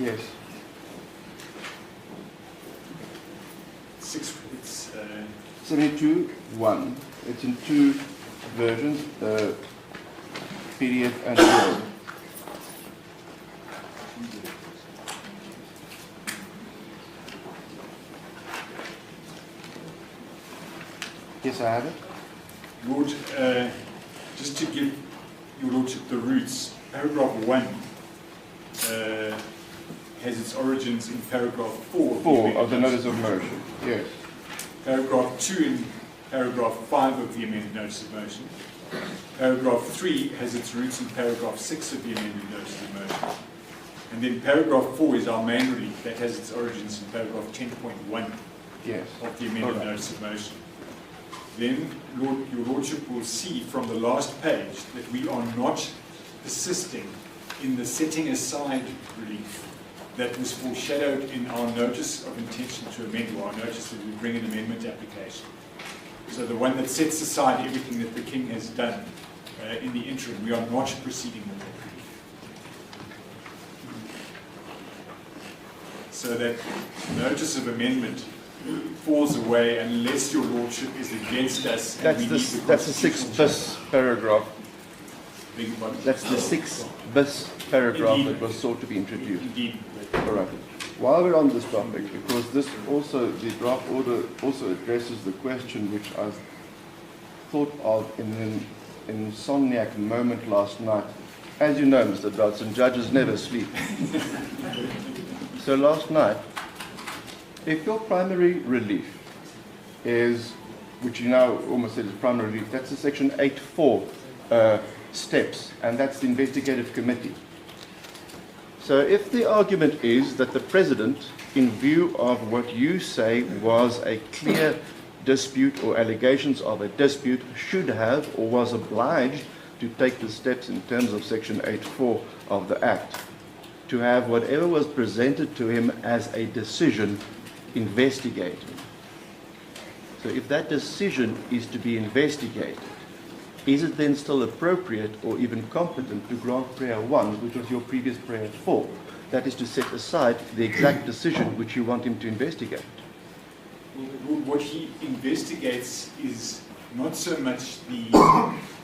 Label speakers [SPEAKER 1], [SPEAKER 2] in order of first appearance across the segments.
[SPEAKER 1] Yes.
[SPEAKER 2] It's
[SPEAKER 1] 72:1. It's in two versions, PDF and Word. Yes, I have it.
[SPEAKER 2] Lord, just to give your Lordship the roots, paragraph 1 has its origins in paragraph 4.
[SPEAKER 1] 4 of the Notice of Motion. Yes.
[SPEAKER 2] Paragraph 2 in paragraph 5 of the amended Notice of Motion. Paragraph 3 has its roots in paragraph 6 of the amended Notice of Motion. And then paragraph 4 is our main relief that has its origins in paragraph 10.1
[SPEAKER 1] Yes.
[SPEAKER 2] of the amended Notice of Motion. Then your Lordship will see from the last page that we are not persisting in the setting aside relief that was foreshadowed in our notice of intention to amend, or our notice that we bring an amendment application. So the one that sets aside everything that the King has done in the interim, we are not proceeding with that relief. So that notice of amendment falls away unless your Lordship is against us.
[SPEAKER 1] That's the 6 bis paragraph. That's the 6 bis paragraph
[SPEAKER 2] Indeed.
[SPEAKER 1] that was sought to be introduced.
[SPEAKER 2] Indeed.
[SPEAKER 1] All right. While we're on this topic, because this also, the draft order also addresses the question which I thought of in an insomniac moment last night. As you know, Mr. Dodson, judges never sleep. So last night, if your primary relief is, which you now almost said is primary relief, that's the section 8.4 steps, and that's the investigative committee. So if the argument is that the President, in view of what you say was a clear dispute or allegations of a dispute, should have or was obliged to take the steps in terms of section 8.4 of the Act, to have whatever was presented to him as a decision investigated. So if that decision is to be investigated, is it then still appropriate or even competent to grant prayer 1, which was your previous prayer 4? That is to set aside the exact decision which you want him to investigate.
[SPEAKER 2] Well, what he investigates is not so much the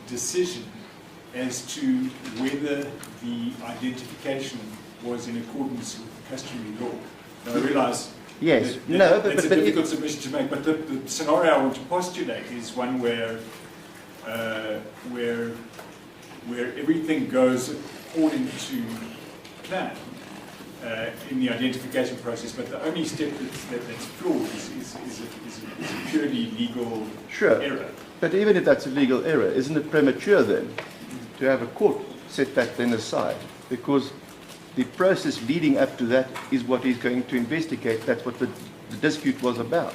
[SPEAKER 2] decision as to whether the identification was in accordance with the customary law. Now, I realize
[SPEAKER 1] yes,
[SPEAKER 2] that's a difficult submission to make, but the scenario I want to postulate is one where everything goes according to plan in the identification process, but the only step that's flawed is a purely legal error.
[SPEAKER 1] But even if that's a legal error, isn't it premature then to have a court set that then aside? Because the process leading up to that is what he's going to investigate. That's what the dispute was about.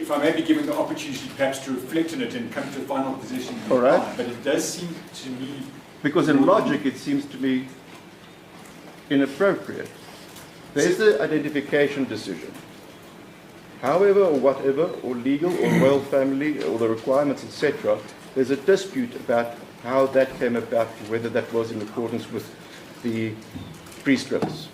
[SPEAKER 2] If I may be given the opportunity perhaps to reflect on it and come to a final position,
[SPEAKER 1] all right.
[SPEAKER 2] But it does seem to me...
[SPEAKER 1] Because in logic it seems to be inappropriate. There's the identification decision. However or whatever, or legal or royal family, or the requirements, etc., there's a dispute about how that came about, whether that was in accordance with the prescripts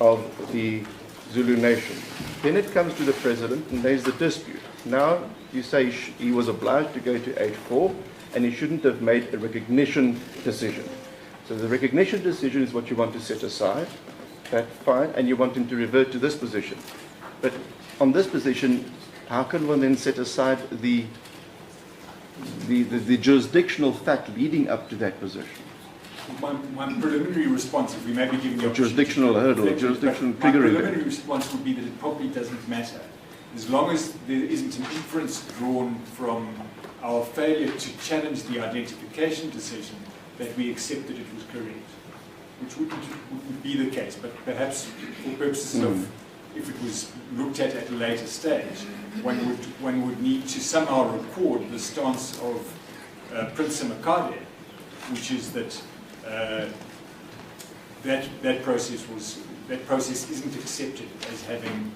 [SPEAKER 1] of the Zulu nation. Then it comes to the President, and there's the dispute. Now, you say he was obliged to go to 8.4, and he shouldn't have made a recognition decision. So the recognition decision is what you want to set aside. That's fine, and you want him to revert to this position. But on this position, how can one then set aside the jurisdictional fact leading up to that position?
[SPEAKER 2] My preliminary response, if we may be giving the
[SPEAKER 1] jurisdictional hurdle, jurisdictional triggering.
[SPEAKER 2] My preliminary response would be that it probably doesn't matter. As long as there isn't an inference drawn from our failure to challenge the identification decision that we accept that it was correct, which wouldn't be the case, but perhaps for purposes of, if it was looked at a later stage, one would need to somehow record the stance of Prince Simakade, which is that that process isn't accepted as having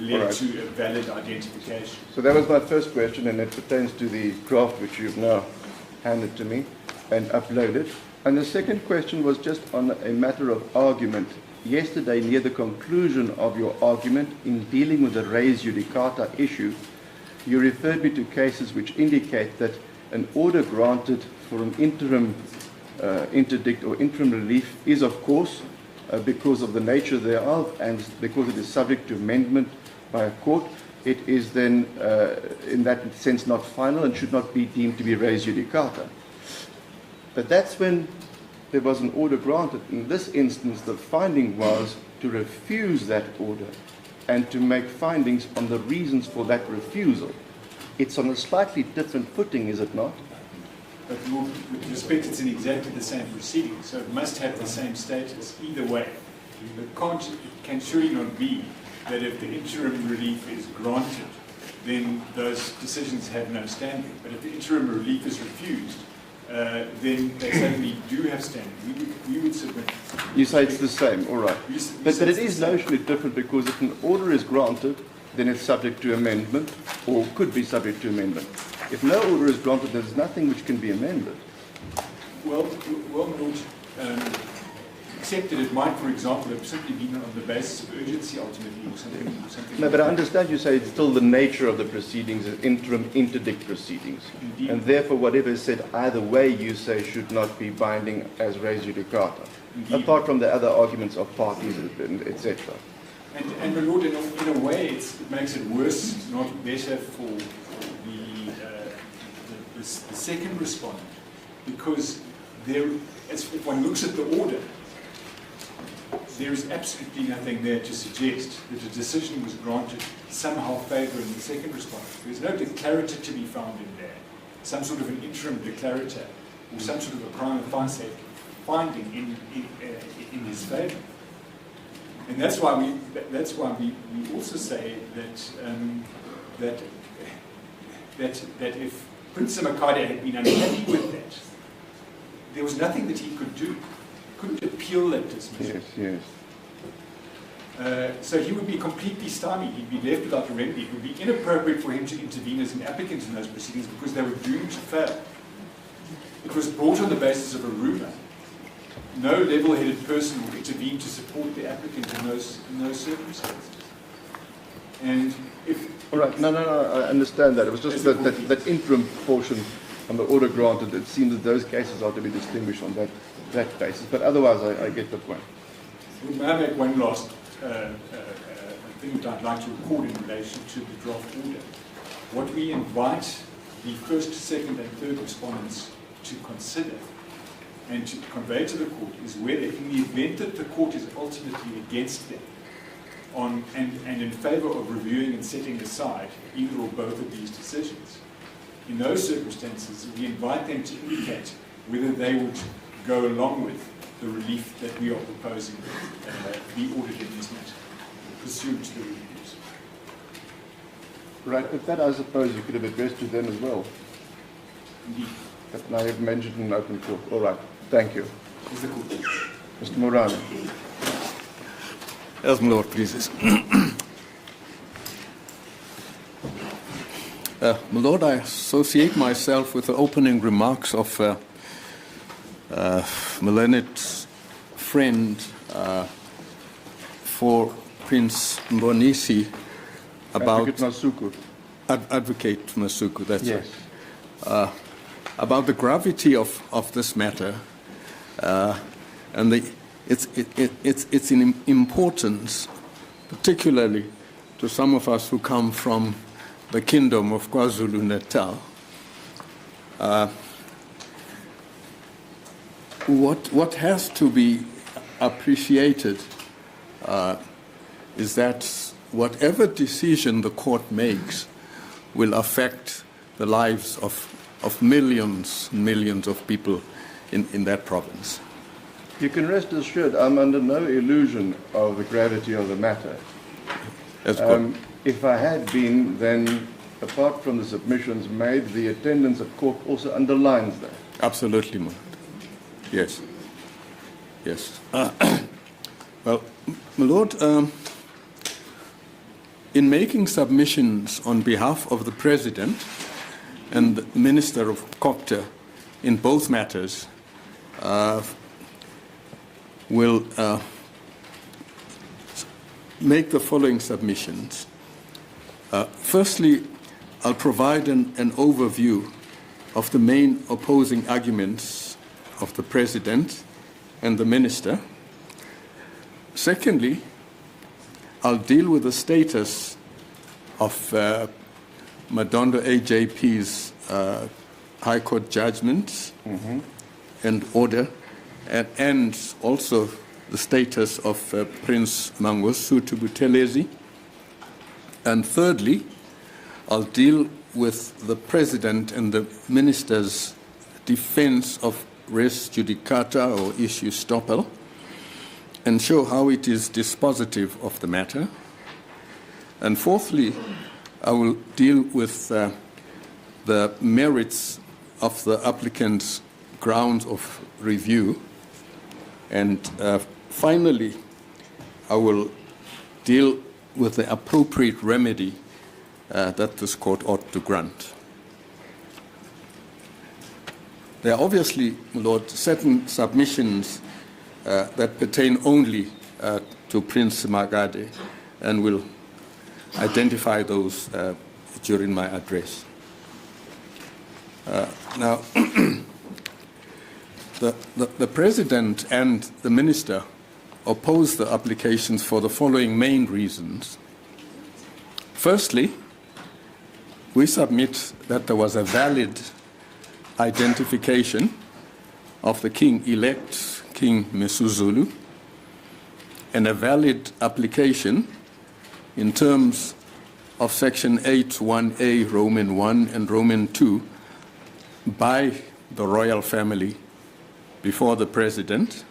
[SPEAKER 2] led to a valid identification.
[SPEAKER 1] So that was my first question, and it pertains to the draft which you've now handed to me and uploaded. And the second question was just on a matter of argument. Yesterday, near the conclusion of your argument in dealing with the res judicata issue, you referred me to cases which indicate that an order granted for an interim interdict or interim relief is, of course, because of the nature thereof and because it is subject to amendment by a court, it is then, in that sense, not final and should not be deemed to be res judicata. But that's when there was an order granted. In this instance, the finding was to refuse that order and to make findings on the reasons for that refusal. It's on a slightly different footing, is it not?
[SPEAKER 2] But with respect, it's in exactly the same proceeding, so it must have the same status either way. It can surely not be that if the interim relief is granted, then those decisions have no standing. But if the interim relief is refused, then they suddenly do have standing. We would submit.
[SPEAKER 1] You say it's the same, all right. But it is notionally different because if an order is granted, then it's subject to amendment or could be subject to amendment. If no order is granted, there's nothing which can be amended.
[SPEAKER 2] Well, Lord, except that it might, for example, have simply been on the basis of urgency ultimately or something.
[SPEAKER 1] No, but I understand you say it's still the nature of the proceedings as interim interdict proceedings.
[SPEAKER 2] Indeed.
[SPEAKER 1] And therefore whatever is said either way you say should not be binding as res judicata.
[SPEAKER 2] Indeed.
[SPEAKER 1] Apart from the other arguments of parties, etc.
[SPEAKER 2] And my Lord, in a way, it makes it worse, not better, for the second respondent, because if one looks at the order, there is absolutely nothing there to suggest that a decision was granted somehow favouring the second respondent. There's no declarator to be found in there, some sort of an interim declarator, or some sort of a prima facie finding in his favour. And that's why we also say that if Prince Simakade had been unhappy with that, there was nothing that he could do. He couldn't appeal that dismissal.
[SPEAKER 1] Yes,
[SPEAKER 2] So he would be completely stymied. He'd be left without a remedy. It would be inappropriate for him to intervene as an applicant in those proceedings because they were doomed to fail. It was brought on the basis of a rumour. No level-headed person would intervene to support the applicant in those circumstances. And if...
[SPEAKER 1] All right, no, I understand that. It was just that interim portion on the order granted, it seems that those cases are to be distinguished on that basis. But otherwise, I get the point.
[SPEAKER 2] May I make one last thing that I'd like to record in relation to the draft order? What we invite the first, second, and third respondents to consider and to convey to the court is whether, in the event that the court is ultimately against them and in favour of reviewing and setting aside either or both of these decisions, in those circumstances, we invite them to indicate whether they would go along with the relief that we are proposing be ordered in this matter, pursuant to the reviews.
[SPEAKER 1] Right, but that I suppose you could have addressed to them as well.
[SPEAKER 2] Indeed.
[SPEAKER 1] But now you've mentioned in open court. All right, thank you.
[SPEAKER 2] Is the court.
[SPEAKER 1] Mr. Morano.
[SPEAKER 3] Yes, my Lord, please. My Lord, I associate myself with the opening remarks of my learned friend for Prince Mbonisi about
[SPEAKER 1] Advocate Masuku.
[SPEAKER 3] Advocate Masuku, that's
[SPEAKER 1] yes.
[SPEAKER 3] Right. About the gravity of this matter and its importance, particularly to some of us who come from the kingdom of KwaZulu-Natal. What has to be appreciated is that whatever decision the court makes will affect the lives of millions and millions of people in that province.
[SPEAKER 1] You can rest assured I'm under no illusion of the gravity of the matter. If I had been, then apart from the submissions made, the attendance at court also underlines that.
[SPEAKER 3] Absolutely, my Lord. Yes. Yes. Well, my Lord, in making submissions on behalf of the President and the Minister of Copter in both matters, will make the following submissions. Firstly, I'll provide an overview of the main opposing arguments of the President and the Minister. Secondly, I'll deal with the status of Madondo AJP's High Court judgment and order, and also the status of Prince Mangosuthu Buthelezi. And thirdly, I'll deal with the President and the Minister's defense of res judicata or issue stoppel, and show how it is dispositive of the matter. And fourthly, I will deal with the merits of the applicant's grounds of review. And finally, I will deal with the appropriate remedy that this court ought to grant. There are obviously, Lord, certain submissions that pertain only to Prince Simakade, and will identify those during my address. Now, the President and the Minister oppose the applications for the following main reasons. Firstly, we submit that there was a valid identification of the King-elect, King Misuzulu, and a valid application in terms of Section 8(1)(a), Roman 1 and Roman 2, by the royal family before the President.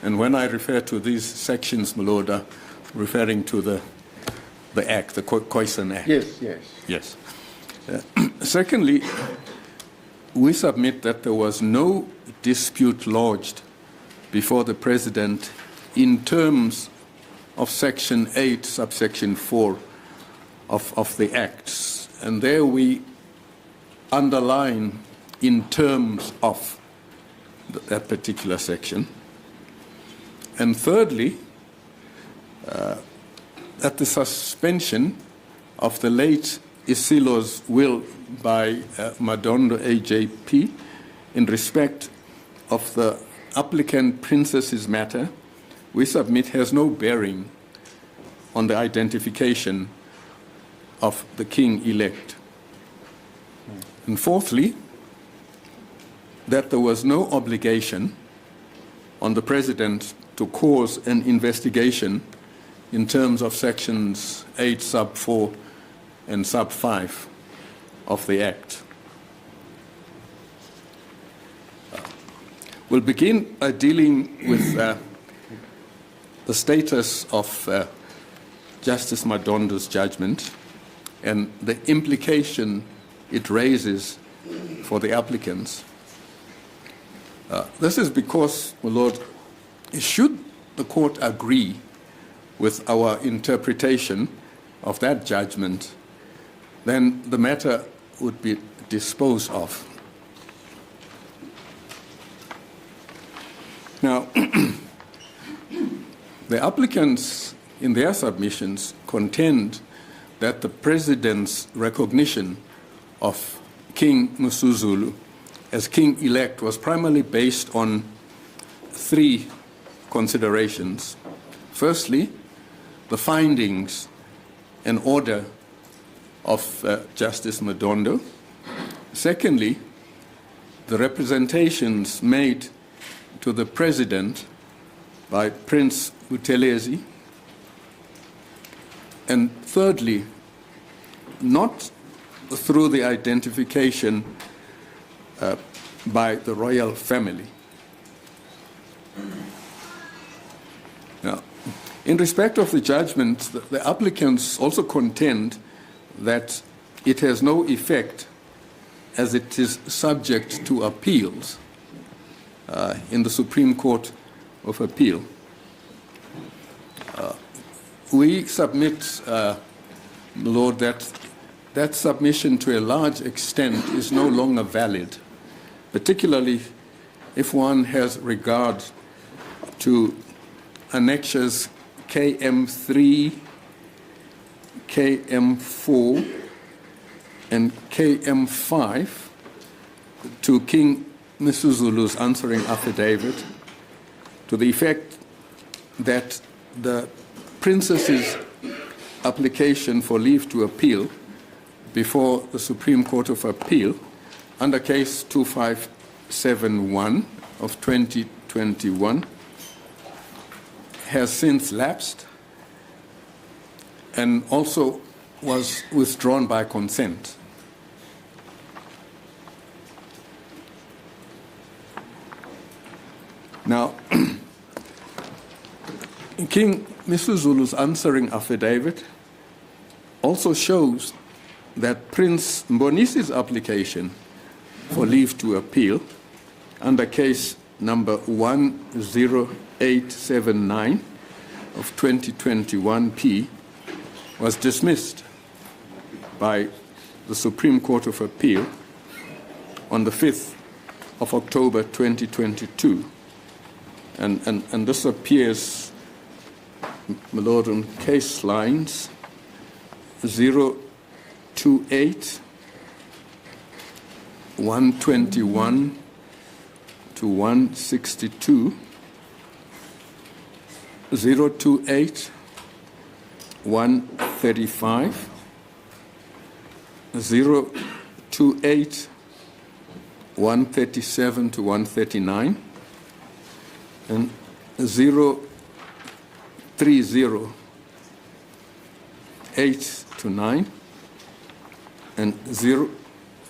[SPEAKER 3] And when I refer to these sections, my Lord, I'm referring to the Act, the Khoisan Act.
[SPEAKER 1] Yes, yes.
[SPEAKER 3] Yes. Secondly, we submit that there was no dispute lodged before the President in terms of Section 8, subsection 4 of the Acts. And there we underline in terms of that particular section. And thirdly, that the suspension of the late Isilo's will by Madondo AJP in respect of the applicant princess's matter, we submit has no bearing on the identification of the king-elect. And fourthly, that there was no obligation on the President to cause an investigation in terms of sections 8 sub 4 and sub 5 of the Act. We'll begin by dealing with the status of Justice Madondo's judgment and the implication it raises for the applicants. This is because, my Lord, should the court agree with our interpretation of that judgment, then the matter would be disposed of. Now, the applicants in their submissions contend that the President's recognition of King Misuzulu as king-elect was primarily based on three considerations. Firstly, the findings and order of Justice Madondo. Secondly, the representations made to the President by Prince Buthelezi. And thirdly, not through the identification by the royal family. Now, in respect of the judgment, the applicants also contend that it has no effect as it is subject to appeals in the Supreme Court of Appeal. We submit, Lord, that submission to a large extent is no longer valid, particularly if one has regard to annexures KM3, KM4, and KM5 to King Misuzulu's answering affidavit, to the effect that the princess's application for leave to appeal before the Supreme Court of Appeal under case 2571 of 2021 has since lapsed and also was withdrawn by consent. Now, King Misuzulu's answering affidavit also shows that Prince Mbonisi's application for leave to appeal under case number 10879 of 2021 P was dismissed by the Supreme Court of Appeal on the 5th of October 2022. And this appears, my Lord, on case lines 028, 121 to 162, 028, 135, 028, 137 to 139, and 030, 8 to 9, and 030,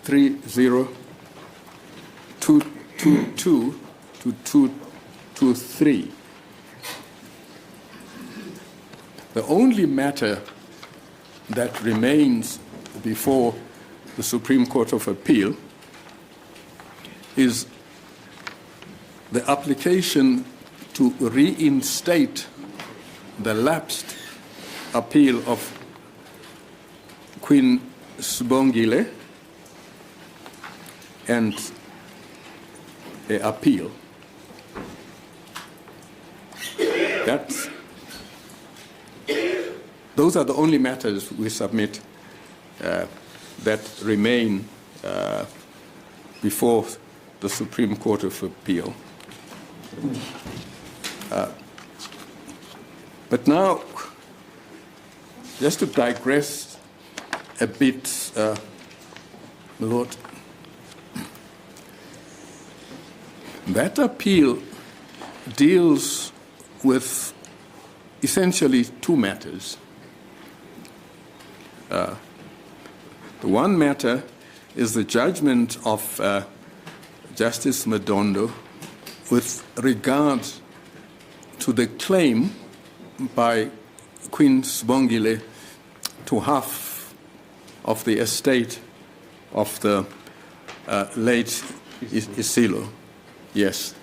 [SPEAKER 3] 222 to 223. The only matter that remains before the Supreme Court of Appeal is the application to reinstate the lapsed appeal of Queen Sibongile and the appeal. Those are the only matters we submit that remain before the Supreme Court of Appeal. But now, just to digress a bit, Lord, that appeal deals with essentially two matters. The one matter is the judgment of Justice Madondo with regard to the claim by Queen Sibongile to half of the estate of the late Isilo. Yes.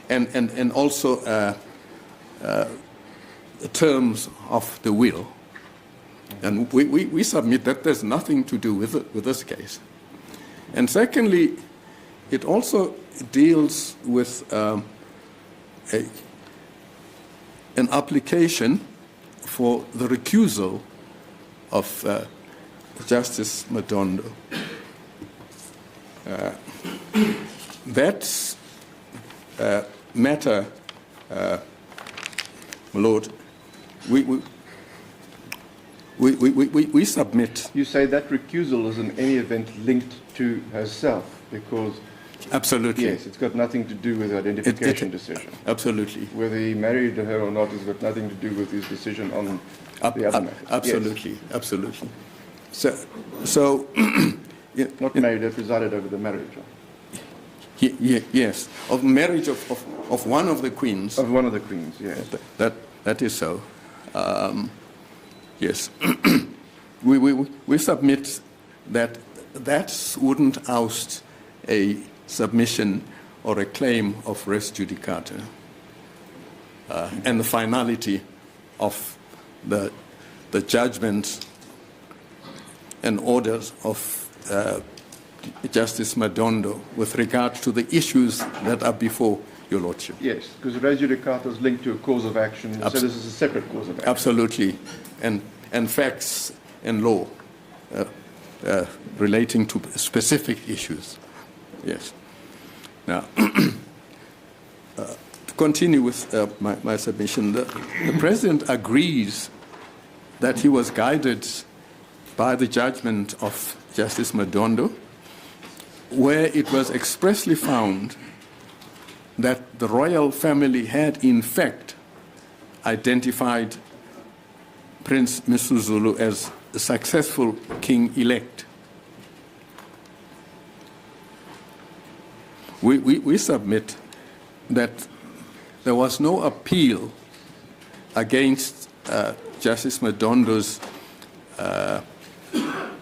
[SPEAKER 3] And also the terms of the will. And we submit that there's nothing to do with this case. And secondly, it also deals with an application for the recusal of Justice Madondo. That matter, my Lord, we submit.
[SPEAKER 1] You say that recusal is in any event linked to herself because...
[SPEAKER 3] Absolutely.
[SPEAKER 1] Yes, it's got nothing to do with the identification decision.
[SPEAKER 3] Absolutely.
[SPEAKER 1] Whether he married her or not has got nothing to do with his decision on the other matter.
[SPEAKER 3] Absolutely, yes. Absolutely. So
[SPEAKER 1] not married, they presided over the marriage.
[SPEAKER 3] Yes, of marriage of one of the queens.
[SPEAKER 1] Of one of the queens, yes.
[SPEAKER 3] That is so. Yes. we submit that wouldn't oust a submission or a claim of res judicata and the finality of the judgments and orders of Justice Madondo with regard to the issues that are before your Lordship?
[SPEAKER 1] Yes, because res judicata is linked to a cause of action, so this is a separate cause of action.
[SPEAKER 3] Absolutely. And facts and law relating to specific issues. Yes. Now, to continue with my submission, the President agrees that he was guided by the judgment of Justice Madondo, where it was expressly found that the royal family had in fact identified Prince Misuzulu as the successful king-elect. We submit that there was no appeal against Justice Madondo's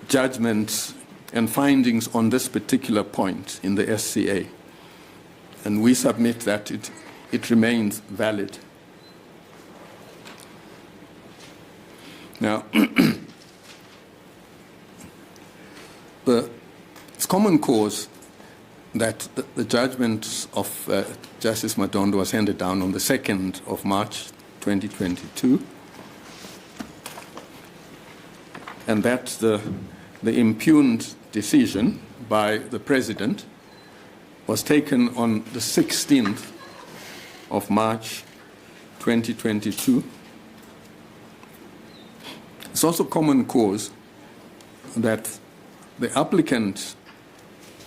[SPEAKER 3] judgments and findings on this particular point in the SCA. And we submit that it remains valid. Now, it's common cause that the judgment of Justice Madondo was handed down on the 2nd of March 2022, and that the impugned decision by the President was taken on the 16th of March 2022. It's also common cause that the applicant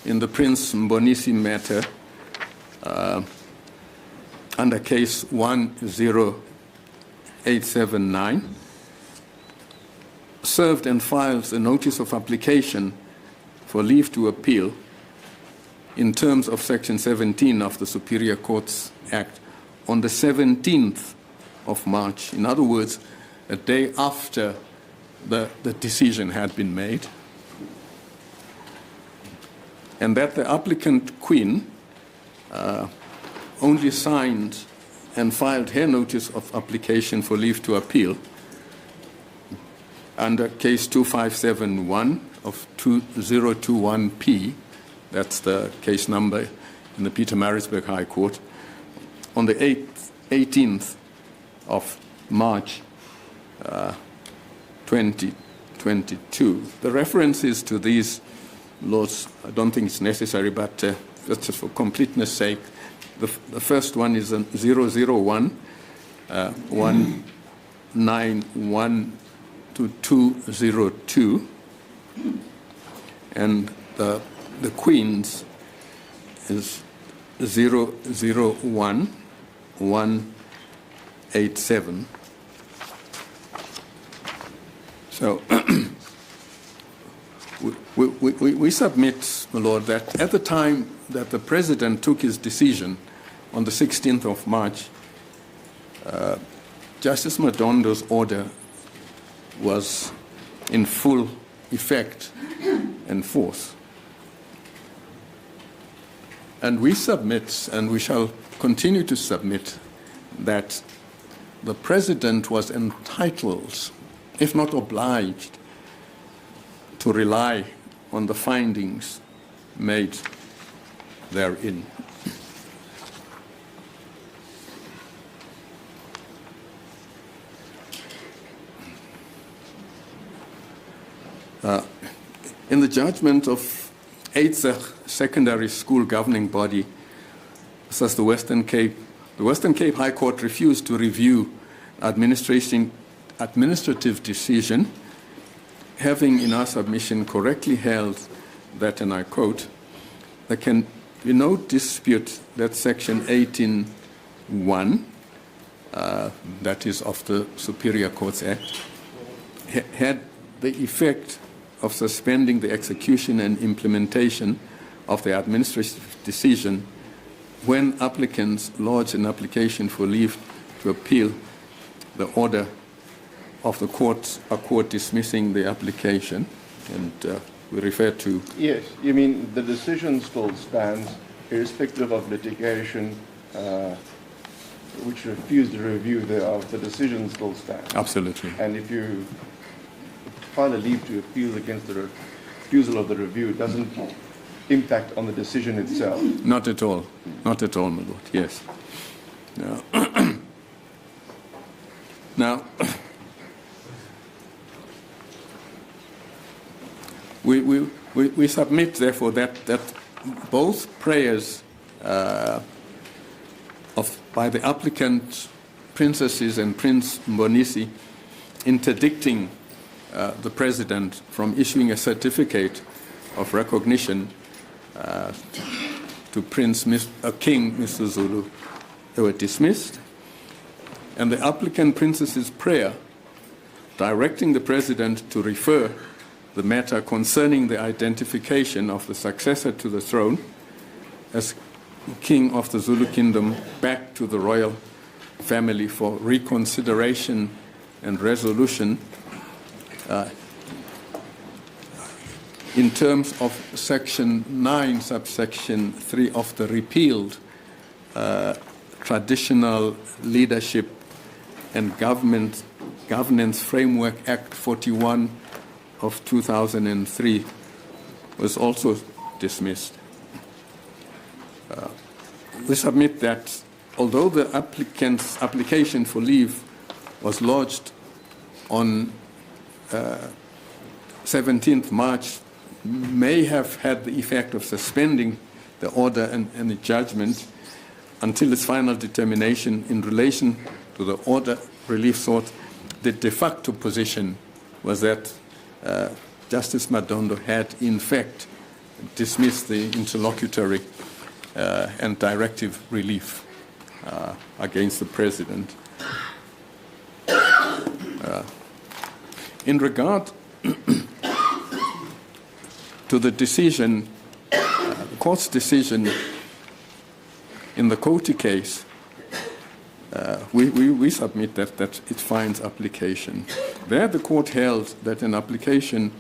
[SPEAKER 3] in the Prince Mbonisi matter under case 10879 served and filed a notice of application for leave to appeal in terms of Section 17 of the Superior Courts Act on the 17th of March. In other words, a day after the decision had been made, and that the applicant Queen only signed and filed her notice of application for leave to appeal under case 2571 of 2021P, that's the case number in the Pietermaritzburg High Court, on the 18th of March 2022. The references to these laws, I don't think it's necessary, but just for completeness sake, the first one is 001 191 to 202, and the Queen's is 001 187. So we submit, my Lord, that at the time that the President took his decision on the 16th of March, Justice Madondo's order was in full effect and force. And we submit, and we shall continue to submit, that the President was entitled, if not obliged, to rely on the findings made therein. In the judgment of 8th Secondary School Governing Body, such the Western Cape High Court refused to review administrative decision, having in our submission correctly held that, and I quote, there can be no dispute that Section 18(1), that is of the Superior Courts Act, had the effect of suspending the execution and implementation of the administrative decision when applicants lodge an application for leave to appeal the order of the court, a court dismissing the application, and we refer to...
[SPEAKER 1] Yes, you mean the decision still stands, irrespective of litigation, which refused the review thereof, the decision still stands.
[SPEAKER 3] Absolutely.
[SPEAKER 1] And if you file a leave to appeal against the refusal of the review, it doesn't impact on the decision itself?
[SPEAKER 3] Not at all. Not at all, my lord. Yes. Now, now we submit, therefore, that both prayers by the applicant princesses and Prince Mbonisi interdicting the president from issuing a certificate of recognition to King Misuzulu, they were dismissed, and the applicant princess's prayer directing the president to refer the matter concerning the identification of the successor to the throne as king of the Zulu kingdom back to the royal family for reconsideration and resolution in terms of Section 9, subsection 3 of the repealed Traditional Leadership and Governance Framework Act 41 of 2003 was also dismissed. We submit that although the applicant's application for leave was lodged on 17th March, may have had the effect of suspending the order and the judgment until its final determination in relation to the order relief sought. The de facto position was that Justice Madondo had in fact dismissed the interlocutory and directive relief against the president. In regard to the decision, the court's decision in the Koti case, we submit that it finds application. There the court held that an application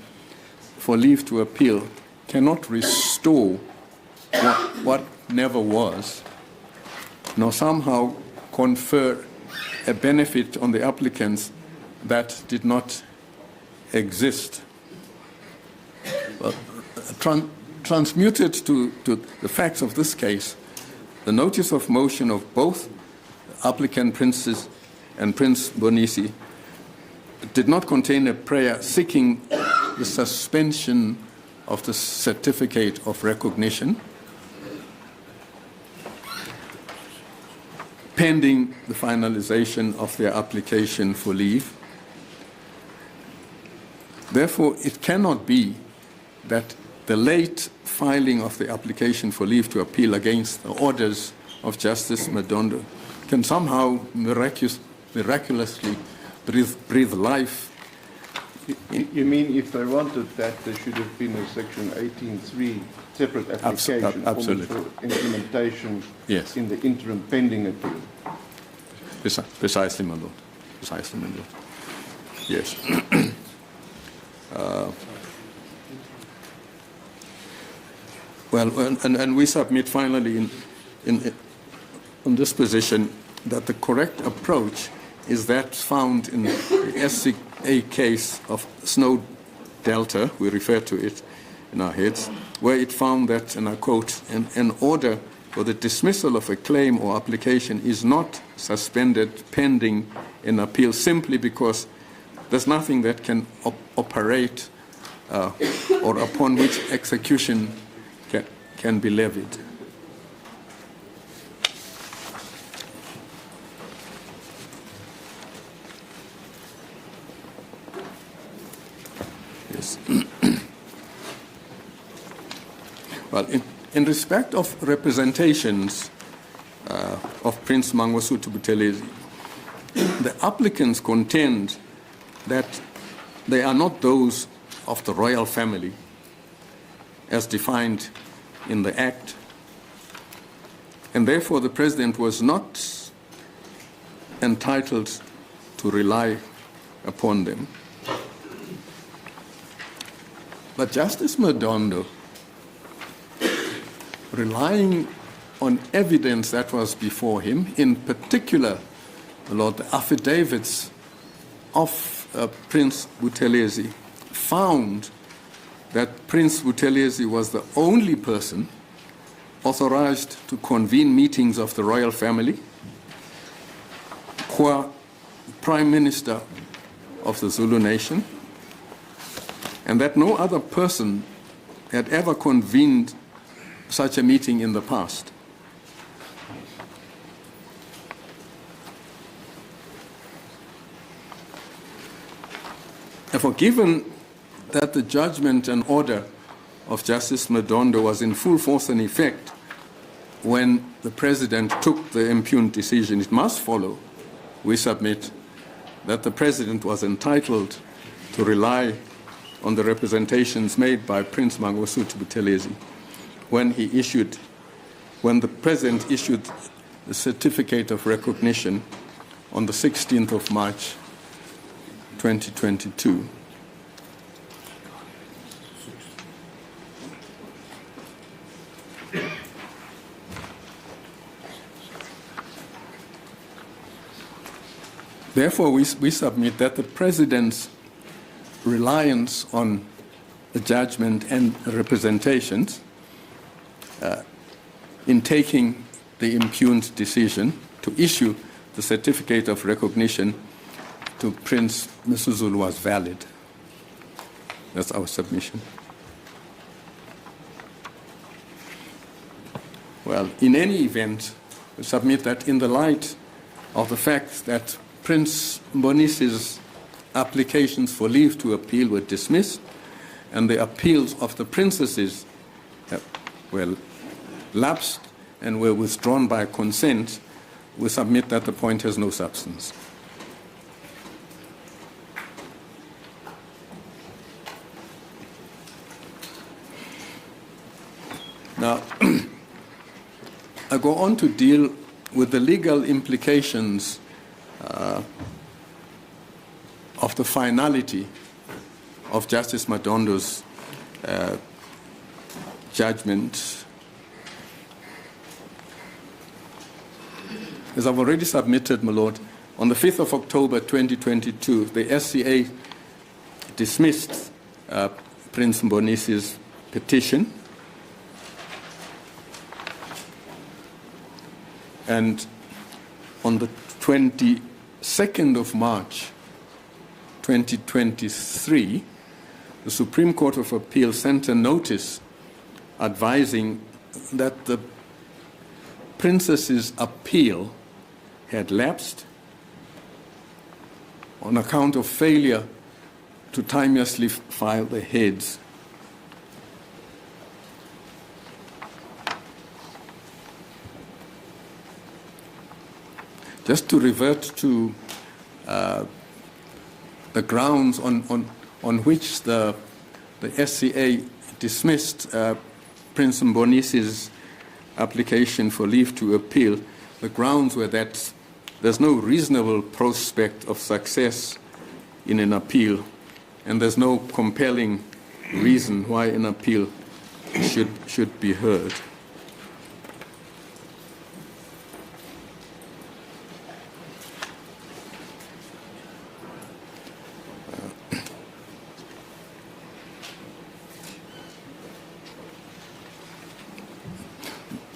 [SPEAKER 3] for leave to appeal cannot restore what never was, nor somehow confer a benefit on the applicants that did not exist. Well, transmuted to the facts of this case, the notice of motion of both applicant princes and Prince Mbonisi did not contain a prayer seeking the suspension of the certificate of recognition pending the finalization of their application for leave. Therefore, it cannot be that the late filing of the application for leave to appeal against the orders of Justice Madondo can somehow miraculously breathe life.
[SPEAKER 1] You mean if they wanted that, there should have been a Section 18.3 separate application
[SPEAKER 3] absolutely.
[SPEAKER 1] For implementation
[SPEAKER 3] Yes.
[SPEAKER 1] in the interim pending appeal?
[SPEAKER 3] Precisely, my lord. Precisely, my lord. Yes. And we submit finally on this position that the correct approach is that found in the SCA case of Snow Delta, we refer to it in our heads, where it found that, and I quote, an order for the dismissal of a claim or application is not suspended pending an appeal simply because there's nothing that can operate or upon which execution can be levied. Yes. Well, in respect of representations of Prince Mangosuthu Buthelezi, the applicants contend that they are not those of the royal family as defined in the Act, and therefore the President was not entitled to rely upon them. But Justice Madondo, relying on evidence that was before him, in particular, Lord, the affidavits of Prince Buthelezi, found that Prince Buthelezi was the only person authorized to convene meetings of the royal family, qua Prime Minister of the Zulu nation, and that no other person had ever convened such a meeting in the past. Therefore, given that the judgment and order of Justice Madondo was in full force and effect when the President took the impugned decision, it must follow, we submit, that the President was entitled to rely on the representations made by Prince Mangosuthu Buthelezi when the President issued the certificate of recognition on the 16th of March 2022. Therefore, we submit that the President's reliance on the judgment and the representations in taking the impugned decision to issue the certificate of recognition to Prince Misuzulu was valid. That's our submission. Well, in any event, we submit that in the light of the fact that Prince Mbonisi's applications for leave to appeal were dismissed, and the appeals of the princesses were lapsed and were withdrawn by consent, we submit that the point has no substance. Now, I go on to deal with the legal implications of the finality of Justice Madondo's judgment. As I've already submitted, my Lord, on the 5th of October 2022, the SCA dismissed Prince Mbonisi's petition, and on the 22nd of March 2023, the Supreme Court of Appeal sent a notice advising that the princess's appeal had lapsed on account of failure to timeously file the heads. Just to revert to the grounds on which the SCA dismissed Prince Mbonisi's application for leave to appeal, the grounds were that there's no reasonable prospect of success in an appeal, and there's no compelling reason why an appeal should be heard.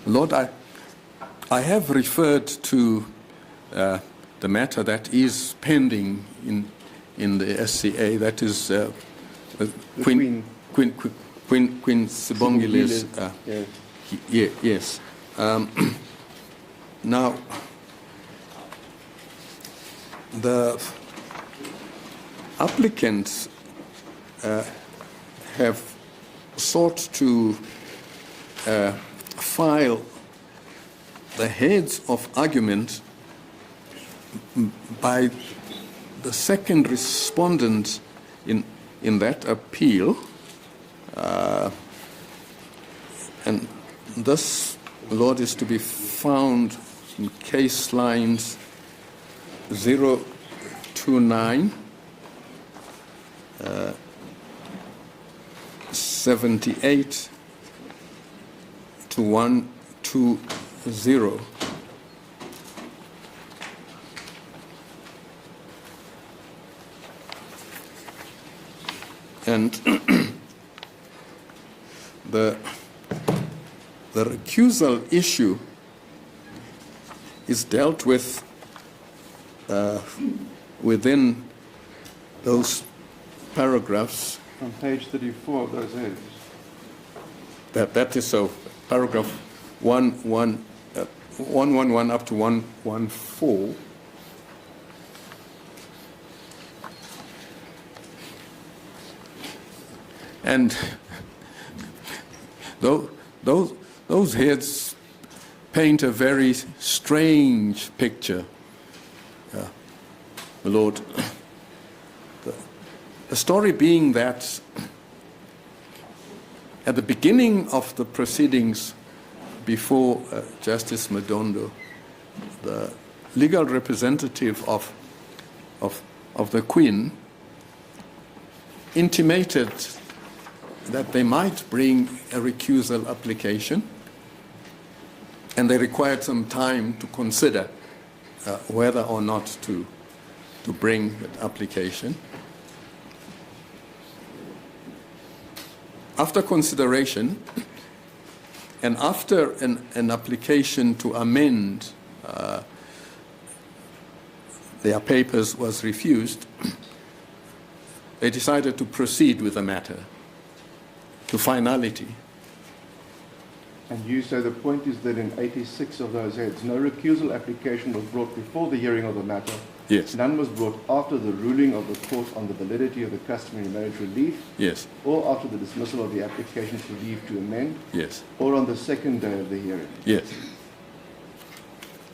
[SPEAKER 3] Lord, I have referred to the matter that is pending in the SCA, that is Queen Sibongile's. Yes. Now, the applicants have sought to file the heads of argument by the second respondent in that appeal, and this, Lord, is to be found in case lines 029, 78 to 120. And the recusal issue is dealt with within those paragraphs.
[SPEAKER 1] On page 34 of those heads.
[SPEAKER 3] That is so. Paragraph 111 up to 114. And those heads paint a very strange picture, my Lord. The story being that at the beginning of the proceedings before Justice Madondo, the legal representative of the Queen intimated that they might bring a recusal application, and they required some time to consider whether or not to bring that application. After consideration, and after an application to amend their papers was refused, they decided to proceed with the matter to finality.
[SPEAKER 1] And you say the point is that in 86 of those heads, no recusal application was brought before the hearing of the matter.
[SPEAKER 3] Yes.
[SPEAKER 1] None was brought after the ruling of the court on the validity of the customary marriage relief.
[SPEAKER 3] Yes.
[SPEAKER 1] Or after the dismissal of the application for leave to amend.
[SPEAKER 3] Yes.
[SPEAKER 1] Or on the second day of the hearing.
[SPEAKER 3] Yes.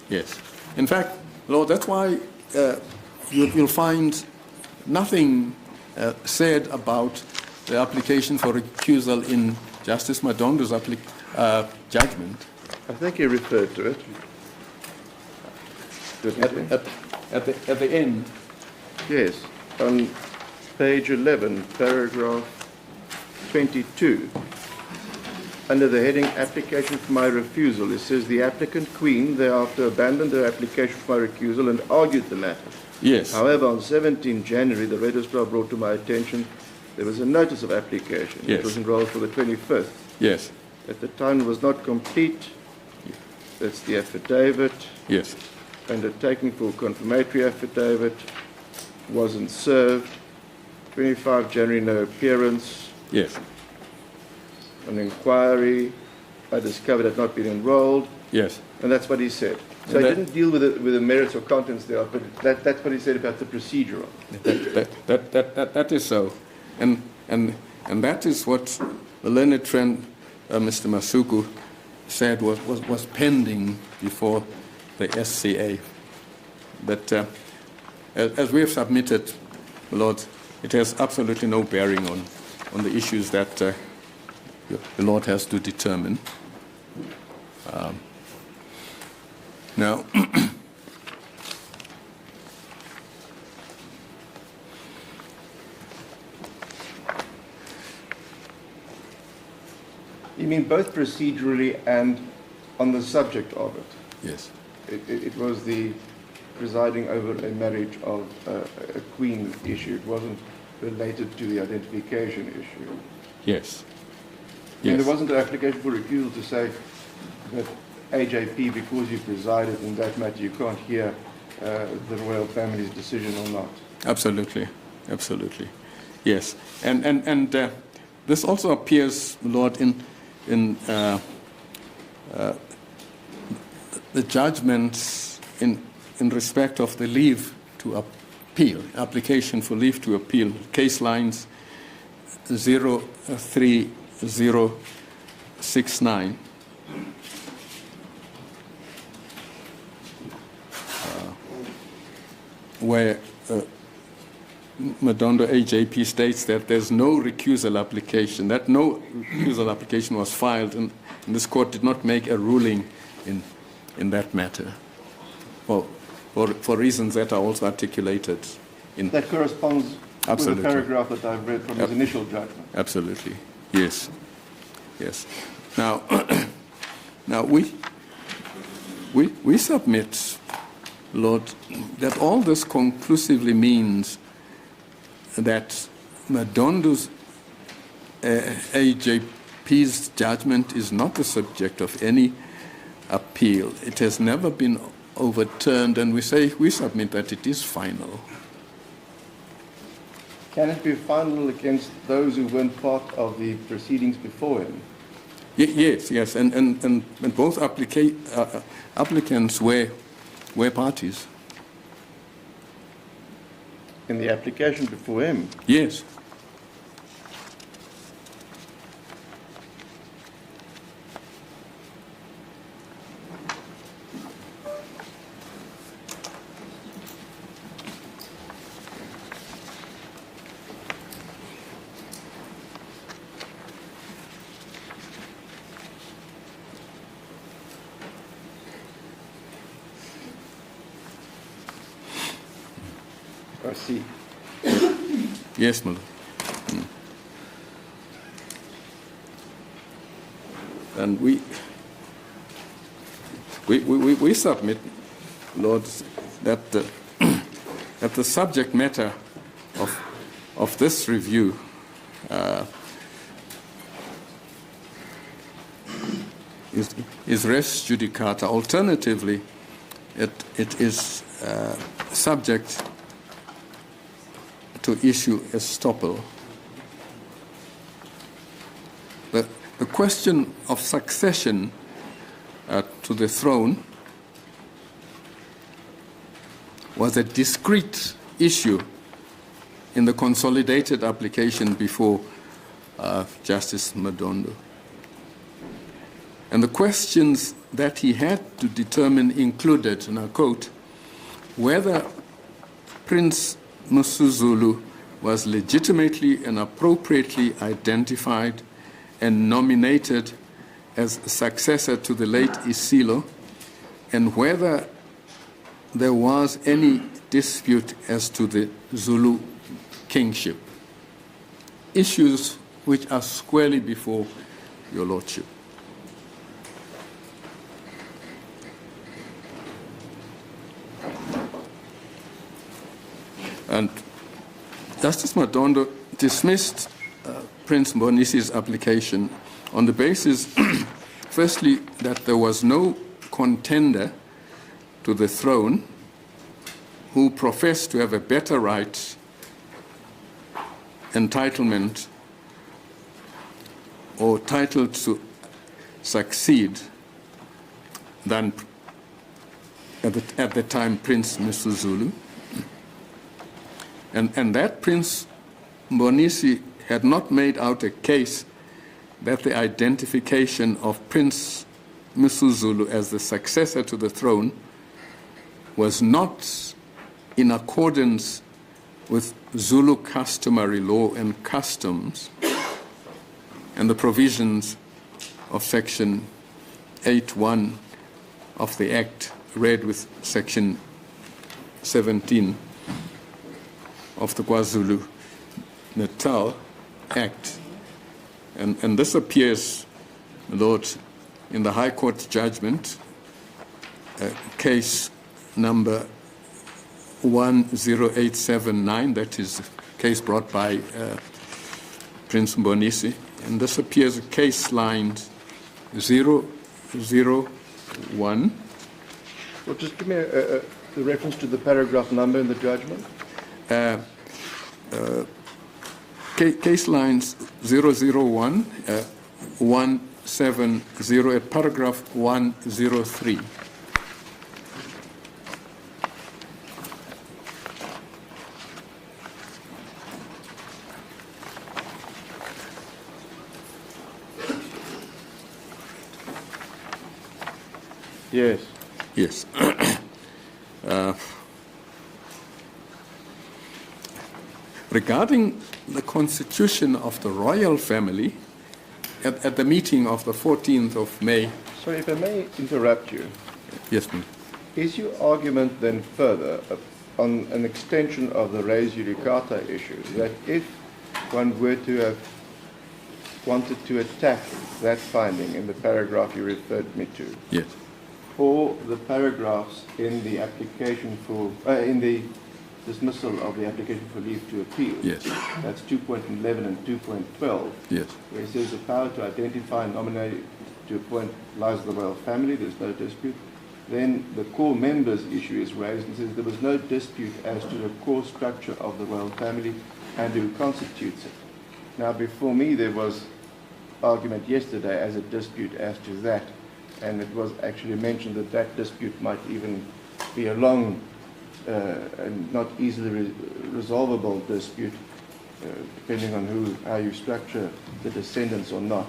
[SPEAKER 3] Yes. In fact, Lord, that's why you'll find nothing said about the application for recusal in Justice Madondo's judgment.
[SPEAKER 1] I think he referred to it.
[SPEAKER 3] At the end.
[SPEAKER 1] Yes, on page 11, paragraph 22, under the heading Application for my refusal, it says the applicant Queen thereafter abandoned her application for my recusal and argued the matter.
[SPEAKER 3] Yes.
[SPEAKER 1] However, on 17 January, the registrar brought to my attention there was a notice of application.
[SPEAKER 3] Yes.
[SPEAKER 1] It was enrolled for the 25th.
[SPEAKER 3] Yes.
[SPEAKER 1] At the time, it was not complete. That's the affidavit.
[SPEAKER 3] Yes.
[SPEAKER 1] Undertaking for confirmatory affidavit wasn't served. 25 January, no appearance.
[SPEAKER 3] Yes.
[SPEAKER 1] An inquiry, I discovered had not been enrolled.
[SPEAKER 3] Yes.
[SPEAKER 1] And that's what he said. So
[SPEAKER 3] And
[SPEAKER 1] he didn't deal with the merits or contents thereof, but that's what he said about the procedural.
[SPEAKER 3] That is so. And that is what the learned friend, Mr. Masuku, said was pending before the SCA. But as we have submitted, Lord, it has absolutely no bearing on the issues that the Lord has to determine. Now,
[SPEAKER 1] You mean both procedurally and on the subject of it?
[SPEAKER 3] yes.
[SPEAKER 1] It was the presiding over a marriage of a Queen issue. It wasn't related to the identification issue.
[SPEAKER 3] Yes.
[SPEAKER 1] And
[SPEAKER 3] Yes.
[SPEAKER 1] there wasn't an application for recusal to say that AJP, because you presided in that matter, you can't hear the royal family's decision or not.
[SPEAKER 3] Absolutely. Absolutely. Yes. And this also appears, Lord, in the judgments in respect of the leave to appeal, application for leave to appeal, case lines 03069. Where Madondo AJP states that there's no recusal application, that no recusal application was filed, and this court did not make a ruling in that matter, for reasons that are also articulated in.
[SPEAKER 1] That corresponds
[SPEAKER 3] Absolutely.
[SPEAKER 1] with the paragraph that I've read from his initial judgment.
[SPEAKER 3] Absolutely, yes, yes. Now, now we submit, Lord, that all this conclusively means that Madondo's P's judgment is not the subject of any appeal. It has never been overturned, and we submit that it is final.
[SPEAKER 1] Can it be final against those who weren't part of the proceedings before him?
[SPEAKER 3] Yes, and both applicants were parties.
[SPEAKER 1] In the application before him?
[SPEAKER 3] Yes.
[SPEAKER 1] I see.
[SPEAKER 3] Yes, Mother. And we submit, Lord, that that the subject matter of this review is res judicata. Alternatively, it is subject to issue estoppel. The question of succession to the throne was a discrete issue in the consolidated application before Justice Madondo. And the questions that he had to determine included, and I quote, whether Prince Misuzulu was legitimately and appropriately identified and nominated as successor to the late Isilo, and whether there was any dispute as to the Zulu kingship. Issues which are squarely before your Lordship. And Justice Madondo dismissed Prince Mbonisi's application on the basis, firstly, that there was no contender to the throne who professed to have a better right, entitlement, or title to succeed than at the time Prince Misuzulu. And that Prince Mbonisi had not made out a case that the identification of Prince Misuzulu as the successor to the throne was not in accordance with Zulu customary law and customs and the provisions of Section 8.1 of the Act, read with Section 17 of the KwaZulu-Natal Act. And this appears, Lord, in the High Court judgment, case number 10879, that is a case brought by Prince Mbonisi. And this appears case lined 001.
[SPEAKER 1] Well, just give me the reference to the paragraph number in the judgment.
[SPEAKER 3] Case lines 001, 170 at paragraph 103.
[SPEAKER 1] Yes.
[SPEAKER 3] Yes. Regarding the constitution of the royal family, at the meeting of the 14th of May.
[SPEAKER 1] Sorry, if I may interrupt you.
[SPEAKER 3] Yes, ma'am.
[SPEAKER 1] Is your argument then further on an extension of the res judicata issue, that if one were to have wanted to attack that finding in the paragraph you referred me to,
[SPEAKER 3] yes,
[SPEAKER 1] or the paragraphs in the application for, in the dismissal of the application for leave to appeal.
[SPEAKER 3] Yes.
[SPEAKER 1] That's 2.11 and 2.12.
[SPEAKER 3] Yes.
[SPEAKER 1] Where it says the power to identify and nominate to appoint lies with the royal family. There's no dispute. Then the core members issue is raised and says there was no dispute as to the core structure of the royal family and who constitutes it. Now, before me, there was argument yesterday as a dispute as to that, and it was actually mentioned that that dispute might even be a long and not easily resolvable dispute, depending on how you structure the descendants or not.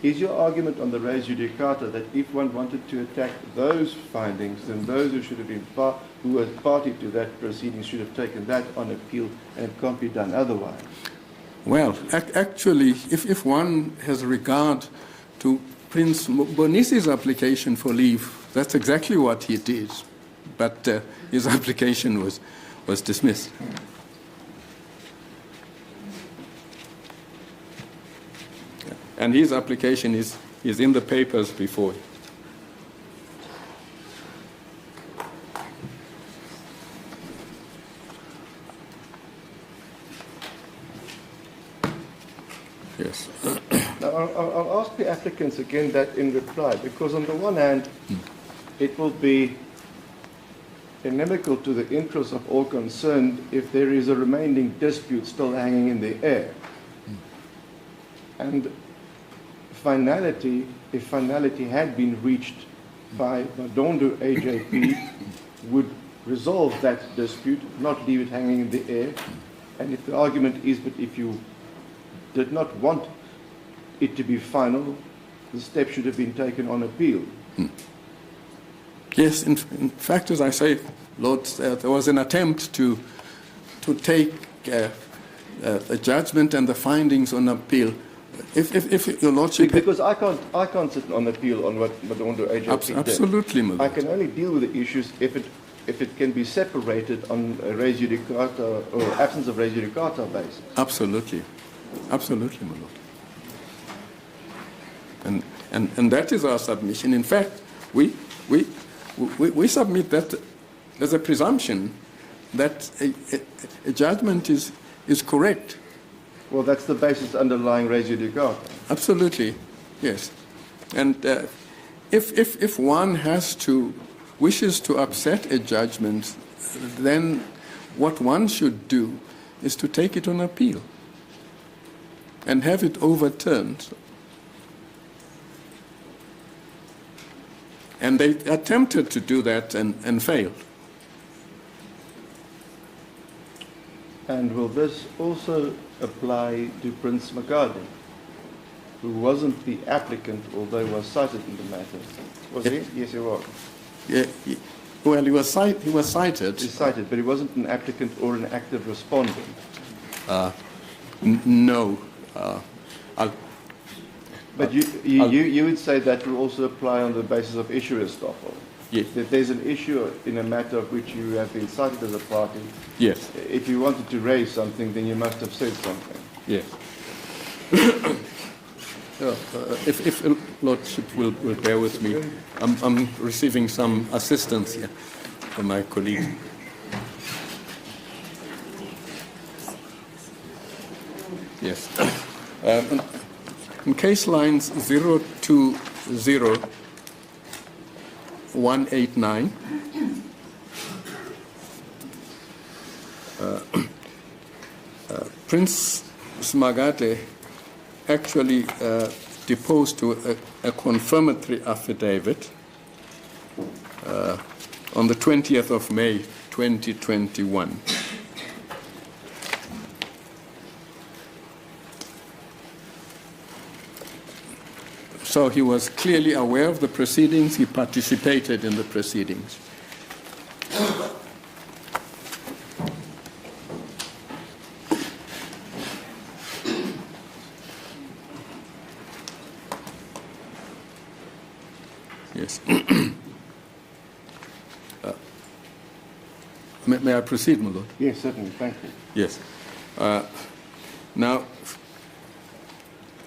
[SPEAKER 1] Is your argument on the res judicata that if one wanted to attack those findings, then those who should have been who were party to that proceeding should have taken that on appeal, and it can't be done otherwise?
[SPEAKER 3] Well, actually, if one has regard to Prince Bonisi's application for leave, that's exactly what he did, but his application was dismissed. And his application is in the papers before you. Yes.
[SPEAKER 1] Now, I'll ask the applicants again that in reply, because on the one hand, it will be inimical to the interests of all concerned if there is a remaining dispute still hanging in the air. And if finality had been reached by Madondo AJP, would resolve that dispute, not leave it hanging in the air. And if the argument is, but if you did not want it to be final, the step should have been taken on appeal.
[SPEAKER 3] Yes, in fact, as I say, Lord, there was an attempt to take a judgment and the findings on appeal. If your Lordship...
[SPEAKER 1] Because I can't sit on appeal on what Madondo AJP did.
[SPEAKER 3] Absolutely, my Lord.
[SPEAKER 1] I can only deal with the issues if it can be separated on a res judicata or absence of res judicata basis.
[SPEAKER 3] Absolutely. Absolutely, my Lord. And that is our submission. In fact, we submit that there's a presumption that a judgment is correct.
[SPEAKER 1] Well, that's the basis underlying res judicata.
[SPEAKER 3] Absolutely, yes. And if one wishes to upset a judgment, then what one should do is to take it on appeal and have it overturned. And they attempted to do that and failed.
[SPEAKER 1] And will this also apply to Prince Simakade, who wasn't the applicant, although was cited in the matter? Was he? Yes, he was.
[SPEAKER 3] Yeah, well, he was cited.
[SPEAKER 1] He's cited, but he wasn't an applicant or an active respondent.
[SPEAKER 3] No.
[SPEAKER 1] But you would say that will also apply on the basis of issue estoppel?
[SPEAKER 3] Yes.
[SPEAKER 1] That there's an issue in a matter of which you have been cited as a party.
[SPEAKER 3] Yes.
[SPEAKER 1] If you wanted to raise something, then you must have said something.
[SPEAKER 3] Yes. If Lordship will bear with me, I'm receiving some assistance here from my colleague. Yes. In case lines 020189, Prince Simakade actually deposed to a confirmatory affidavit on the 20th of May, 2021. So he was clearly aware of the proceedings, he participated in the proceedings. Yes. May I proceed, my Lord?
[SPEAKER 1] Yes, certainly. Thank you.
[SPEAKER 3] Yes. Now,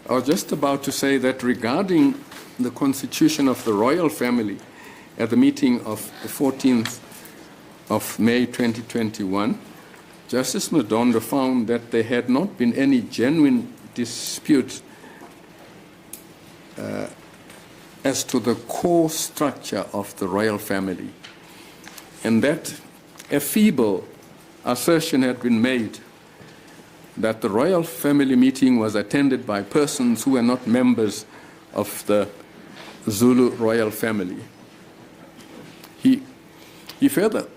[SPEAKER 3] I was just about to say that regarding the constitution of the royal family at the meeting of the 14th of May 2021, Justice Madondo found that there had not been any genuine dispute as to the core structure of the royal family, and that a feeble assertion had been made that the royal family meeting was attended by persons who were not members of the Zulu royal family. He further...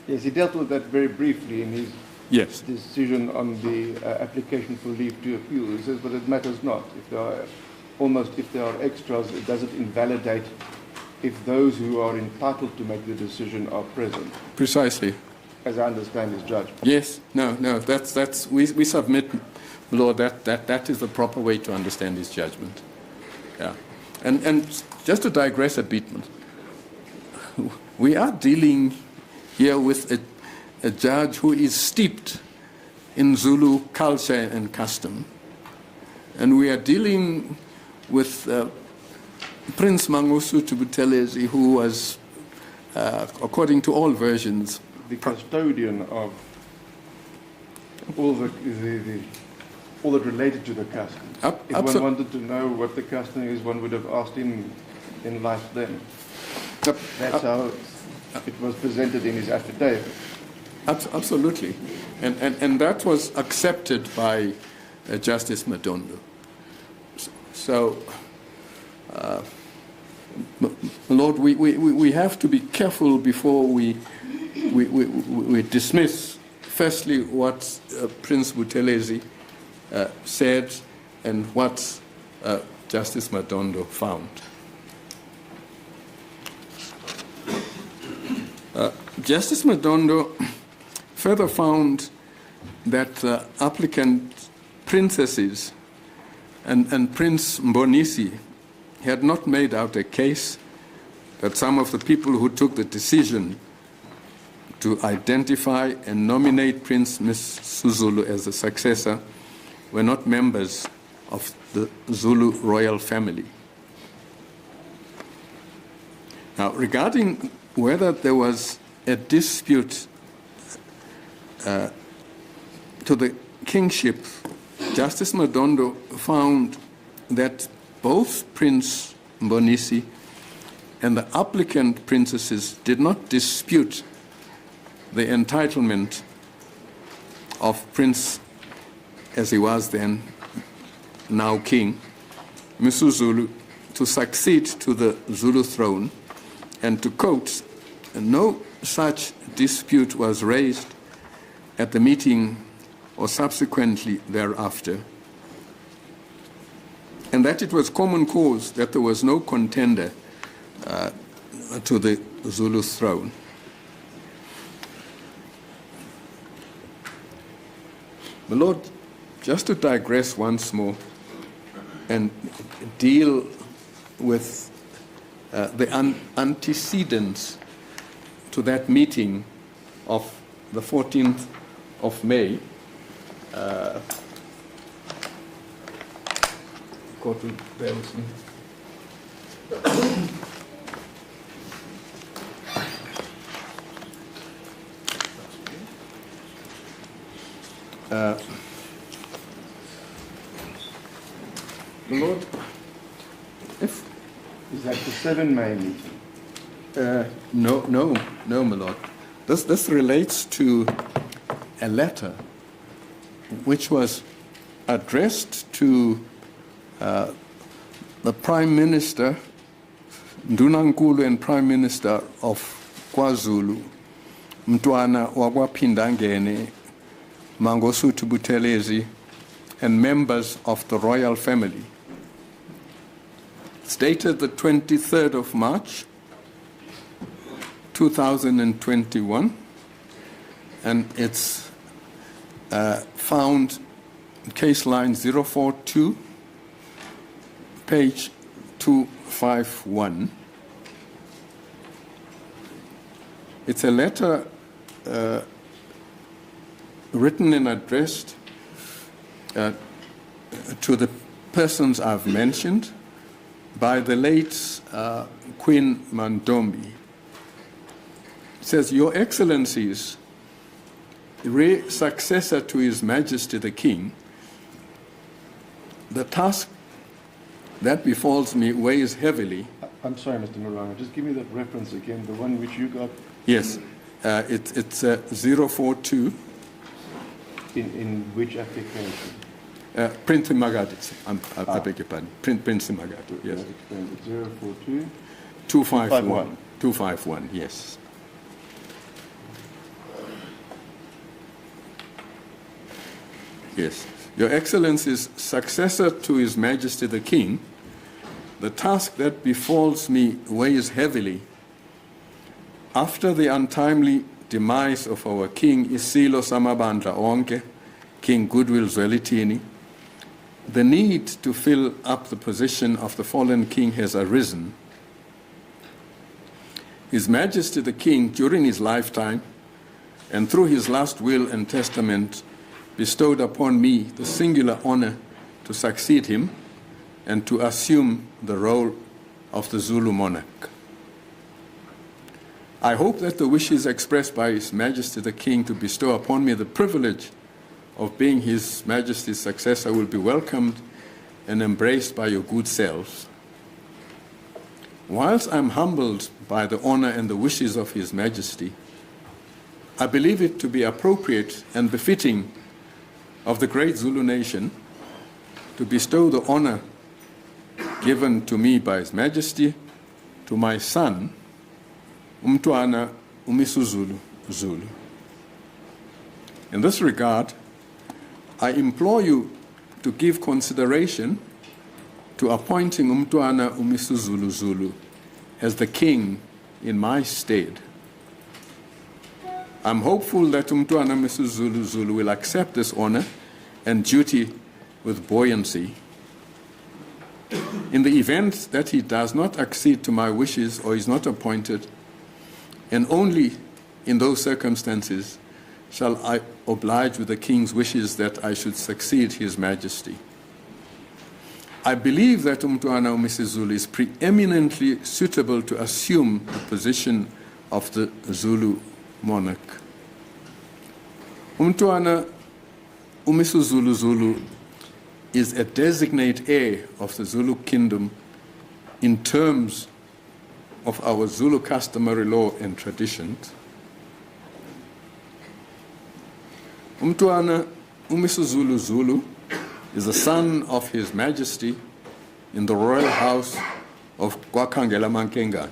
[SPEAKER 1] Yes, he dealt with that very briefly in his
[SPEAKER 3] Yes.
[SPEAKER 1] decision on the application for leave to appeal. He says, but it matters not. If there are extras, it doesn't invalidate if those who are entitled to make the decision are present.
[SPEAKER 3] Precisely.
[SPEAKER 1] As I understand his judgment.
[SPEAKER 3] Yes, no, we submit, Lord, that is the proper way to understand his judgment. Yeah. And just to digress a bit, we are dealing here with a judge who is steeped in Zulu culture and custom. And we are dealing with Prince Mangosuthu Buthelezi, who was, according to all versions,
[SPEAKER 1] the custodian of all that related to the custom. If one wanted to know what the custom is, one would have asked him in life then. That's how it was presented in his affidavit.
[SPEAKER 3] Absolutely. And that was accepted by Justice Madondo. So, Lord, we have to be careful before we dismiss, firstly, what Prince Buthelezi said and what Justice Madondo found. Justice Madondo further found that applicant princesses and Prince Mbonisi had not made out a case that some of the people who took the decision to identify and nominate Prince Misuzulu as the successor were not members of the Zulu royal family. Now, regarding whether there was a dispute to the kingship, Justice Madondo found that both Prince Mbonisi and the applicant princesses did not dispute the entitlement of Prince, as he was then, now King, Misuzulu, to succeed to the Zulu throne, and to quote, no such dispute was raised at the meeting or subsequently thereafter, and that it was common cause that there was no contender to the Zulu throne. My Lord, just to digress once more and deal with the antecedents to that meeting of the 14th of May, go to bear with me. Lord, if
[SPEAKER 1] is that the 7 May meeting?
[SPEAKER 3] No, my Lord. This relates to a letter which was addressed to the Prime Minister, Ndunankulu, and Prime Minister of KwaZulu, Mtwana wakwaPhindangene, Mangosuthu Buthelezi, and members of the royal family. It's dated the 23rd of March, 2021, and it's found in case line 042, page 251. It's a letter written and addressed to the persons I've mentioned by the late Queen Mandombi. says, Your Excellencies, successor to His Majesty the King, the task that befalls me weighs heavily.
[SPEAKER 1] I'm sorry, Mr. Muranga, just give me that reference again, the one which you got.
[SPEAKER 3] Yes, it's 042.
[SPEAKER 1] In which application?
[SPEAKER 3] Prince Simakade. I beg your pardon. Prince Simakade, yes.
[SPEAKER 1] 042?
[SPEAKER 3] 251. 251, yes. Yes. Your Excellency's successor to His Majesty the King, the task that befalls me weighs heavily. After the untimely demise of our King Isilo Samabandla Onke, King Goodwill Zwelithini, the need to fill up the position of the fallen king has arisen. His Majesty the King, during his lifetime, and through his last will and testament, bestowed upon me the singular honor to succeed him and to assume the role of the Zulu monarch. I hope that the wishes expressed by His Majesty the King to bestow upon me the privilege of being His Majesty's successor will be welcomed and embraced by your good selves. Whilst I'm humbled by the honor and the wishes of His Majesty, I believe it to be appropriate and befitting of the great Zulu nation to bestow the honor given to me by His Majesty to my son, Umntwana uMisuzulu Zulu. In this regard, I implore you to give consideration to appointing Umntwana uMisuzulu Zulu as the king in my stead. I'm hopeful that Umntwana Misuzulu Zulu will accept this honor and duty with buoyancy. In the event that he does not accede to my wishes or is not appointed, and only in those circumstances shall I oblige with the king's wishes that I should succeed His Majesty. I believe that Umntwana uMisuzulu is preeminently suitable to assume the position of the Zulu monarch. Umntwana uMisuzulu Zulu is a designate heir of the Zulu kingdom in terms of our Zulu customary law and traditions. Umntwana uMisuzulu Zulu is the son of His Majesty in the royal house of Kwakhangela Mankenga.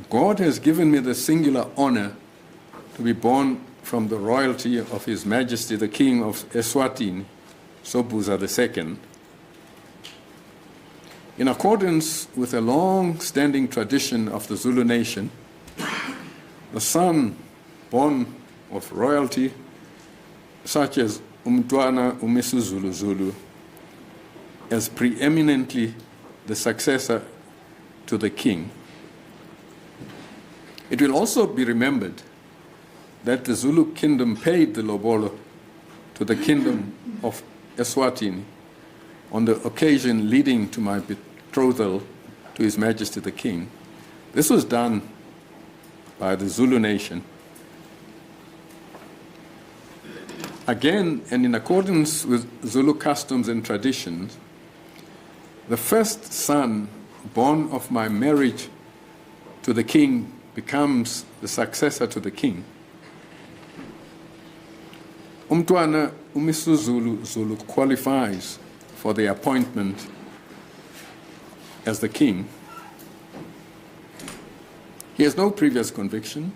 [SPEAKER 3] God has given me the singular honor to be born from the royalty of His Majesty the King of Eswatini, Sobhuza II. In accordance with a long-standing tradition of the Zulu nation, the son born of royalty, such as Umntwana uMisuzulu Zulu, as preeminently the successor to the king. It will also be remembered that the Zulu kingdom paid the lobolo to the kingdom of Eswatini on the occasion leading to my betrothal to His Majesty the King. This was done by the Zulu nation. Again, and in accordance with Zulu customs and traditions, the first son born of my marriage to the king becomes the successor to the king. Umntwana uMisuzulu Zulu qualifies for the appointment as the king. He has no previous conviction.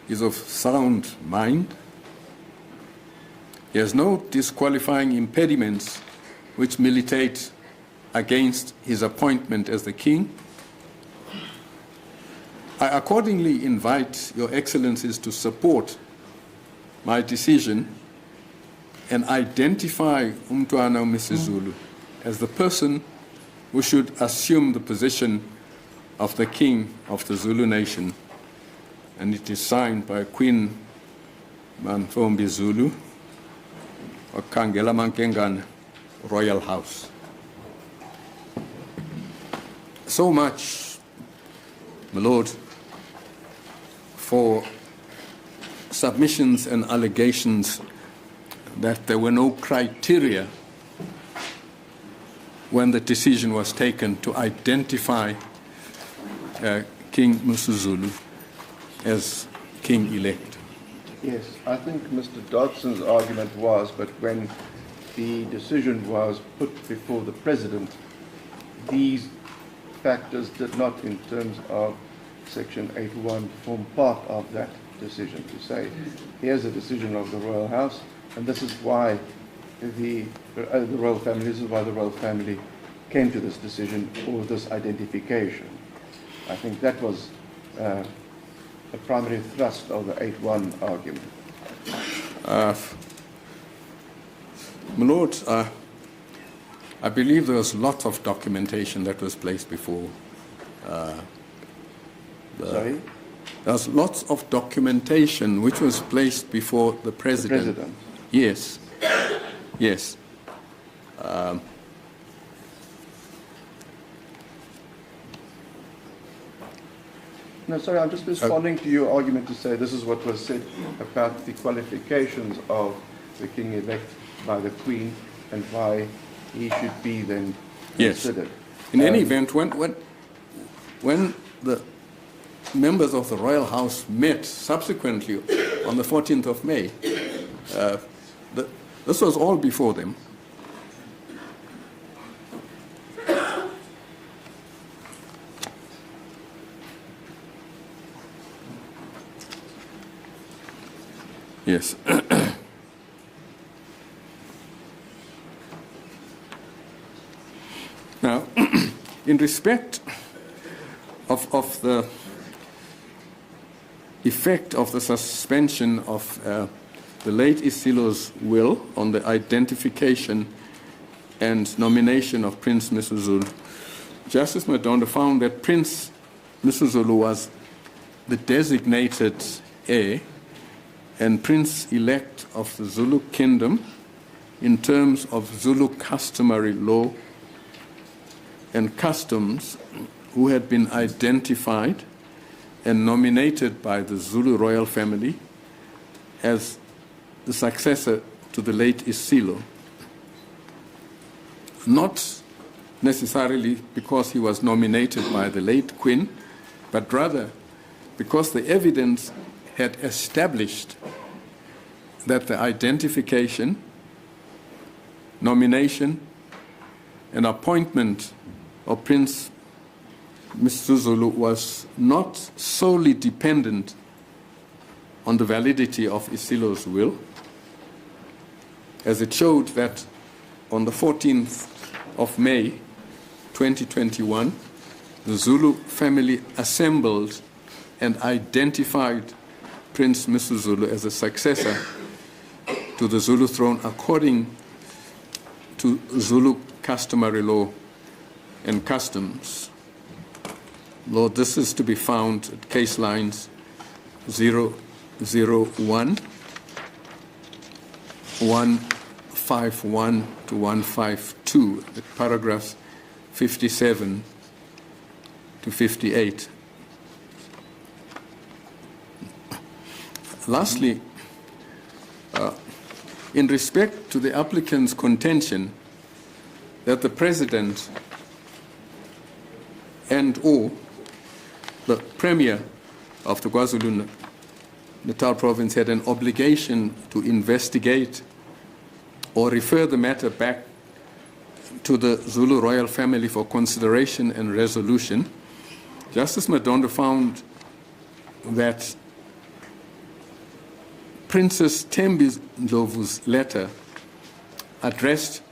[SPEAKER 3] He is of sound mind. He has no disqualifying impediments which militate against his appointment as the king. I accordingly invite your excellencies to support my decision and identify Umntwana uMisuzulu as the person who should assume the position of the king of the Zulu nation. And it is signed by Queen Manfombi Zulu of Kangela Mankengan Royal House. So much my Lord, for submissions and allegations that there were no criteria when the decision was taken to identify King Misuzulu as king-elect.
[SPEAKER 1] Yes, I think Mr. Dodson's argument was, but when the decision was put before the President, these factors did not, in terms of Section 8.1, form part of that decision to say, here's a decision of the Royal House, and this is why the Royal Family, this is why the Royal Family came to this decision or this identification. I think that was the primary thrust of the 8.1 argument.
[SPEAKER 3] My Lord, I believe there was lots of documentation that was placed before.
[SPEAKER 1] Sorry?
[SPEAKER 3] There was lots of documentation which was placed before the President.
[SPEAKER 1] The President.
[SPEAKER 3] Yes. Yes.
[SPEAKER 1] No, sorry, I'm just responding to your argument to say this is what was said about the qualifications of the king-elect by the Queen and why he should be then considered.
[SPEAKER 3] In any event, when the members of the Royal House met subsequently on the 14th of May, this was all before them. Yes. Now, in respect of the effect of the suspension of the late Isilo's will on the identification and nomination of Prince Misuzulu, Justice Madondo found that Prince Misuzulu was the designated heir and prince-elect of the Zulu kingdom in terms of Zulu customary law and customs, who had been identified and nominated by the Zulu royal family as the successor to the late Isilo. Not necessarily because he was nominated by the late Queen, but rather because the evidence had established that the identification, nomination, and appointment of Prince Misuzulu was not solely dependent on the validity of Isilo's will, as it showed that on the 14th of May 2021, the Zulu family assembled and identified Prince Misuzulu as a successor to the Zulu throne according to Zulu customary law and customs. Lord, this is to be found at case lines 001, 151 to 152, at paragraphs 57 to 58. Lastly, in respect to the applicant's contention that the President and/or the Premier of the KwaZulu-Natal province had an obligation to investigate or refer the matter back to the Zulu royal family for consideration and resolution, Justice Madondo found that Princess Thembi Ndlovu's letter addressed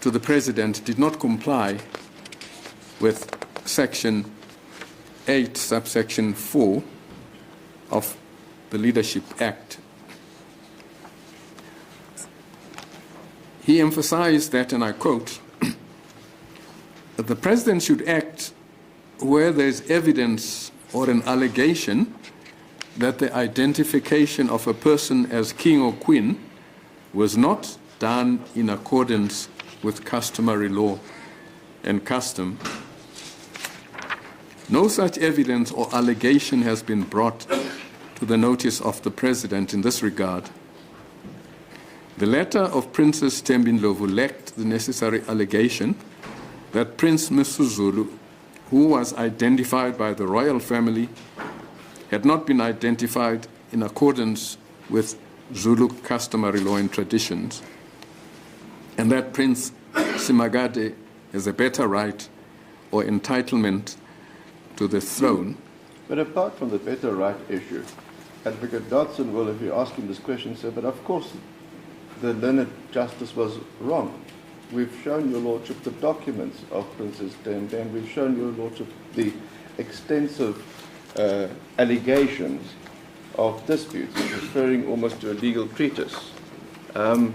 [SPEAKER 3] to the President did not comply with Section 8, subsection 4 of the Leadership Act. He emphasized that, and I quote, that the President should act where there is evidence or an allegation that the identification of a person as king or queen was not done in accordance with customary law and custom. No such evidence or allegation has been brought to the notice of the President in this regard. The letter of Princess Thembindlovu lacked the necessary allegation that Prince Misuzulu, who was identified by the royal family, had not been identified in accordance with Zulu customary law and traditions, and that Prince Simakade has a better right or entitlement to the throne.
[SPEAKER 1] But apart from the better right issue, Advocate Dodson will, if you ask him this question, say, but of course the learned justice was wrong. We've shown your lordship the documents of Princess Thembindlovu, we've shown your lordship the extensive allegations of disputes, referring almost to a legal treatise. And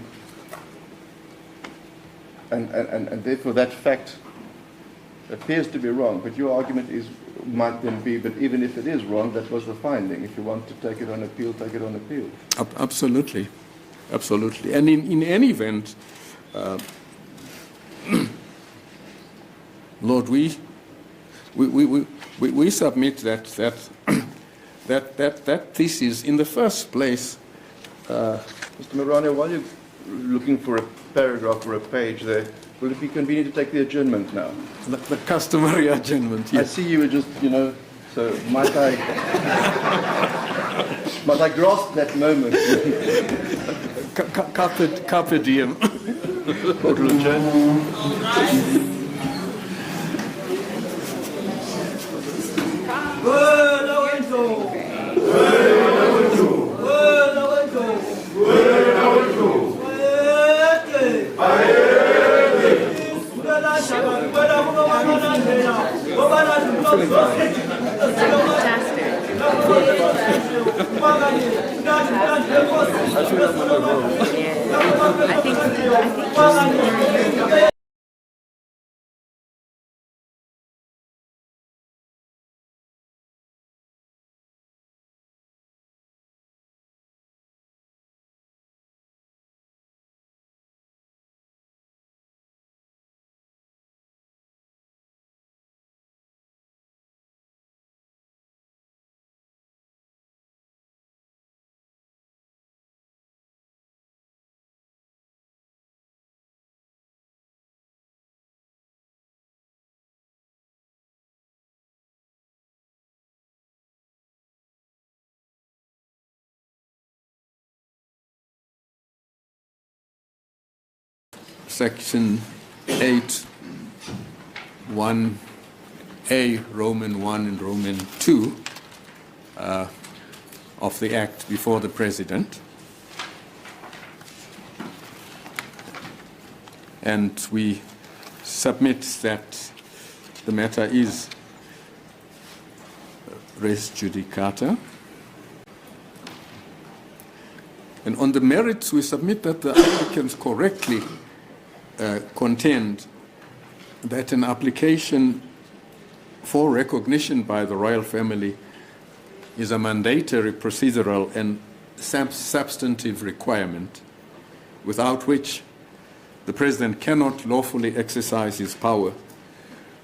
[SPEAKER 1] therefore that fact appears to be wrong, but your argument might then be, but even if it is wrong, that was the finding. If you want to take it on appeal, take it on appeal.
[SPEAKER 3] Absolutely. Absolutely. And in any event, Lord, we submit that thesis in the first place.
[SPEAKER 1] Mr. Morane, while you're looking for a paragraph or a page there, will it be convenient to take the adjournment now?
[SPEAKER 3] The customary adjournment, yes.
[SPEAKER 1] I see you were just, so might I grasp that moment?
[SPEAKER 3] Carpe diem.
[SPEAKER 1] Court will adjourn.
[SPEAKER 4] I think
[SPEAKER 3] Section 8, 1A, Roman 1 and Roman 2 of the Act before the President. And we submit that the matter is res judicata. And on the merits, we submit that the applicants correctly contend that an application for recognition by the royal family is a mandatory procedural and substantive requirement without which the President cannot lawfully exercise his power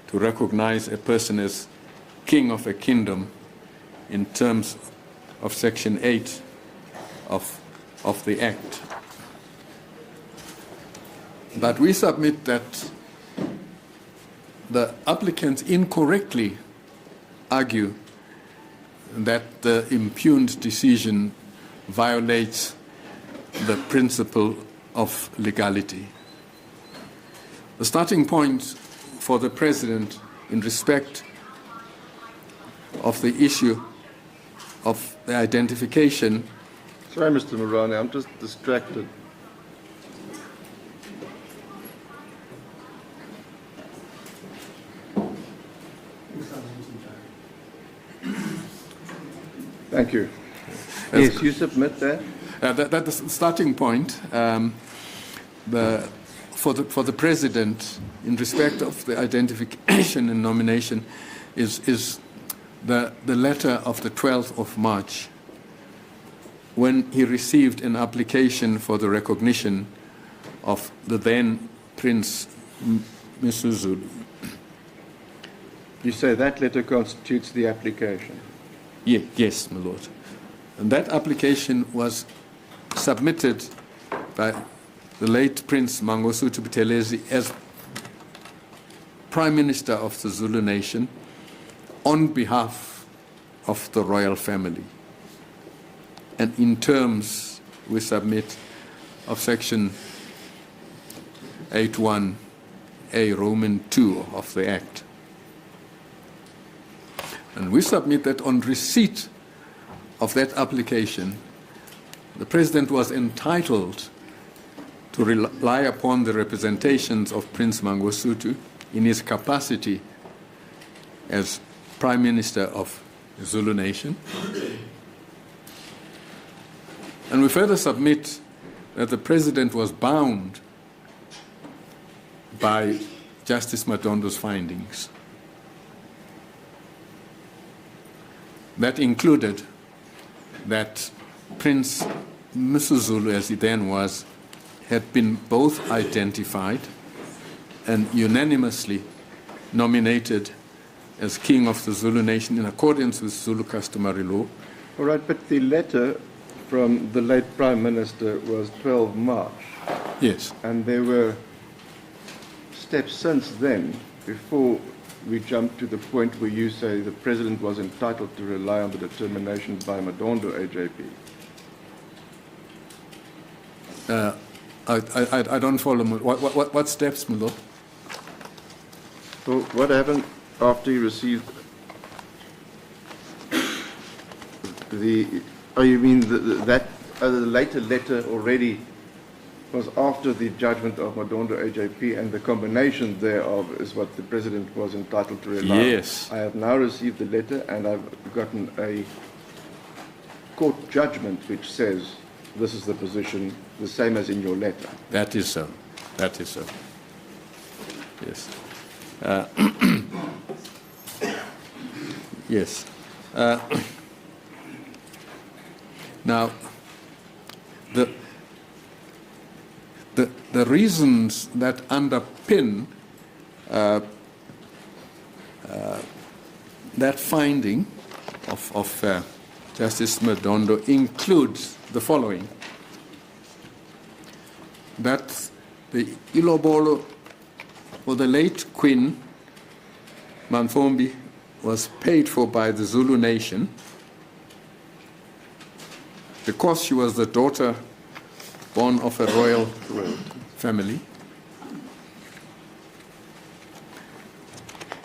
[SPEAKER 3] to recognize a person as king of a kingdom in terms of Section 8 of the Act. But we submit that the applicants incorrectly argue that the impugned decision violates the principle of legality. The starting point for the President in respect of the issue of the identification.
[SPEAKER 1] Sorry, Mr. Morane, I'm just distracted. Thank you. Yes, you submit that.
[SPEAKER 3] That's the starting point. For the President, in respect of the identification and nomination, is the letter of the 12th of March, when he received an application for the recognition of the then Prince Misuzulu.
[SPEAKER 1] You say that letter constitutes the application?
[SPEAKER 3] Yes, my lord. And that application was submitted by the late Prince Mangosuthu Buthelezi as Prime Minister of the Zulu nation on behalf of the royal family. And in terms, we submit of Section 81A, Roman 2 of the Act. And we submit that on receipt of that application, the President was entitled to rely upon the representations of Prince Mangosuthu in his capacity as Prime Minister of the Zulu nation. And we further submit that the President was bound by Justice Madondo's findings. That included that Prince Misuzulu, as he then was, had been both identified and unanimously nominated as King of the Zulu nation in accordance with Zulu customary law.
[SPEAKER 1] All right, but the letter from the late Prime Minister was 12 March.
[SPEAKER 3] Yes.
[SPEAKER 1] And there were steps since then, before we jump to the point where you say the President was entitled to rely on the determinations by Madondo AJP.
[SPEAKER 3] I don't follow. What steps, my lord?
[SPEAKER 1] So what happened after you received the... Oh, you mean the later letter already was after the judgment of Madondo AJP, and the combination thereof is what the President was entitled to rely on?
[SPEAKER 3] Yes.
[SPEAKER 1] I have now received the letter, and I've gotten a court judgment which says this is the position, the same as in your letter.
[SPEAKER 3] That is so. That is so. Yes. Yes. Now, the reasons that underpin that finding of Justice Madondo includes the following: that the ilobolo for the late Queen Manfombi was paid for by the Zulu nation because she was the daughter born of a royal family.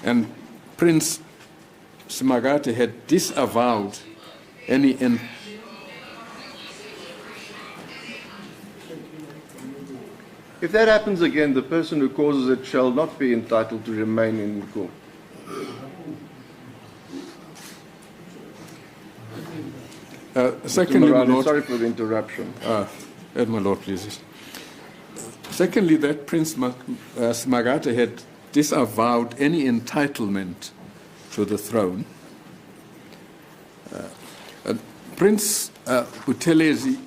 [SPEAKER 3] And Prince Simakade had disavowed any...
[SPEAKER 1] If that happens again, the person who causes it shall not be entitled to remain in court.
[SPEAKER 3] Secondly, my lord,
[SPEAKER 1] sorry for the interruption.
[SPEAKER 3] My lord, please. Secondly, that Prince Simakade had disavowed any entitlement to the throne. Prince Buthelezi,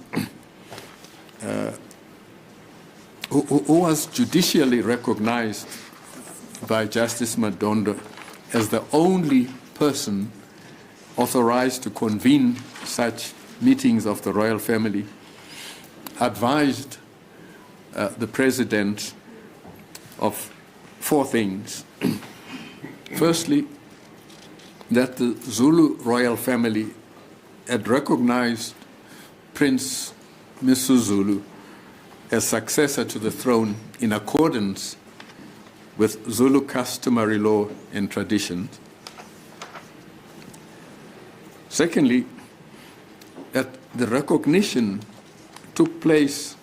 [SPEAKER 3] who was judicially recognized by Justice Madondo as the only person authorized to convene such meetings of the royal family, advised the President of four things. Firstly, that the Zulu royal family had recognized Prince Misuzulu as successor to the throne in accordance with Zulu customary law and traditions. Secondly, that the recognition took place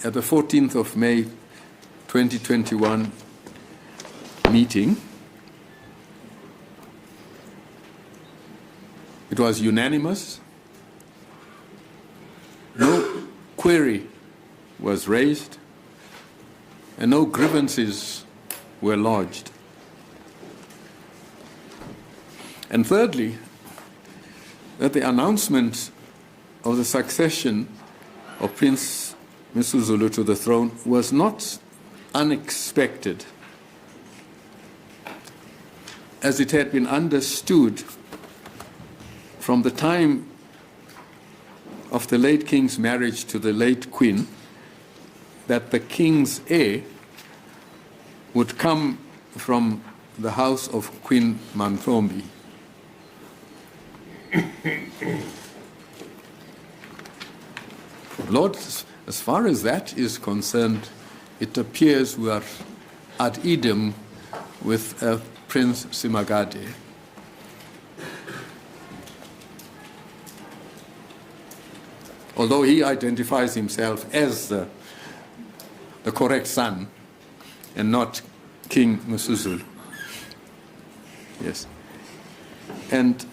[SPEAKER 3] at the 14th of May 2021 meeting. It was unanimous. No query was raised, and no grievances were lodged. And thirdly, that the announcement of the succession of Prince Misuzulu to the throne was not unexpected. as it had been understood from the time of the late king's marriage to the late queen, that the king's heir would come from the house of Queen Mantfombi. Lord, as far as that is concerned, it appears we are at idem with Prince Simakade. Although he identifies himself as the correct son and not King Misuzulu. Yes. And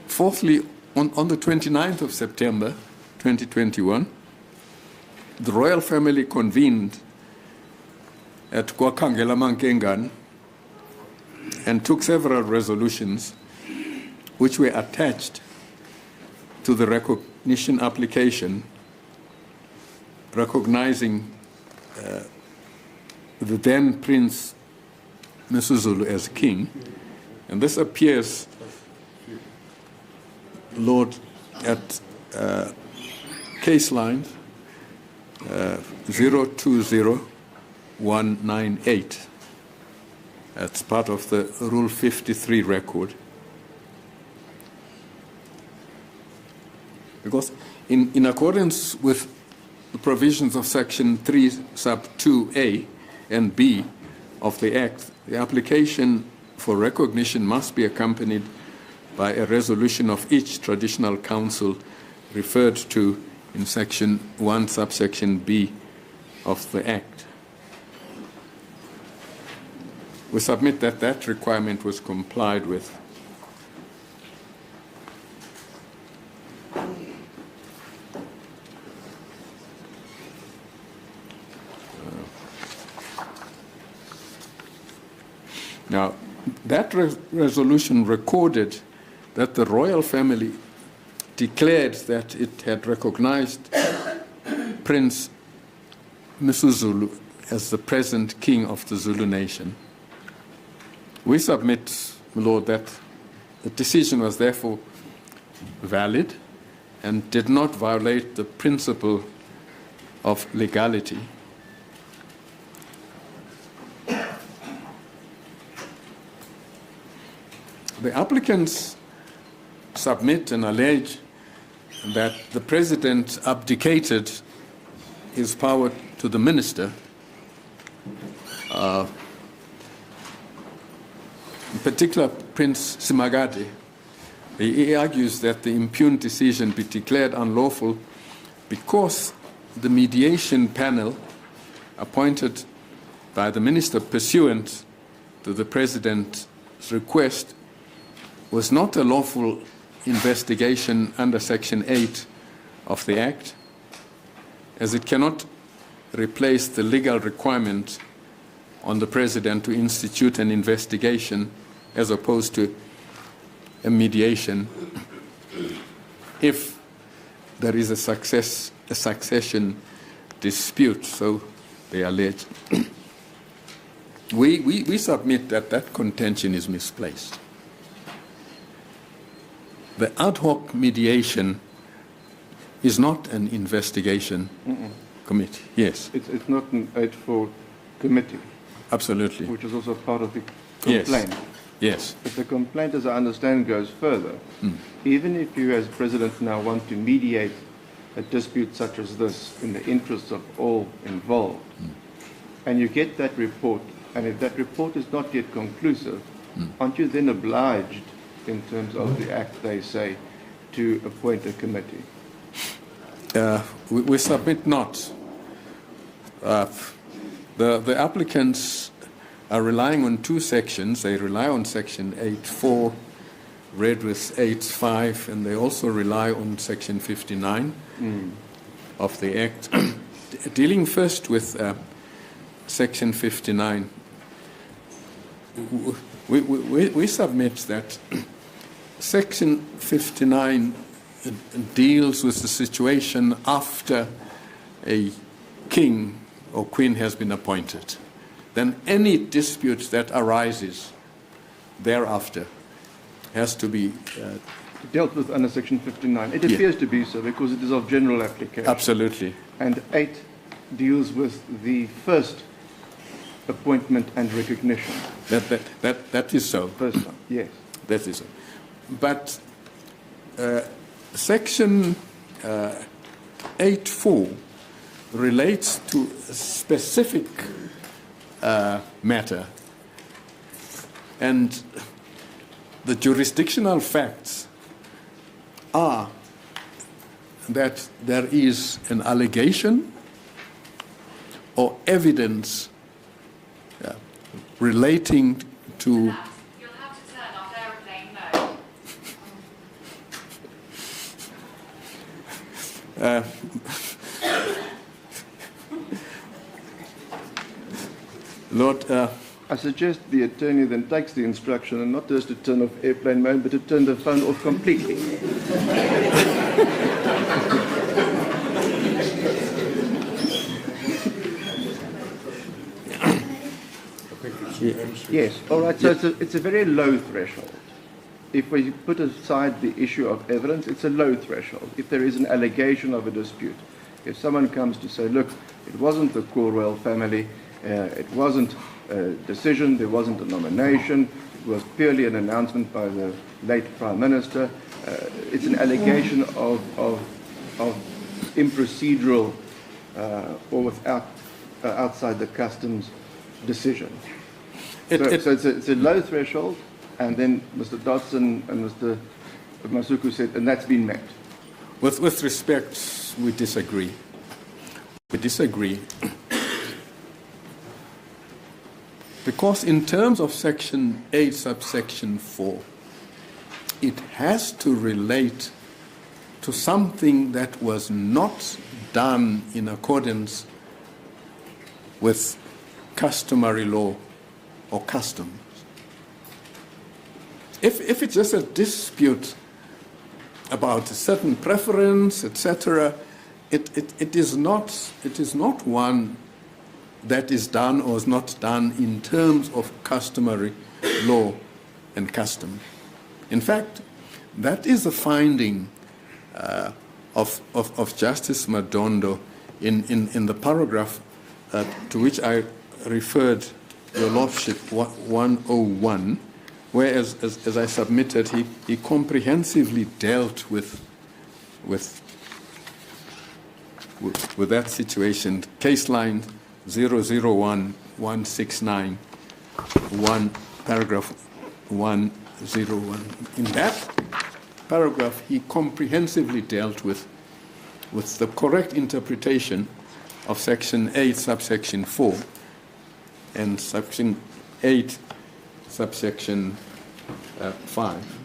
[SPEAKER 3] fourthly, on the 29th of September 2021, the royal family convened at Kwakangela Mankengan and took several resolutions which were attached to the recognition application recognizing the then Prince Misuzulu as king. And this appears, Lord, at case line 020198. That's part of the Rule 53 record. Because in accordance with the provisions of Section 3 sub 2A and B of the Act, the application for recognition must be accompanied by a resolution of each traditional council referred to in Section 1 subsection B of the Act. We submit that that requirement was complied with. Now, that resolution recorded that the royal family declared that it had recognized Prince Misuzulu as the present king of the Zulu nation. We submit, Lord, that the decision was therefore valid and did not violate the principle of legality. The applicants submit and allege that the president abdicated his power to the minister, in particular Prince Simakade. He argues that the impugned decision be declared unlawful because the mediation panel appointed by the minister pursuant to the president's request was not a lawful investigation under Section 8 of the Act, as it cannot replace the legal requirement on the President to institute an investigation as opposed to a mediation if there is a succession dispute, so they allege. We submit that that contention is misplaced. The ad hoc mediation is not an investigation committee. Yes.
[SPEAKER 1] It's not an 8-4 committee.
[SPEAKER 3] Absolutely.
[SPEAKER 1] Which is also part of the complaint.
[SPEAKER 3] Yes.
[SPEAKER 1] But the complaint, as I understand, goes further. Even if you as president now want to mediate a dispute such as this in the interests of all involved, and you get that report, and if that report is not yet conclusive, aren't you then obliged, in terms of the Act, they say, to appoint a committee?
[SPEAKER 3] We submit not. The applicants are relying on two sections. They rely on Section 8.4, read with 8.5, and they also rely on Section 59 of the Act. Dealing first with Section 59, we submit that Section 59 deals with the situation after a king or queen has been appointed. then any dispute that arises thereafter has to be
[SPEAKER 1] Dealt with under Section 59. It
[SPEAKER 3] Yeah.
[SPEAKER 1] appears to be so because it is of general application.
[SPEAKER 3] absolutely.
[SPEAKER 1] And 8 deals with the first appointment and recognition.
[SPEAKER 3] That is so.
[SPEAKER 1] First one, yes.
[SPEAKER 3] That is so. But Section 8.4 relates to a specific matter, and the jurisdictional facts are that there is an allegation or evidence relating to
[SPEAKER 4] You'll have to turn off aeroplane mode.
[SPEAKER 3] Lord,
[SPEAKER 1] I suggest the attorney then takes the instruction and not just to turn off airplane mode, but to turn the phone off completely. Yes, all right, so it's a very low threshold. If we put aside the issue of evidence, it's a low threshold. If there is an allegation of a dispute, if someone comes to say, look, it wasn't the Corwell family, it wasn't a decision, there wasn't a nomination, it was purely an announcement by the late Prime Minister, it's an allegation of improcedural or without outside the customs decision. So it's a low threshold, and then Mr. Dodson and Mr. Masuku said, and that's been met.
[SPEAKER 3] with respect, we disagree. We disagree. Because in terms of Section 8, subsection 4, it has to relate to something that was not done in accordance with customary law or customs. If it's just a dispute about a certain preference, etc., it is not one that is done or is not done in terms of customary law and custom. In fact, that is a finding of Justice Madondo in the paragraph to which I referred, Your Lordship, 101, where, as I submitted, he comprehensively dealt with that situation. Case line 001169, paragraph 101. In that paragraph, he comprehensively dealt with the correct interpretation of Section 8, subsection 4, and Section 8, subsection 5.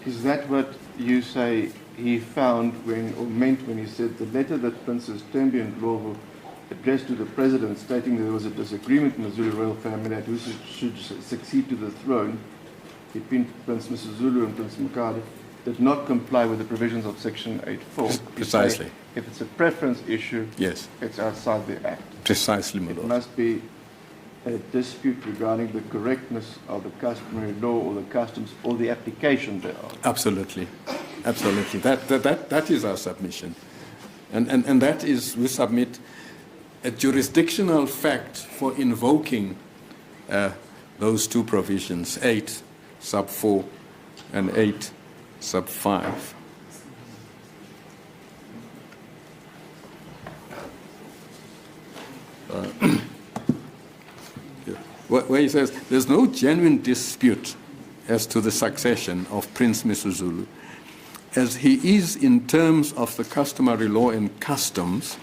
[SPEAKER 1] Is that what you say he found meant when he said the letter that Princess Tembi and Glovo addressed to the President stating there was a disagreement in the Zulu royal family that who should succeed to the throne between Prince Misuzulu and Prince Simakade did not comply with the provisions of Section 8.4?
[SPEAKER 3] Precisely.
[SPEAKER 1] If it's a preference issue,
[SPEAKER 3] Yes.
[SPEAKER 1] it's outside the Act.
[SPEAKER 3] Precisely, my
[SPEAKER 1] It
[SPEAKER 3] Lord.
[SPEAKER 1] must be a dispute regarding the correctness of the customary law or the customs or the application thereof.
[SPEAKER 3] Absolutely. Absolutely. That is our submission. And that is, we submit a jurisdictional fact for invoking those two provisions, 8 sub 4 and 8 sub 5. Where he says, there's no genuine dispute as to the succession of Prince Misuzulu, as he is in terms of the customary law and customs,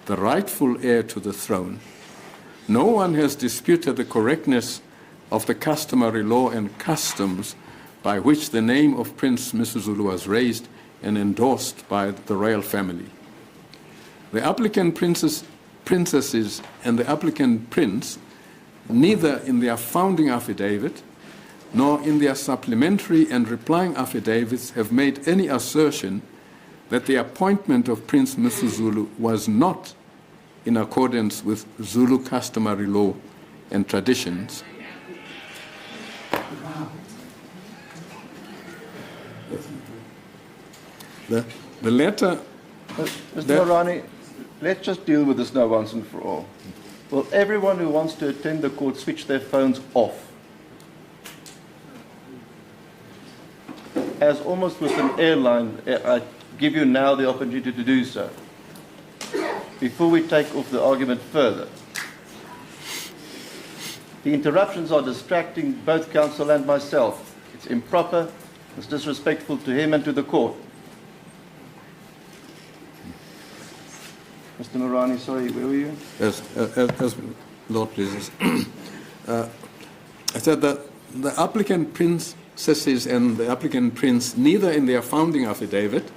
[SPEAKER 3] the rightful heir to the throne. No one has disputed the correctness of the customary law and customs by which the name of Prince Misuzulu was raised and endorsed by the royal family. The applicant princesses and the applicant prince neither in their founding affidavit nor in their supplementary and replying affidavits have made any assertion that the appointment of Prince Misuzulu was not in accordance with Zulu customary law and traditions. The letter...
[SPEAKER 1] Mr. Marani, let's just deal with this now once and for all. Will everyone who wants to attend the court switch their phones off? As almost with an airline, I give you now the opportunity to do so. Before we take off the argument further. The interruptions are distracting both counsel and myself. It's improper, it's disrespectful to him and to the court. Mr. Marani, sorry, where were you?
[SPEAKER 3] Yes, as Lord pleases. I said that the applicant princesses and the applicant prince, neither in their founding affidavit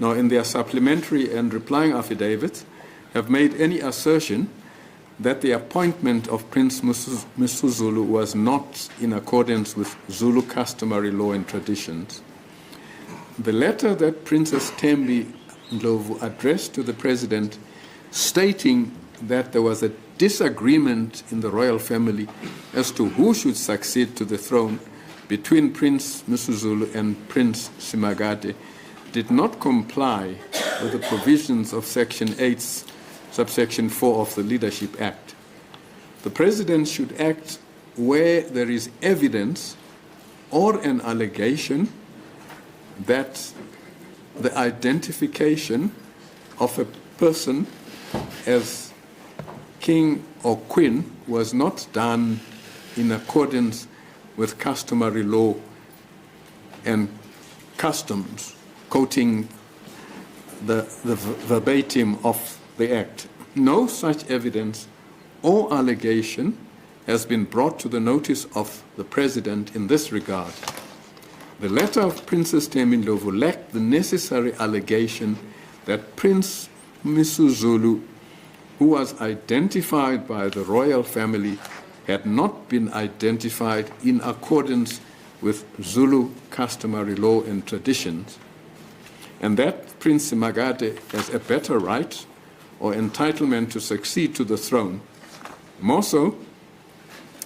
[SPEAKER 3] nor in their supplementary and replying affidavits, have made any assertion that the appointment of Prince Misuzulu was not in accordance with Zulu customary law and traditions. The letter that Princess Thembi Ndlovu addressed to the President stating that there was a disagreement in the royal family as to who should succeed to the throne between Prince Misuzulu and Prince Simakade did not comply with the provisions of Section 8, subsection 4 of the Leadership Act. The President should act where there is evidence or an allegation that the identification of a person as king or queen was not done in accordance with customary law and customs, quoting the verbatim of the Act. No such evidence or allegation has been brought to the notice of the President in this regard. The letter of Princess Thembi Ndlovu lacked the necessary allegation that Prince Misuzulu, who was identified by the royal family, had not been identified in accordance with Zulu customary law and traditions, and that Prince Simakade has a better right or entitlement to succeed to the throne. More so,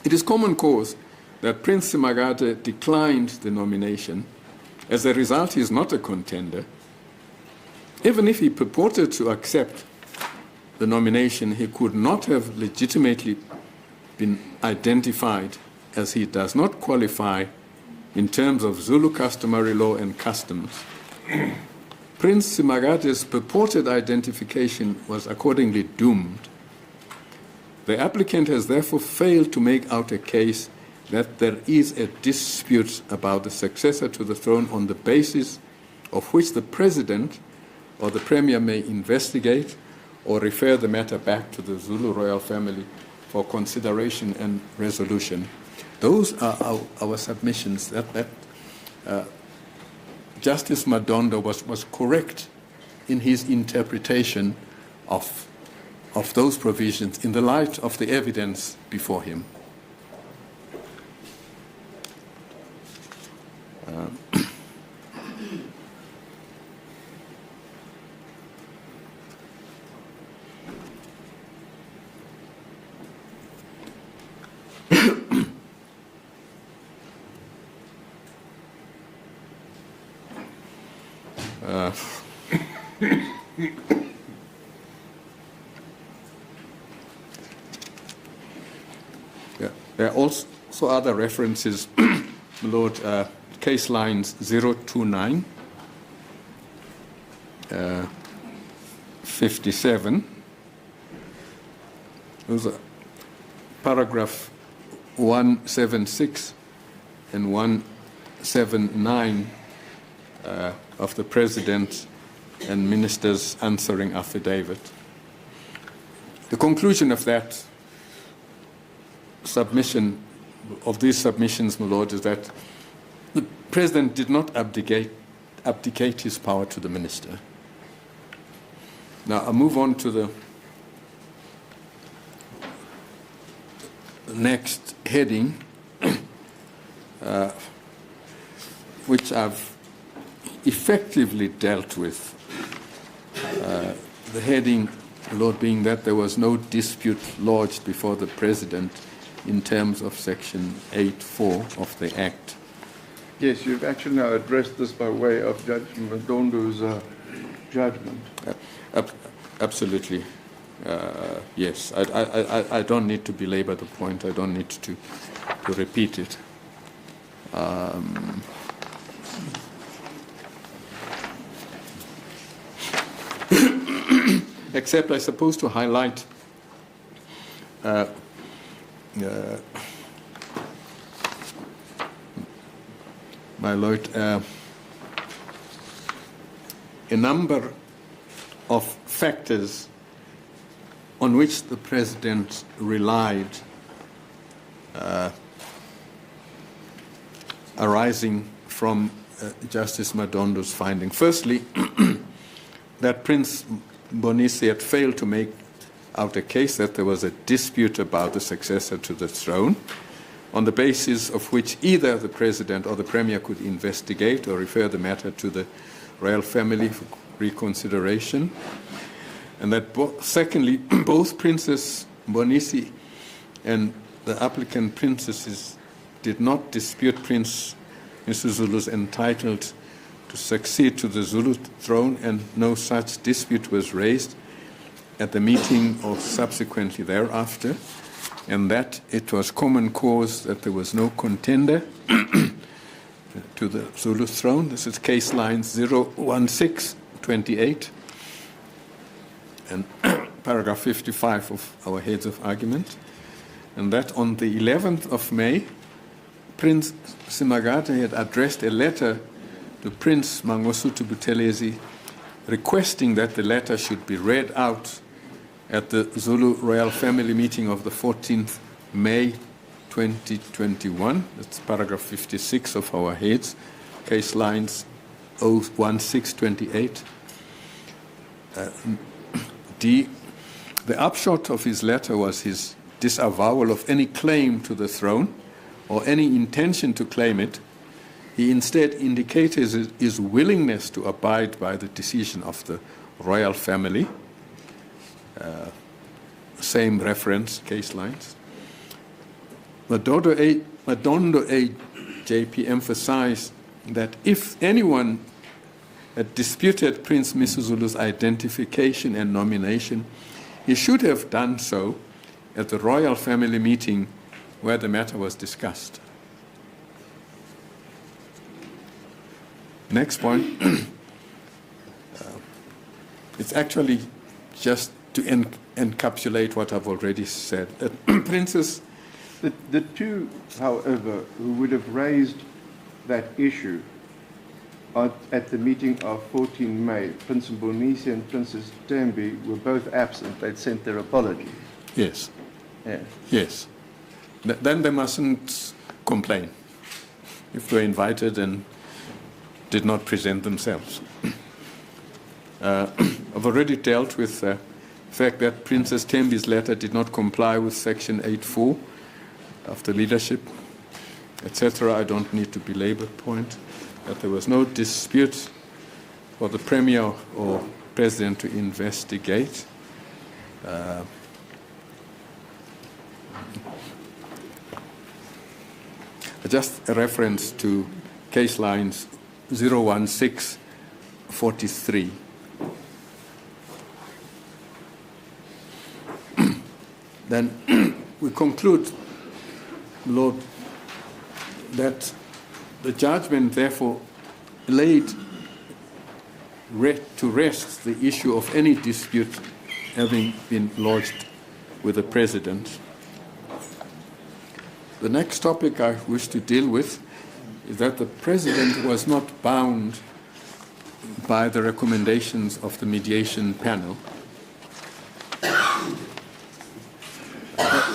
[SPEAKER 3] it is common cause that Prince Simakade declined the nomination. As a result, he is not a contender. Even if he purported to accept the nomination, he could not have legitimately been identified, as he does not qualify in terms of Zulu customary law and customs. Prince Simakade's purported identification was accordingly doomed. The applicant has therefore failed to make out a case that there is a dispute about the successor to the throne on the basis of which the President or the Premier may investigate or refer the matter back to the Zulu royal family for consideration and resolution. Those are our submissions. Justice Madondo was correct in his interpretation of those provisions in the light of the evidence before him. There are also other references, Lord, case lines 029, 57. Those are paragraph 176 and 179 of the President and Minister's answering affidavit. The conclusion of that submission, of these submissions, my Lord, is that the President did not abdicate his power to the Minister. Now, I'll move on to next heading, which I've effectively dealt with. The heading, Lord, being that there was no dispute lodged before the President in terms of Section 8.4 of the Act.
[SPEAKER 1] Yes, you've actually now addressed this by way of Judge Madondo's judgment.
[SPEAKER 3] Absolutely. Yes. I don't need to belabor the point. I don't need to repeat it. Except, I suppose, to highlight my Lord, a number of factors on which the President relied arising from Justice Madondo's finding. Firstly, that Prince Mangosuthu had failed to make out a case that there was a dispute about the successor to the throne, on the basis of which either the President or the Premier could investigate or refer the matter to the royal family for reconsideration. And that, secondly, both Princess Mangosuthu and the applicant princesses did not dispute Prince Misuzulu's entitled to succeed to the Zulu throne, and no such dispute was raised at the meeting or subsequently thereafter, and that it was common cause that there was no contender to the Zulu throne. This is case lines 01628 and paragraph 55 of our heads of argument, and that on the 11th of May, Prince Simakade had addressed a letter to Prince Mangosuthu Buthelezi requesting that the letter should be read out at the Zulu royal family meeting of the 14th May 2021. That's paragraph 56 of our heads, case lines 01628. The upshot of his letter was his disavowal of any claim to the throne or any intention to claim it. He instead indicated his willingness to abide by the decision of the royal family. Same reference, case lines. Madondo JP emphasized that if anyone had disputed Prince Misuzulu's identification and nomination, he should have done so at the royal family meeting where the matter was discussed. Next point. It's actually just to encapsulate what I've already said. Princess.
[SPEAKER 1] The two, however, who would have raised that issue at the meeting of 14 May, Prince Mangosuthu and Princess Tembi, were both absent. They'd sent their apology.
[SPEAKER 3] Yes.
[SPEAKER 1] Yeah.
[SPEAKER 3] Yes. Then they mustn't complain if they're invited and did not present themselves. I've already dealt with the fact that Princess Tembi's letter did not comply with Section 8.4 of the leadership, etc. I don't need to belabor the point that there was no dispute for the Premier or President to investigate. Just a reference to case lines 01643. Then we conclude, Lord, that the judgment therefore laid to rest the issue of any dispute having been lodged with the President. The next topic I wish to deal with is that the President was not bound by the recommendations of the mediation panel.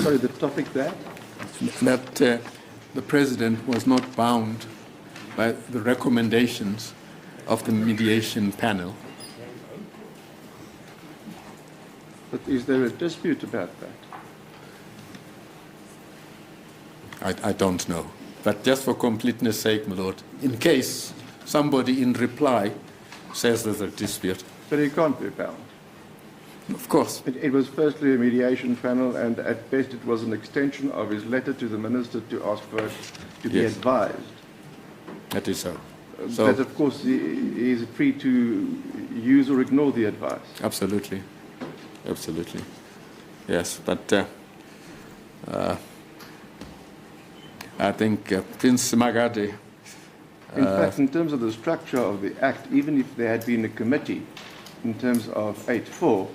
[SPEAKER 1] Sorry, the topic there?
[SPEAKER 3] That the President was not bound by the recommendations of the mediation panel.
[SPEAKER 1] But is there a dispute about that?
[SPEAKER 3] I don't know. But just for completeness' sake, my lord, in case somebody in reply says there's a dispute.
[SPEAKER 1] But he can't be bound.
[SPEAKER 3] Of course.
[SPEAKER 1] It was firstly a mediation panel, and at best it was an extension of his letter to the minister to ask for it to be
[SPEAKER 3] Yes.
[SPEAKER 1] advised.
[SPEAKER 3] That is so.
[SPEAKER 1] But of course, he is free to use or ignore the advice.
[SPEAKER 3] Absolutely. Absolutely. Yes, but I think Prince Simakade.
[SPEAKER 1] In fact, in terms of the structure of the Act, even if there had been a committee in terms of 8.4,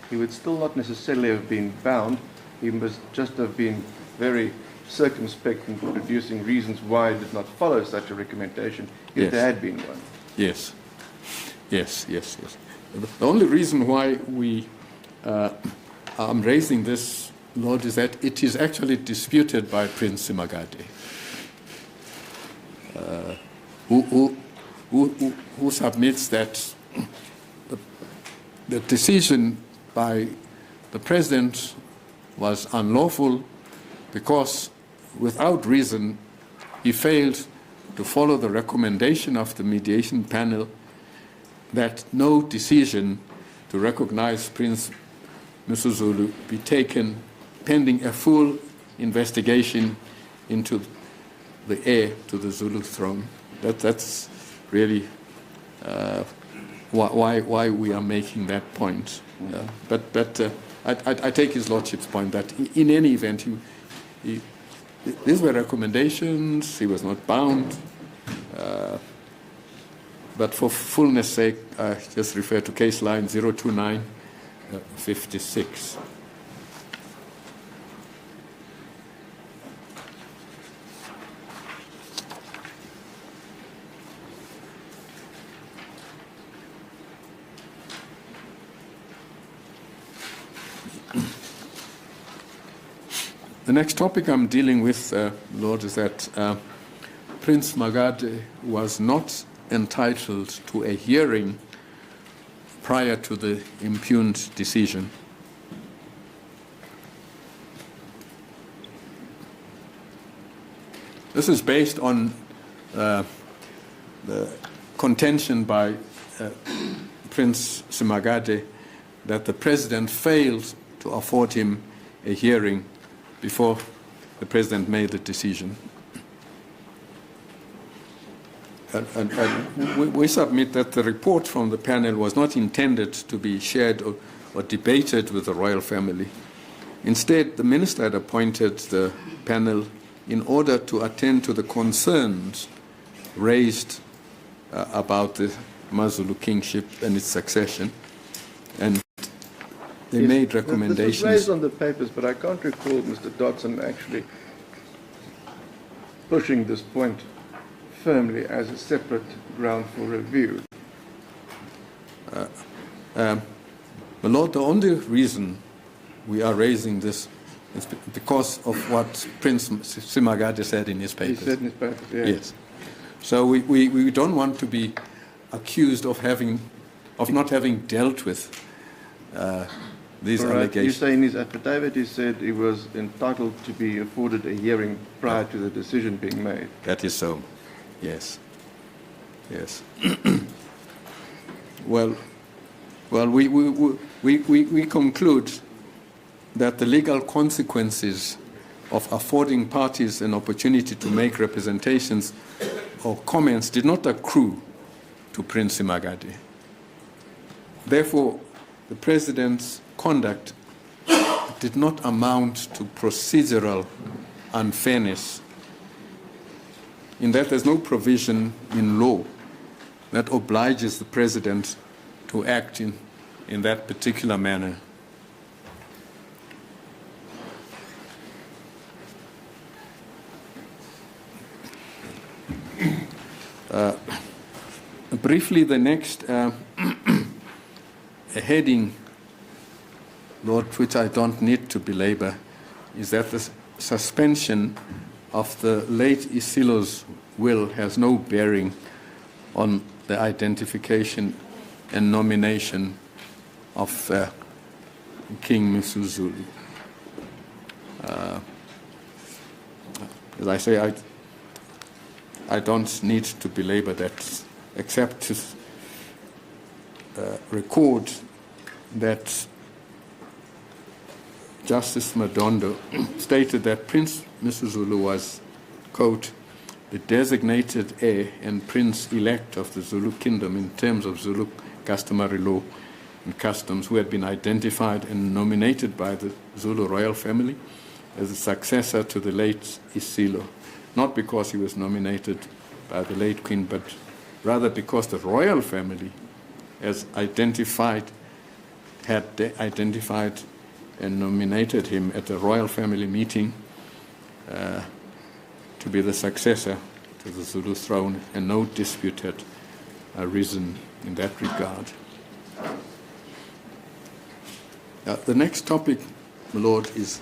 [SPEAKER 1] he would still not necessarily have been bound. He must just have been very circumspect in producing reasons why he did not follow such a recommendation if
[SPEAKER 3] Yes.
[SPEAKER 1] there had been one.
[SPEAKER 3] Yes. Yes. The only reason why I'm raising this, Lord, is that it is actually disputed by Prince Simakade, who submits that the decision by the President was unlawful because, without reason, he failed to follow the recommendation of the mediation panel that no decision to recognize Prince Misuzulu be taken pending a full investigation into the heir to the Zulu throne. That's really why we are making that point. But I take his lordship's point that in any event, these were recommendations. He was not bound. But for fullness sake, I just refer to case line 02956. The next topic I'm dealing with, Lord, is that Prince Simakade was not entitled to a hearing prior to the impugned decision. This is based on the contention by Prince Simakade that the President failed to afford him a hearing before the President made the decision. And we submit that the report from the panel was not intended to be shared or debated with the royal family. Instead, the minister had appointed the panel in order to attend to the concerns raised about the Mazulu kingship and its succession. And they made recommendations.
[SPEAKER 1] This was raised on the papers, but I can't recall Mr. Dodson actually pushing this point firmly as a separate ground for review.
[SPEAKER 3] My Lord, the only reason we are raising this is because of what Prince Simakade said in his papers.
[SPEAKER 1] He said in his papers, yes.
[SPEAKER 3] Yes. So we don't want to be accused of not having dealt with these allegations.
[SPEAKER 1] You say in his affidavit he said he was entitled to be afforded a hearing prior to the decision being made.
[SPEAKER 3] That is so. Yes. Yes. Well, we conclude that the legal consequences of affording parties an opportunity to make representations or comments did not accrue to Prince Simakade. Therefore, the President's conduct did not amount to procedural unfairness, in that there's no provision in law that obliges the President to act in that particular manner. Briefly, the next heading, Lord, which I don't need to belabor, is that the suspension of the late Isilo's will has no bearing on the identification and nomination of King Misuzulu. as I say, I don't need to belabor that, except to record that Justice Madondo stated that Prince Misuzulu was, quote, the designated heir and prince-elect of the Zulu kingdom in terms of Zulu customary law and customs, who had been identified and nominated by the Zulu royal family as a successor to the late Isilo, not because he was nominated by the late Queen, but rather because the royal family had identified and nominated him at the royal family meeting to be the successor to the Zulu throne, and no dispute had arisen in that regard. The next topic, my Lord, is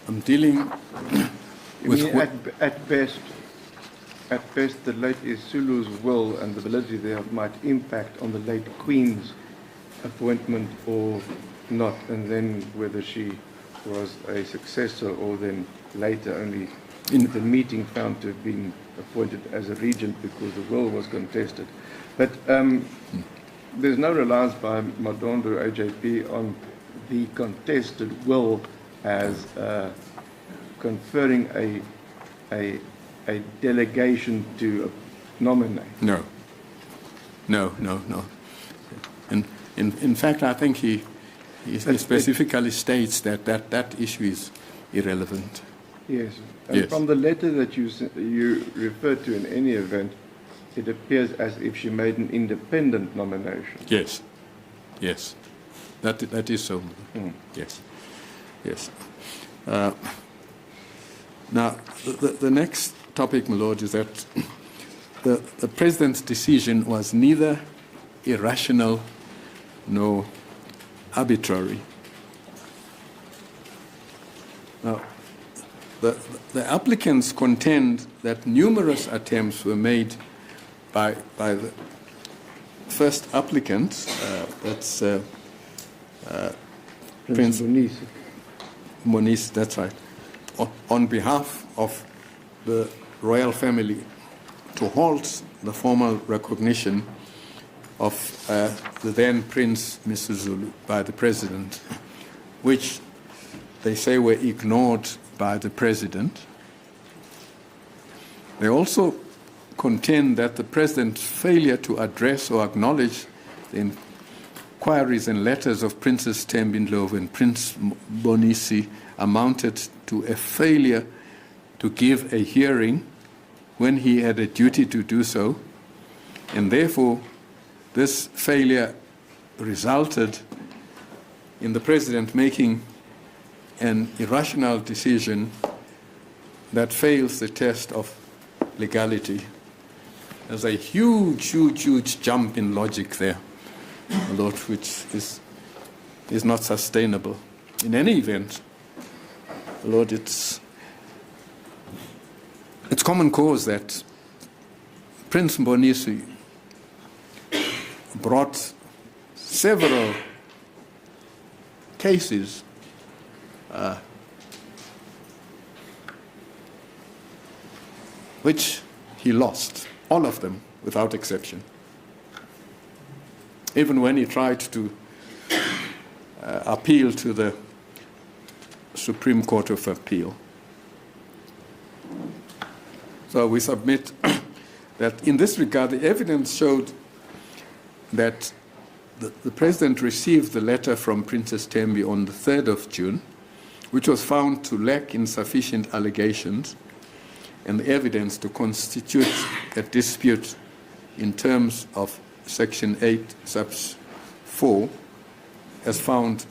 [SPEAKER 3] I'm dealing with...
[SPEAKER 1] At best, the late Isulu's will and the validity thereof might impact on the late Queen's appointment or not, and then whether she was a successor or then later only in the meeting found to have been appointed as a regent because the will was contested. But there's no reliance by Madondo AJP on the contested will as conferring a delegation to nominate.
[SPEAKER 3] No. And in fact, I think he specifically states that issue is irrelevant.
[SPEAKER 1] Yes. And
[SPEAKER 3] yes.
[SPEAKER 1] From the letter that you referred to in any event, it appears as if she made an independent nomination.
[SPEAKER 3] Yes. That is so. Yes. Now, the next topic, my Lord, is that the President's decision was neither irrational nor arbitrary. Now, the applicants contend that numerous attempts were made by the first applicant, that's Prince Moniz, that's right, on behalf of the royal family to halt the formal recognition of the then Prince Misuzulu by the President, which they say were ignored by the President. They also contend that the President's failure to address or acknowledge the inquiries and letters of Princess Thembinlove and Prince Bonisi amounted to a failure to give a hearing when he had a duty to do so, and therefore this failure resulted in the President making an irrational decision that fails the test of legality. There's a huge jump in logic there, my Lord, which is not sustainable. In any event, Lord, it's common cause that Prince Mbonisi brought several cases which he lost, all of them without exception. Even when he tried to appeal to the Supreme Court of Appeal. So we submit that in this regard, the evidence showed that the President received the letter from Princess Thembi on the 3rd of June, which was found to lack insufficient allegations and evidence to constitute a dispute in terms of Section 8, Subs 4, as found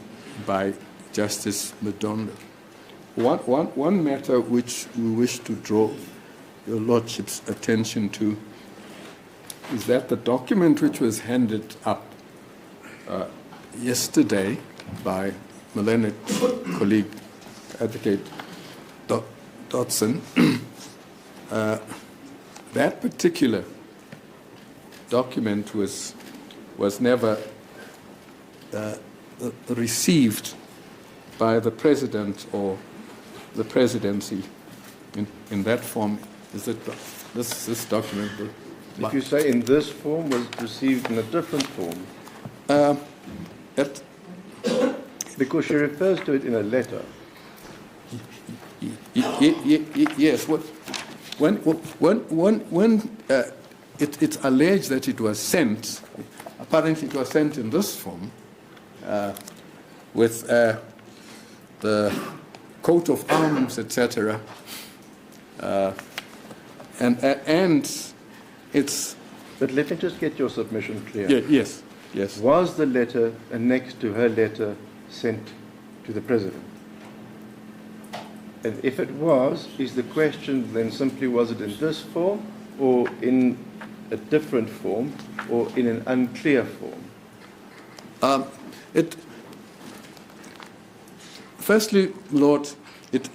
[SPEAKER 3] by Justice Madondo. One matter which we wish to draw your Lordship's attention to is that the document which was handed up yesterday by my learned colleague, Advocate Dodson, that particular document was never received by the President or the Presidency in that form. Is it this document?
[SPEAKER 1] If you say in this form, was it received in a different form? Because she refers to it in a letter.
[SPEAKER 3] Yes. When it's alleged that it was sent, apparently it was sent in this form with the coat of arms, etc. And it's.
[SPEAKER 1] But let me just get your submission clear.
[SPEAKER 3] Yes.
[SPEAKER 1] Was the letter annexed to her letter sent to the President? And if it was, is the question then simply was it in this form or in a different form or in an unclear form?
[SPEAKER 3] Firstly, Lord, it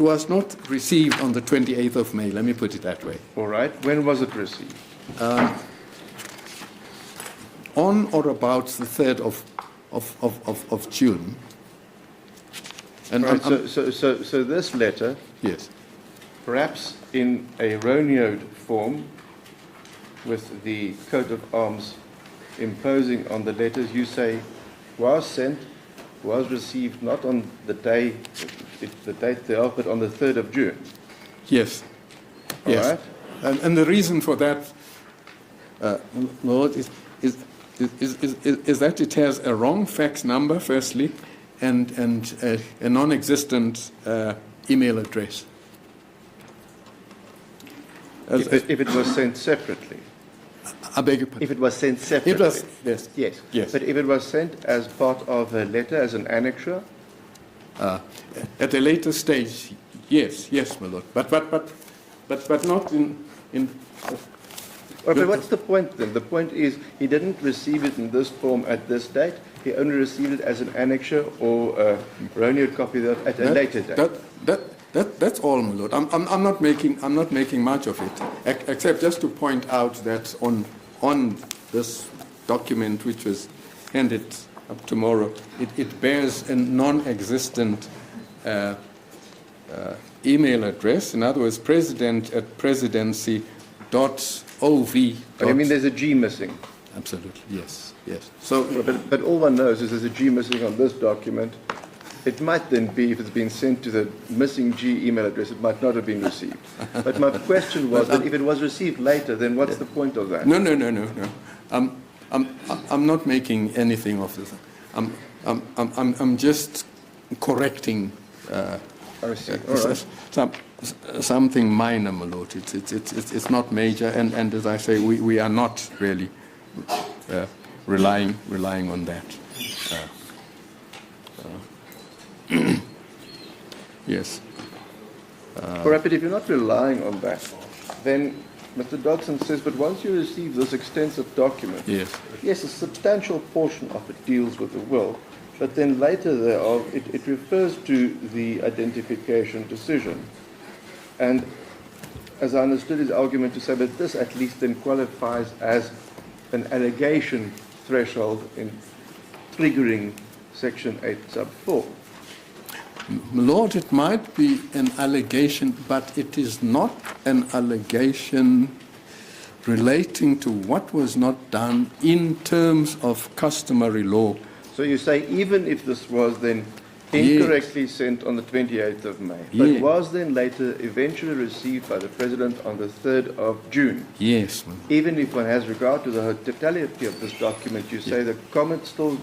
[SPEAKER 3] was not received on the 28th of May. Let me put it that way.
[SPEAKER 1] All right. When was it received?
[SPEAKER 3] On or about the 3rd of June. And
[SPEAKER 1] right, so this letter,
[SPEAKER 3] yes,
[SPEAKER 1] perhaps in a erroneous form, with the coat of arms imposing on the letters, you say was sent, was received not on the day, the date thereof, but on the 3rd of June.
[SPEAKER 3] Yes.
[SPEAKER 1] All
[SPEAKER 3] yes.
[SPEAKER 1] right.
[SPEAKER 3] And the reason for that, Lord, is that it has a wrong fax number, firstly, and a non-existent email address.
[SPEAKER 1] If it was sent separately.
[SPEAKER 3] I beg your pardon.
[SPEAKER 1] If it was sent separately.
[SPEAKER 3] It was, yes.
[SPEAKER 1] Yes.
[SPEAKER 3] Yes.
[SPEAKER 1] But if it was sent as part of a letter, as an annexure?
[SPEAKER 3] At a later stage, yes, my Lord. But not in
[SPEAKER 1] But what's the point then? The point is he didn't receive it in this form at this date. He only received it as an annexure or a erroneous copy at a later date.
[SPEAKER 3] That's all, my Lord. I'm not making much of it, except just to point out that on this document, which was handed up tomorrow, it bears a non-existent email address. In other words, president@presidency.ov.
[SPEAKER 1] I mean, there's a G missing.
[SPEAKER 3] Absolutely, yes.
[SPEAKER 1] So, but all one knows is there's a G missing on this document. It might then be, if it's been sent to the missing G email address, it might not have been received. But my question was that if it was received later, then what's the point of that?
[SPEAKER 3] No. I'm not making anything of this. I'm just correcting
[SPEAKER 1] I see. All right.
[SPEAKER 3] something minor, my Lord. It's not major, and as I say, we are not really relying on that. Yes.
[SPEAKER 1] Correct, but if you're not relying on that, then Mr. Dodson says, but once you receive this extensive document, yes, a substantial portion of it deals with the will, but then later thereof, it refers to the identification decision. And as I understood his argument to say that this at least then qualifies as an allegation threshold in triggering Section 8 sub 4.
[SPEAKER 3] Lord, it might be an allegation, but it is not an allegation relating to what was not done in terms of customary law.
[SPEAKER 1] So you say even if this was then incorrectly sent on the 28th of May, but was then later eventually received by the President on the 3rd of June.
[SPEAKER 3] Yes. Ma'am.
[SPEAKER 1] Even if one has regard to the totality of this document, you say the comment still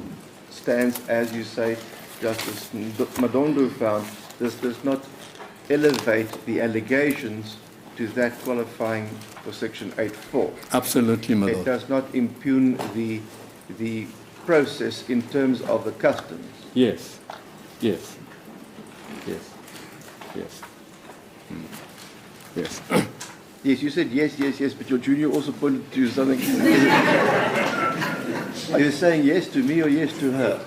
[SPEAKER 1] stands as you say, Justice Madondo found, this does not elevate the allegations to that qualifying for Section 8.4.
[SPEAKER 3] Absolutely, my Lord.
[SPEAKER 1] It does not impugn the process in terms of the customs.
[SPEAKER 3] Yes. Yes.
[SPEAKER 1] Yes, you said yes, but your junior also pointed to something. Are you saying yes to me or yes to her?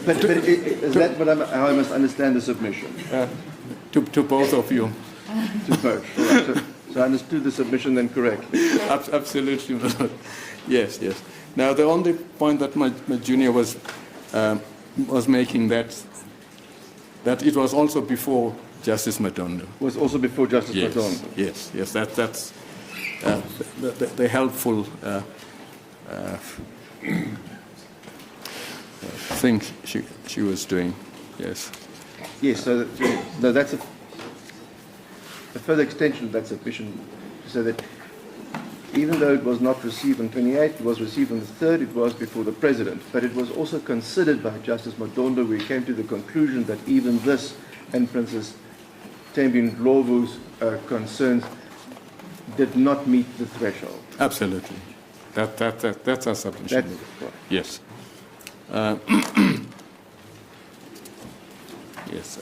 [SPEAKER 1] But is that how I must understand the submission?
[SPEAKER 3] To both of you.
[SPEAKER 1] To both. Right. So I understood the submission then correctly.
[SPEAKER 3] Absolutely, my Lord. Yes. Now, the only point that my junior was making that it was also before Justice Madondo.
[SPEAKER 1] Was also before Justice
[SPEAKER 3] Yes,
[SPEAKER 1] Madondo.
[SPEAKER 3] yes. That's the helpful thing she was doing. Yes.
[SPEAKER 1] Yes, so that's a further extension of that submission, so that even though it was not received on 28th, it was received on the 3rd, it was before the President. But it was also considered by Justice Madondo. We came to the conclusion that even this and Princess Thembi Ndlovu's concerns did not meet the threshold.
[SPEAKER 3] Absolutely. That's our submission.
[SPEAKER 1] That's right.
[SPEAKER 3] Yes. Yes.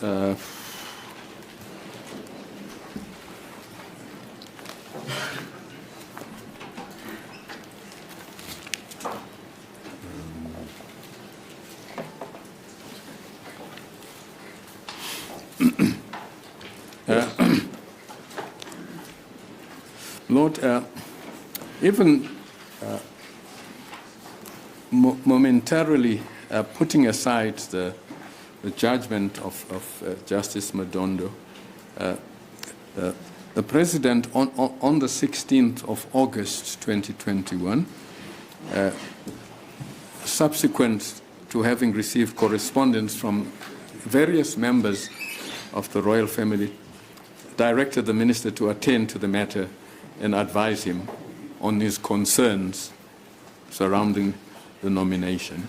[SPEAKER 3] Lord, even momentarily putting aside the judgment of Justice Madondo, the President on the 16th of August 2021, subsequent to having received correspondence from various members of the royal family, directed the minister to attend to the matter and advise him on his concerns surrounding the nomination.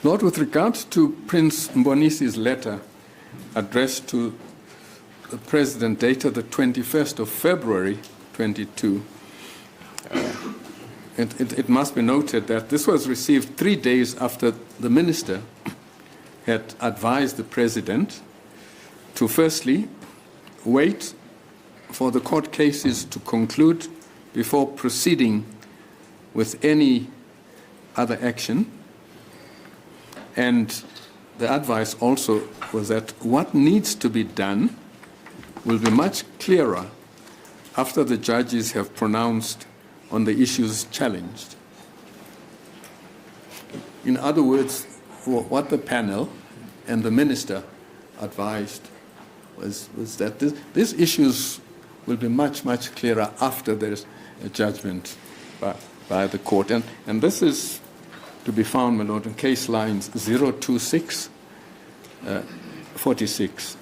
[SPEAKER 3] Lord, with regard to Prince Mbonisi's letter addressed to the President dated the 21st of February 22, it must be noted that this was received 3 days after the minister had advised the President to firstly wait for the court cases to conclude before proceeding with any other action. And the advice also was that what needs to be done will be much clearer after the judges have pronounced on the issues challenged. In other words, what the panel and the minister advised was that these issues will be much, much clearer after there's a judgment by the court. And this is to be found, my Lord, in case lines 026, 46.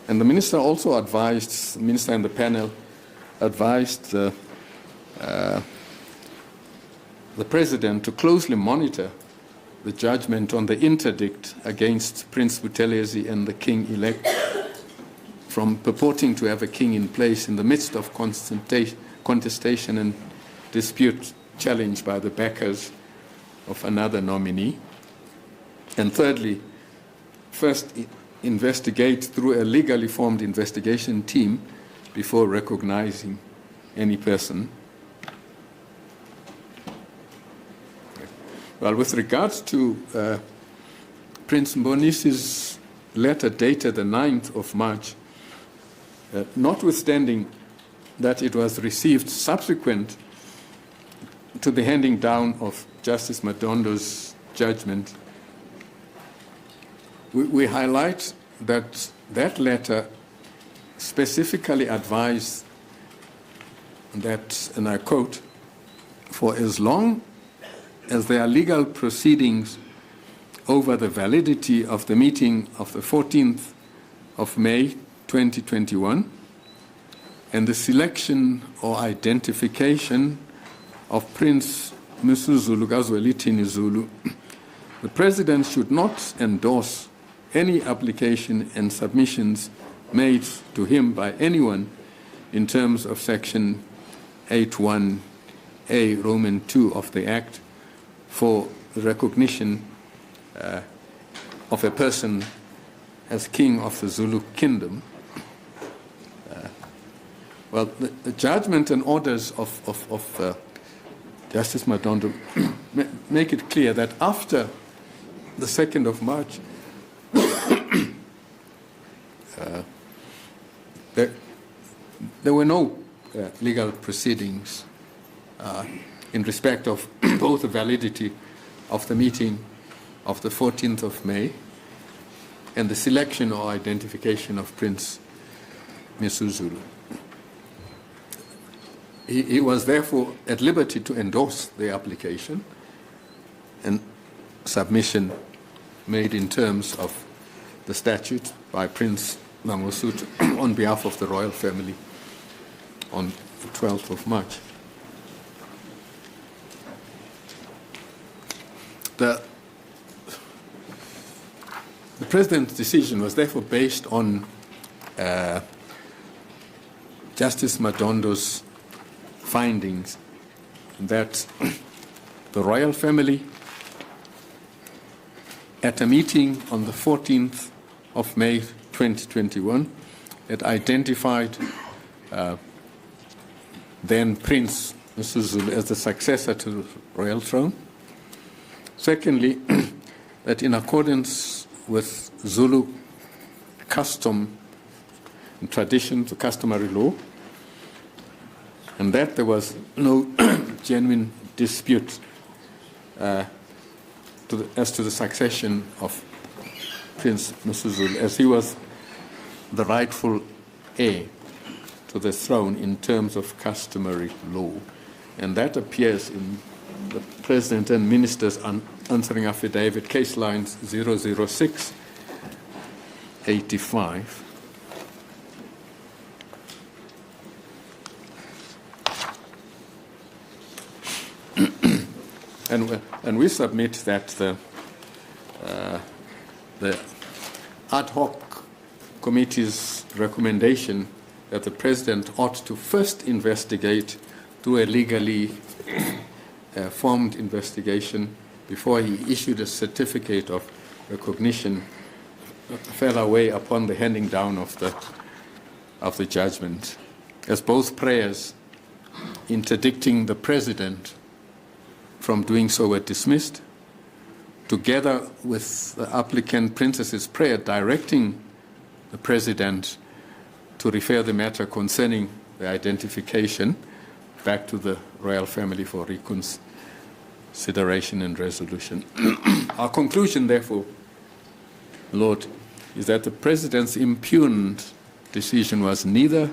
[SPEAKER 3] And the minister also advised, the minister and the panel advised the President to closely monitor the judgment on the interdict against Prince Buthelezi and the king-elect from purporting to have a king in place in the midst of contestation and dispute challenged by the backers of another nominee. And thirdly, first investigate through a legally formed investigation team before recognizing any person. Well, with regards to Prince Mbonisi's letter dated the 9th of March, notwithstanding that it was received subsequent to the handing down of Justice Madondo's judgment, we highlight that that letter specifically advised that, and I quote, for as long as there are legal proceedings over the validity of the meeting of the 14th of May 2021 and the selection or identification of Prince Misuzulu, Zulu, the President should not endorse any application and submissions made to him by anyone in terms of Section 81A, Roman 2 of the Act for the recognition of a person as king of the Zulu kingdom. Well, the judgment and orders of Justice Madondo make it clear that after the 2nd of March, there were no legal proceedings in respect of both the validity of the meeting of the 14th of May and the selection or identification of Prince Misuzulu. He was therefore at liberty to endorse the application and submission made in terms of the statute by Prince Mangosuthu on behalf of the royal family on the 12th of March. The President's decision was therefore based on Justice Madondo's findings that the royal family, at a meeting on the 14th of May 2021, had identified then Prince Misuzulu as the successor to the royal throne. Secondly, that in accordance with Zulu custom and tradition, the customary law, and that there was no genuine dispute as to the succession of Prince Misuzulu, as he was the rightful heir to the throne in terms of customary law. And that appears in the President and Minister's answering affidavit, case lines 006, 85. And we submit that the ad hoc committee's recommendation that the President ought to first investigate, do a legally formed investigation before he issued a certificate of recognition, fell away upon the handing down of the judgment, as both prayers interdicting the President from doing so were dismissed, together with the applicant Princess's prayer directing the President to refer the matter concerning the identification back to the royal family for reconsideration and resolution. Our conclusion, therefore, Lord, is that the President's impugned decision was neither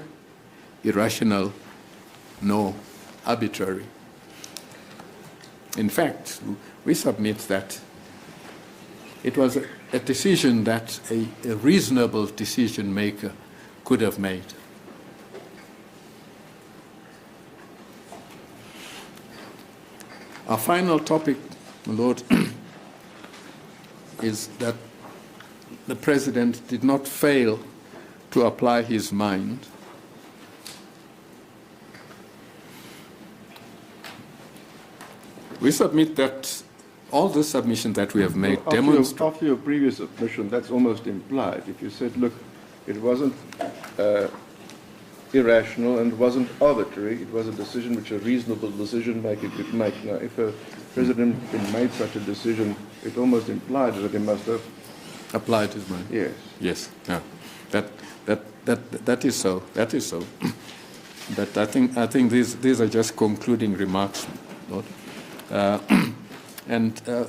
[SPEAKER 3] irrational nor arbitrary. In fact, we submit that it was a decision that a reasonable decision maker could have made. Our final topic, my Lord, is that the President did not fail to apply his mind we submit that all the submissions that we have made demonstrate.
[SPEAKER 1] After your previous submission, that's almost implied. If you said, look, it wasn't irrational and wasn't arbitrary, it was a decision which a reasonable decision maker could make. Now, if a president made such a decision, it almost implied that he must have
[SPEAKER 3] applied his mind.
[SPEAKER 1] Yes.
[SPEAKER 3] Yes. Yeah. That is so. That is so. But I think these are just concluding remarks, Lord. And to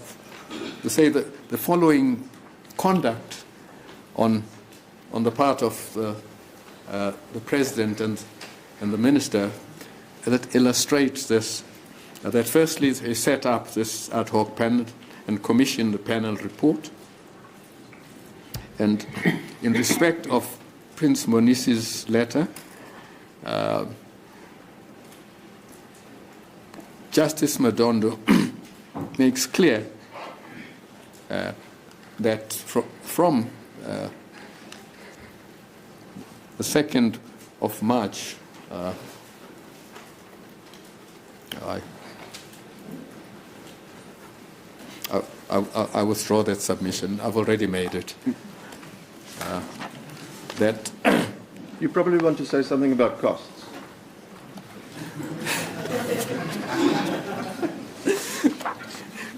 [SPEAKER 3] say that the following conduct on the part of the President and the Minister that illustrates this, that firstly they set up this ad hoc panel and commissioned the panel report. And in respect of Prince Monisi's letter, Justice Madondo makes clear that from the 2nd of March, I withdraw that submission. I've already made it. That
[SPEAKER 1] you probably want to say something about costs.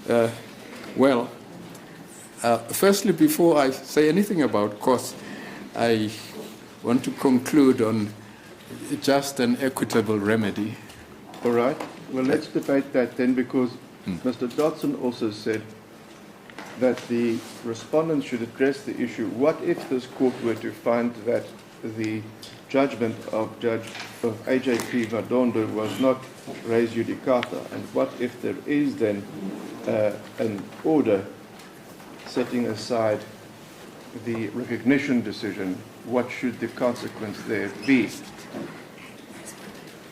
[SPEAKER 3] Well, firstly, before I say anything about costs, I want to conclude on just and equitable remedy.
[SPEAKER 1] All right. Well, let's debate that then, because Mr. Dodson also said that the respondents should address the issue. What if this court were to find that the judgment of AJP Madondo was not res judicata, and what if there is then an order setting aside the recognition decision? What should the consequence there be?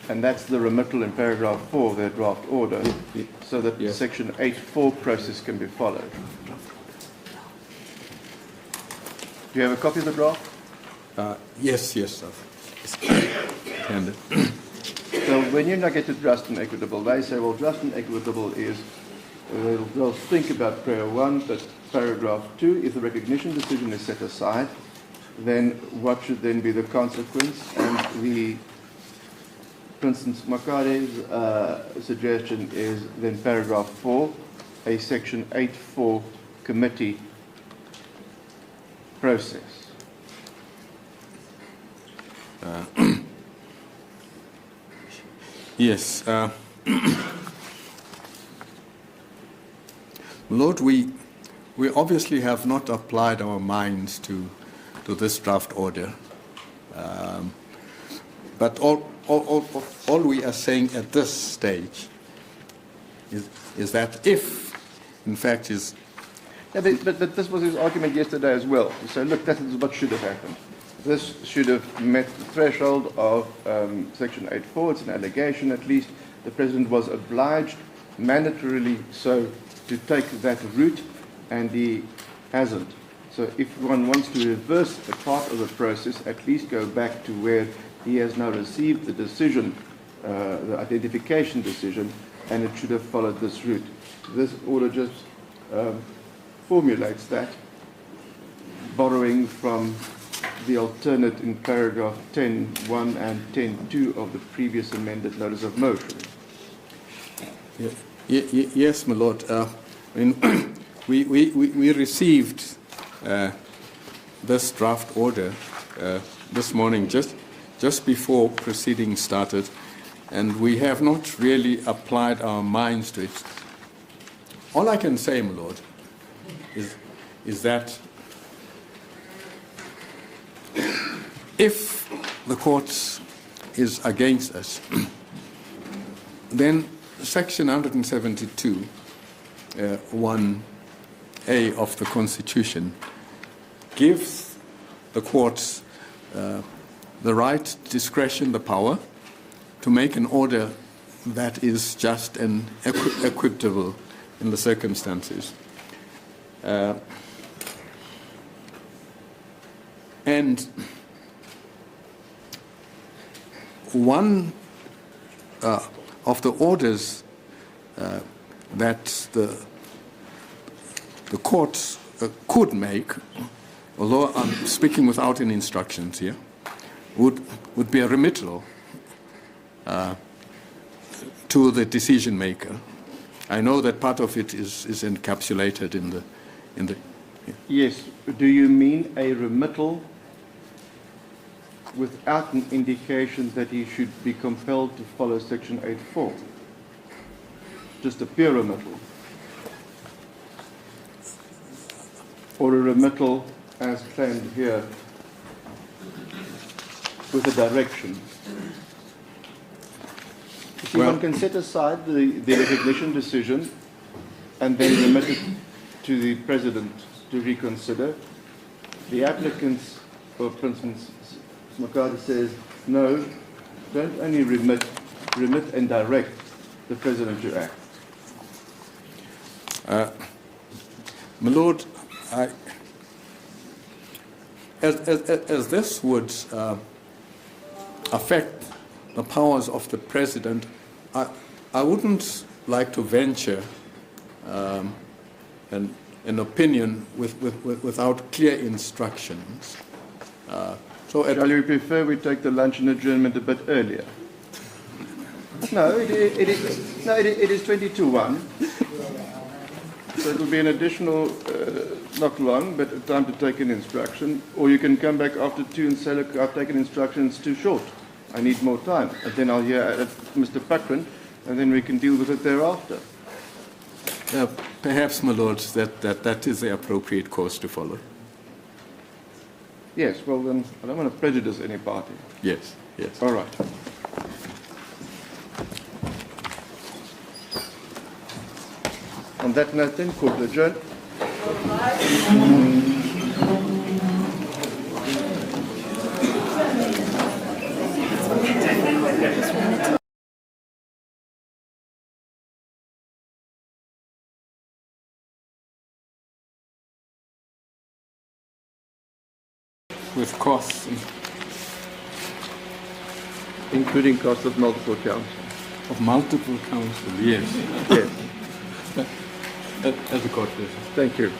[SPEAKER 1] And that's the remittal in paragraph 4 of their draft order, so that the section 8.4 process can be followed. Do you have a copy of the draft?
[SPEAKER 3] Yes. And,
[SPEAKER 1] So when you now get to just and equitable, they say, well, just and equitable is, they'll think about prayer 1, but paragraph 2, if the recognition decision is set aside, then what should then be the consequence? And the Prince Simakade's suggestion is then paragraph 4, a section 8.4 committee process.
[SPEAKER 3] yes. Lord, we obviously have not applied our minds to this draft order. But all we are saying at this stage is that if, in fact, is...
[SPEAKER 1] Yeah, but this was his argument yesterday as well. So look, that is what should have happened. This should have met the threshold of Section 8.4. It's an allegation, at least. The President was obliged, mandatorily so, to take that route, and he hasn't. So if one wants to reverse a part of the process, at least go back to where he has now received the decision, the identification decision, and it should have followed this route. This order just formulates that, borrowing from the alternate in paragraph 10.1 and 10.2 of the previous amended notice of motion.
[SPEAKER 3] Yes, my lord. I mean, we received this draft order this morning, just before proceedings started, and we have not really applied our minds to it. All I can say, my lord, is that if the court is against us, then Section 172, 1A of the Constitution gives the courts the right, discretion, the power to make an order that is just and equitable in the circumstances. And one of the orders that the courts could make, although I'm speaking without any instructions here, would be a remittal to the decision maker. I know that part of it is encapsulated in the.
[SPEAKER 1] Yes. Do you mean a remittal without an indication that he should be compelled to follow Section 8.4? Just a pure remittal? Or a remittal, as claimed here, with a direction? You see, one can set aside the recognition decision and then remit it to the President to reconsider. The applicants for Prince Simakade says, no, don't only remit and direct the President to act.
[SPEAKER 3] My Lord, as this would affect the powers of the President, I wouldn't like to venture an opinion without clear instructions.
[SPEAKER 1] Shall you prefer we take the lunch and adjournment a bit earlier? No, it is 20 to 1. So it'll be an additional, not long, but a time to take an instruction. Or you can come back after 2 and say, look, I've taken instruction, it's too short. I need more time. And then I'll hear Mr. Pakran, and then we can deal with it thereafter.
[SPEAKER 3] Perhaps, my lords, that is the appropriate course to follow.
[SPEAKER 1] Yes, well then, I don't want to prejudice any party.
[SPEAKER 3] Yes, yes.
[SPEAKER 1] All right. On that note then, court adjourned.
[SPEAKER 3] With costs,
[SPEAKER 1] Including cost of multiple counsel.
[SPEAKER 3] of multiple counsel, yes.
[SPEAKER 1] Yes,
[SPEAKER 3] As a court business.
[SPEAKER 1] thank you.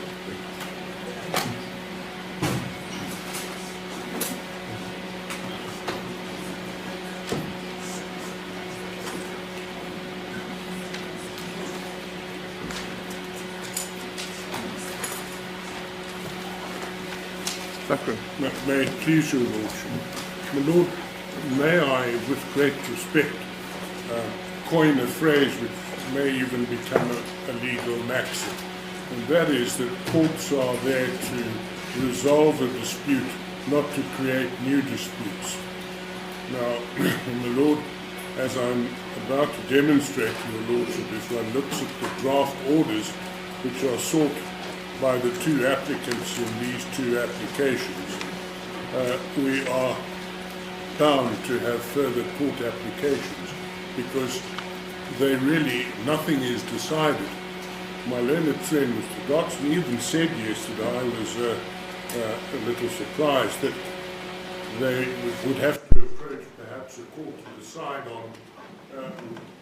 [SPEAKER 1] Pakran.
[SPEAKER 5] May it please your lordship. My lord, may I, with great respect, coin a phrase which may even become a legal maxim, and that is that courts are there to resolve a dispute, not to create new disputes. Now, my lord, as I'm about to demonstrate to your lordship, if one looks at the draft orders which are sought by the 2 applicants in these 2 applications, we are bound to have further court applications because nothing is decided. My learned friend Mr. Dodson even said yesterday, I was a little surprised, that they would have to approach perhaps a court to decide on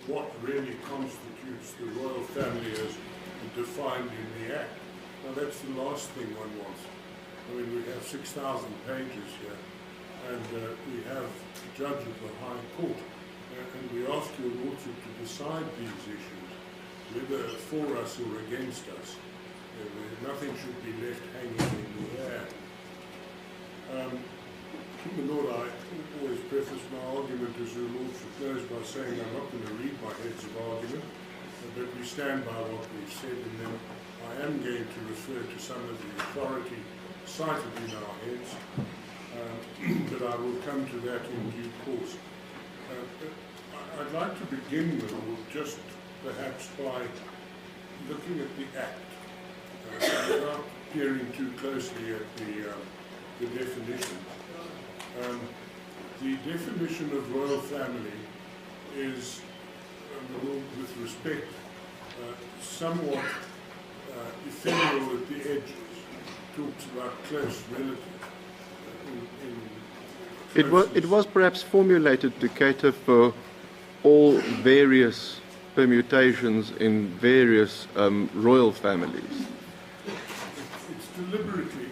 [SPEAKER 5] what really constitutes the royal family as defined in the Act. Now that's the last thing one wants. I mean, we have 6,000 pages here, and we have a judge of the High Court, and we ask your lordship to decide these issues, whether for us or against us. Nothing should be left hanging in the air. My lord, I always preface my argument, as your lordship knows, by saying I'm not going to read my heads of argument, but we stand by what we've said, and then I am going to refer to some of the authority cited in our heads, but I will come to that in due course. I'd like to begin with just perhaps by looking at the Act, without peering too closely at the definition. The definition of royal family is, with respect, somewhat ephemeral at the edges. Talks about close relatives.
[SPEAKER 1] It was perhaps formulated to cater for all various permutations in various royal families.
[SPEAKER 5] It is deliberately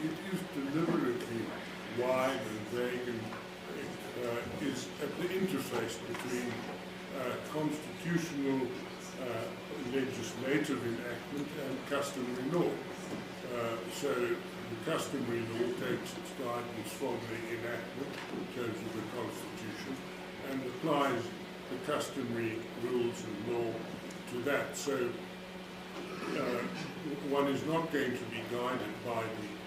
[SPEAKER 5] wide and vague, and it is at the interface between constitutional legislative enactment and customary law. So the customary law takes its guidance from the enactment in terms of the Constitution and applies the customary rules and law to that. So one is not going to be guided by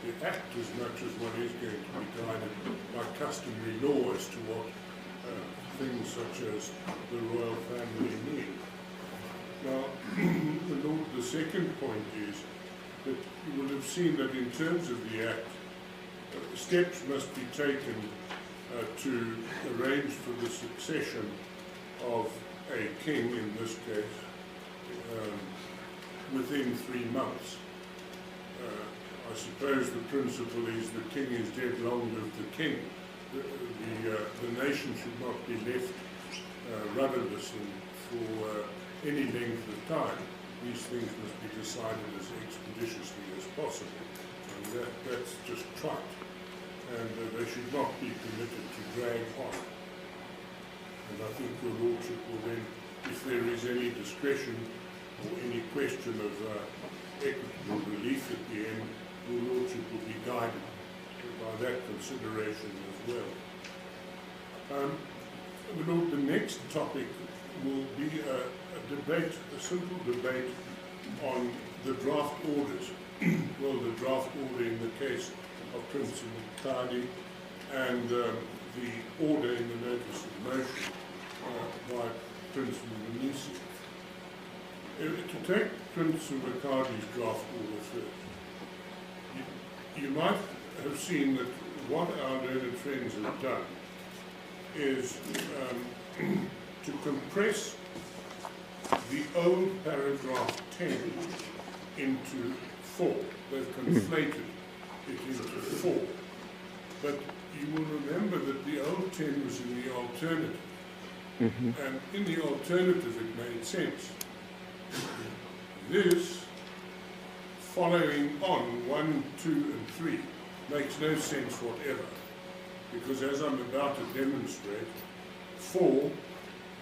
[SPEAKER 5] the Act as much as one is going to be guided by customary law as to what things such as the royal family mean. Now, the second point is that you will have seen that in terms of the Act, steps must be taken to arrange for the succession of a king, in this case, within 3 months. I suppose the principle is the king is dead, long live the king. The nation should not be left rudderless for any length of time. These things must be decided as expeditiously as possible, and that's just trite, and they should not be permitted to drag on. And I think your lordship will then, if there is any discretion, or any question of equitable relief at the end, your Lordship will be guided by that consideration as well. My Lord, the next topic will be a debate, a simple debate on the draft orders. Well, the draft order in the case of Prince Simakade and the order in the notice of motion by Prince Mangosuthu. To take Prince Simakade's draft order first, you might have seen that what our learned friends have done is to compress the old paragraph 10 into 4. They've conflated it into 4. But you will remember that the old 10 was in the alternative. And in the alternative it made sense. This, following on 1, 2 and 3, makes no sense whatever. Because as I'm about to demonstrate, 4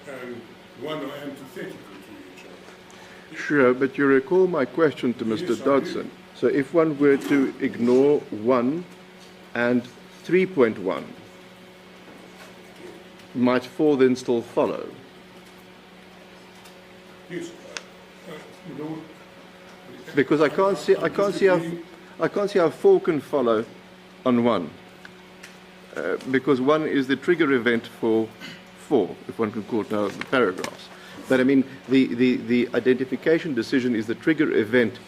[SPEAKER 5] and 1 are antithetical to each other.
[SPEAKER 1] Sure, but you recall my question to Mr.
[SPEAKER 5] Yes, I
[SPEAKER 1] Dodson.
[SPEAKER 5] do.
[SPEAKER 1] So if one were to ignore 1 and 3.1, might 4 then still follow?
[SPEAKER 5] Yes, my Lord,
[SPEAKER 1] Because I can't see how 4 can follow on 1. Because 1 is the trigger event for 4, if one can call it now the paragraphs. But I mean, the identification decision is the trigger event,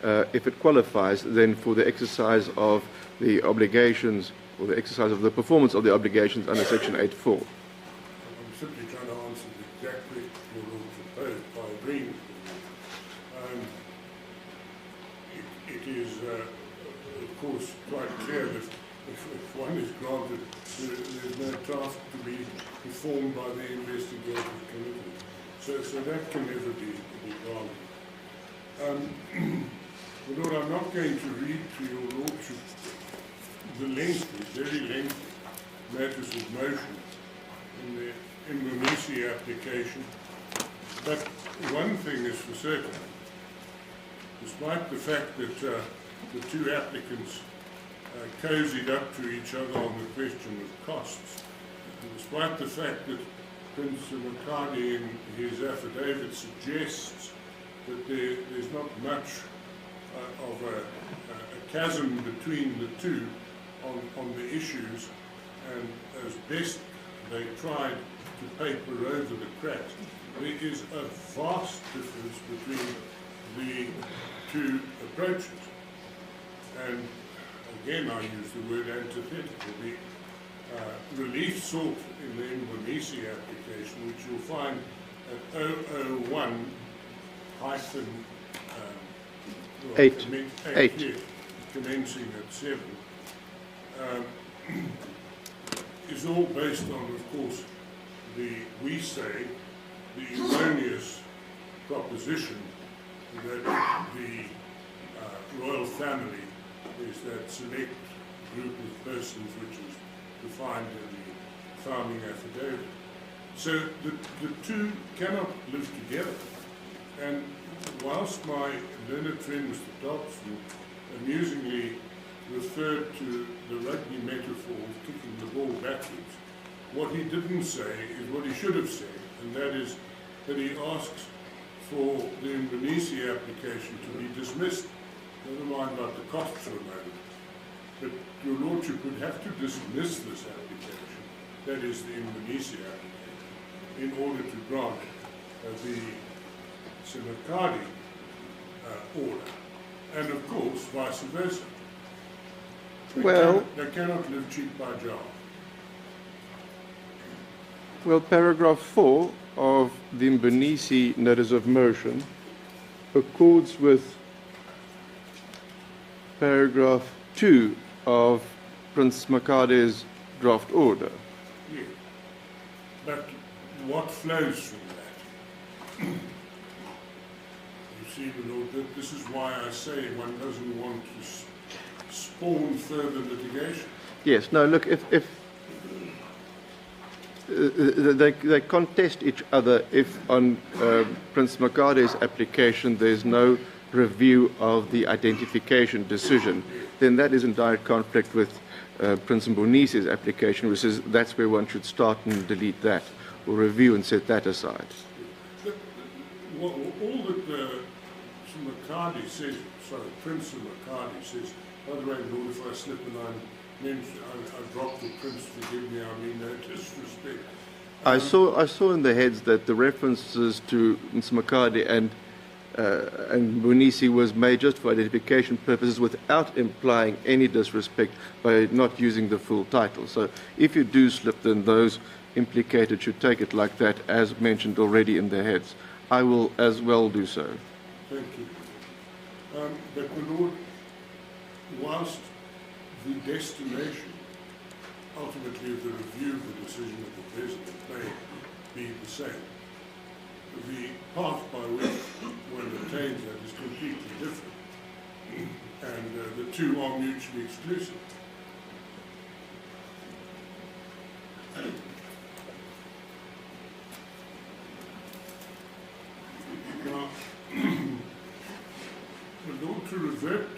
[SPEAKER 1] if it qualifies, then for the exercise of the obligations, or the exercise of the performance of the obligations under Section 8.4.
[SPEAKER 5] I'm simply trying to answer the exact question your Lord proposed by agreeing with you. It is, of course, quite clear that if one is granted, there's no task to be performed by the investigative committee. So that can never be granted. My Lord, I'm not going to read to your Lordship the lengthy, very lengthy notice of motion in the Indonesia application, but one thing is for certain. Despite the fact that the two applicants cozied up to each other on the question of costs, and despite the fact that Prince Simakade in his affidavit suggests that there's not much of a chasm between the two on the issues, and as best they tried to paper over the cracks, there is a vast difference between the two approaches. And again, I use the word antithetical. The relief sought in the Indonesia application, which you'll find at 001 hyphen
[SPEAKER 1] 8.
[SPEAKER 5] here, commencing at 7, is all based on, of course, we say, the erroneous proposition that the royal family is that select group of persons which is defined in the founding affidavit. So the two cannot live together. And whilst my learned friend Mr. Dobson amusingly referred to the rugby metaphor of kicking the ball backwards, what he didn't say is what he should have said, and that is that he asks for the Indonesia application to be dismissed. Never mind about the costs for a moment. But your Lordship would have to dismiss this application, that is the Indonesia application, in order to grant the Simakade order, and of course vice versa. They cannot live cheek by jowl.
[SPEAKER 1] Well, paragraph 4 of the Mbonisi notice of motion accords with paragraph 2 of Prince Makade's draft order.
[SPEAKER 5] Yeah. But what flows from that? You see, my Lord, this is why I say one doesn't want to spawn further litigation.
[SPEAKER 1] Yes, no, look, if they contest each other if on Prince Makade's application there's no review of the identification decision, then that is in direct conflict with Prince Mbonisi's application, which is that's where one should start and delete that, or review and set that aside.
[SPEAKER 5] All that Simakade says, sorry, Prince Simakade says, by the way, Lord, if I slip and I dropped the Prince, forgive me, I mean no disrespect.
[SPEAKER 1] I saw in the heads that the references to Simakade and Mbonisi was made just for identification purposes without implying any disrespect by not using the full title. So if you do slip, then those implicated should take it like that, as mentioned already in their heads. I will as well do so.
[SPEAKER 5] Thank you. But my Lord, whilst the destination, ultimately of the review of the decision of the President may be the same, the path by which one attains that is completely different, and the two are mutually exclusive. Now, I'd like to revert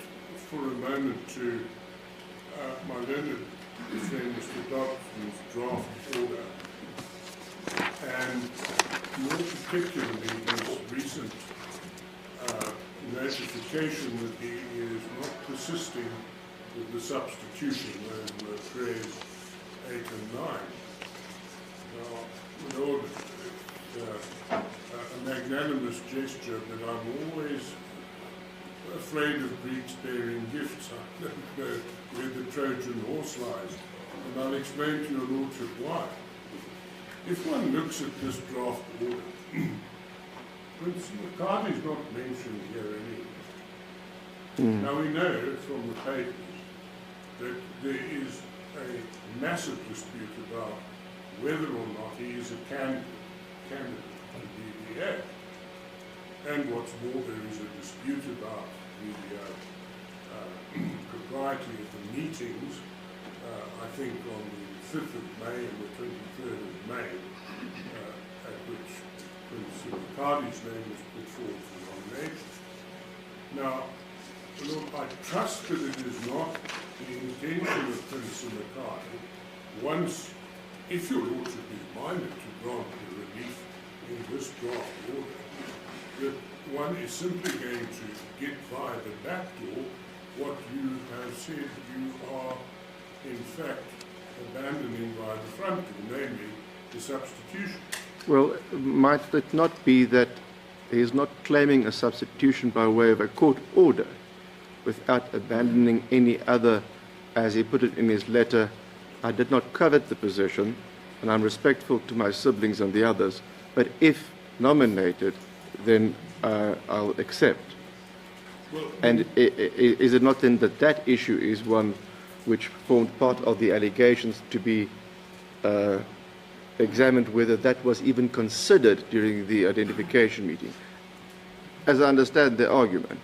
[SPEAKER 5] for a moment to my learned friend Mr. Dobson's draft order, and more particularly his recent notification that he is not persisting with the substitution of phrase 8 and 9. Now, my Lord, a magnanimous gesture, but I'm always afraid of Greeks bearing gifts. I don't know where the Trojan horse lies, and I'll explain to your Lordship why. If one looks at this draft order, Prince Simakade is not mentioned here anywhere. Now we know from the papers that there is a massive dispute about whether or not he is a candidate to the BVA. And what's more, there is a dispute about the propriety of the meetings, I think on the 5th of May and the 23rd of May, at which Prince Simakade's name was put forward for nomination. Now, Lord, I trust that it is not the intention of Prince Simakade, once, if your Lordship is minded to grant the relief in this draft order, that one is simply going to get via the back door what you have said you are, in fact, abandoning by the front door, namely the substitution. Well,
[SPEAKER 1] Might it not be that he is not claiming a substitution by way of a court order without abandoning any other, as he put it in his letter, I did not covet the position, and I'm respectful to my siblings and the others, but if nominated, then I'll accept. And is it not then that that issue is one which formed part of the allegations to be examined whether that was even considered during the identification meeting, as I understand the argument?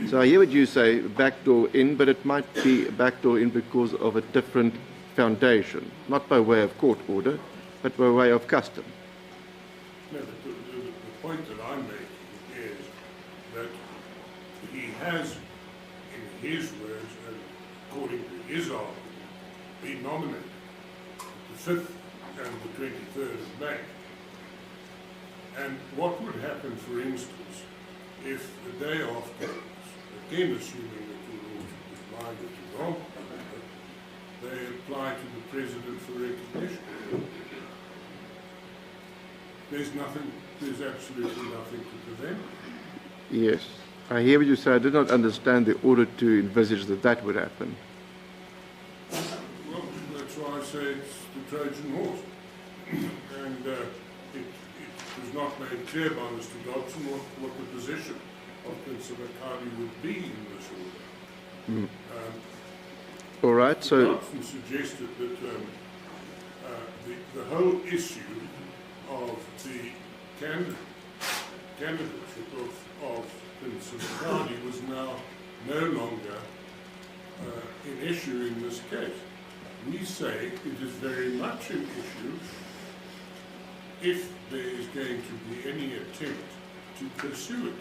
[SPEAKER 1] So I hear what you say, backdoor in, but it might be backdoor in because of a different foundation, not by way of court order, but by way of custom.
[SPEAKER 5] No, but the point that I'm making is that he has, in his words, and according to his argument, been nominated the 5th and the 23rd of May. And what would happen, for instance, if the day afterwards, again assuming that the Lordship is minded to grant they apply to the President for recognition? There's absolutely nothing to prevent it.
[SPEAKER 1] Yes. I hear what you say. I did not understand the order to envisage that that would happen.
[SPEAKER 5] Well, that's why I say it's the Trojan horse. And it was not made clear by Mr. Dobson what the position of Prince Simakade would be in this order.
[SPEAKER 1] All right, so
[SPEAKER 5] Dobson suggested that the whole issue of the candidatureship of Prince Simakade was now no longer an issue in this case. We say it is very much an issue if there is going to be any attempt to pursue it.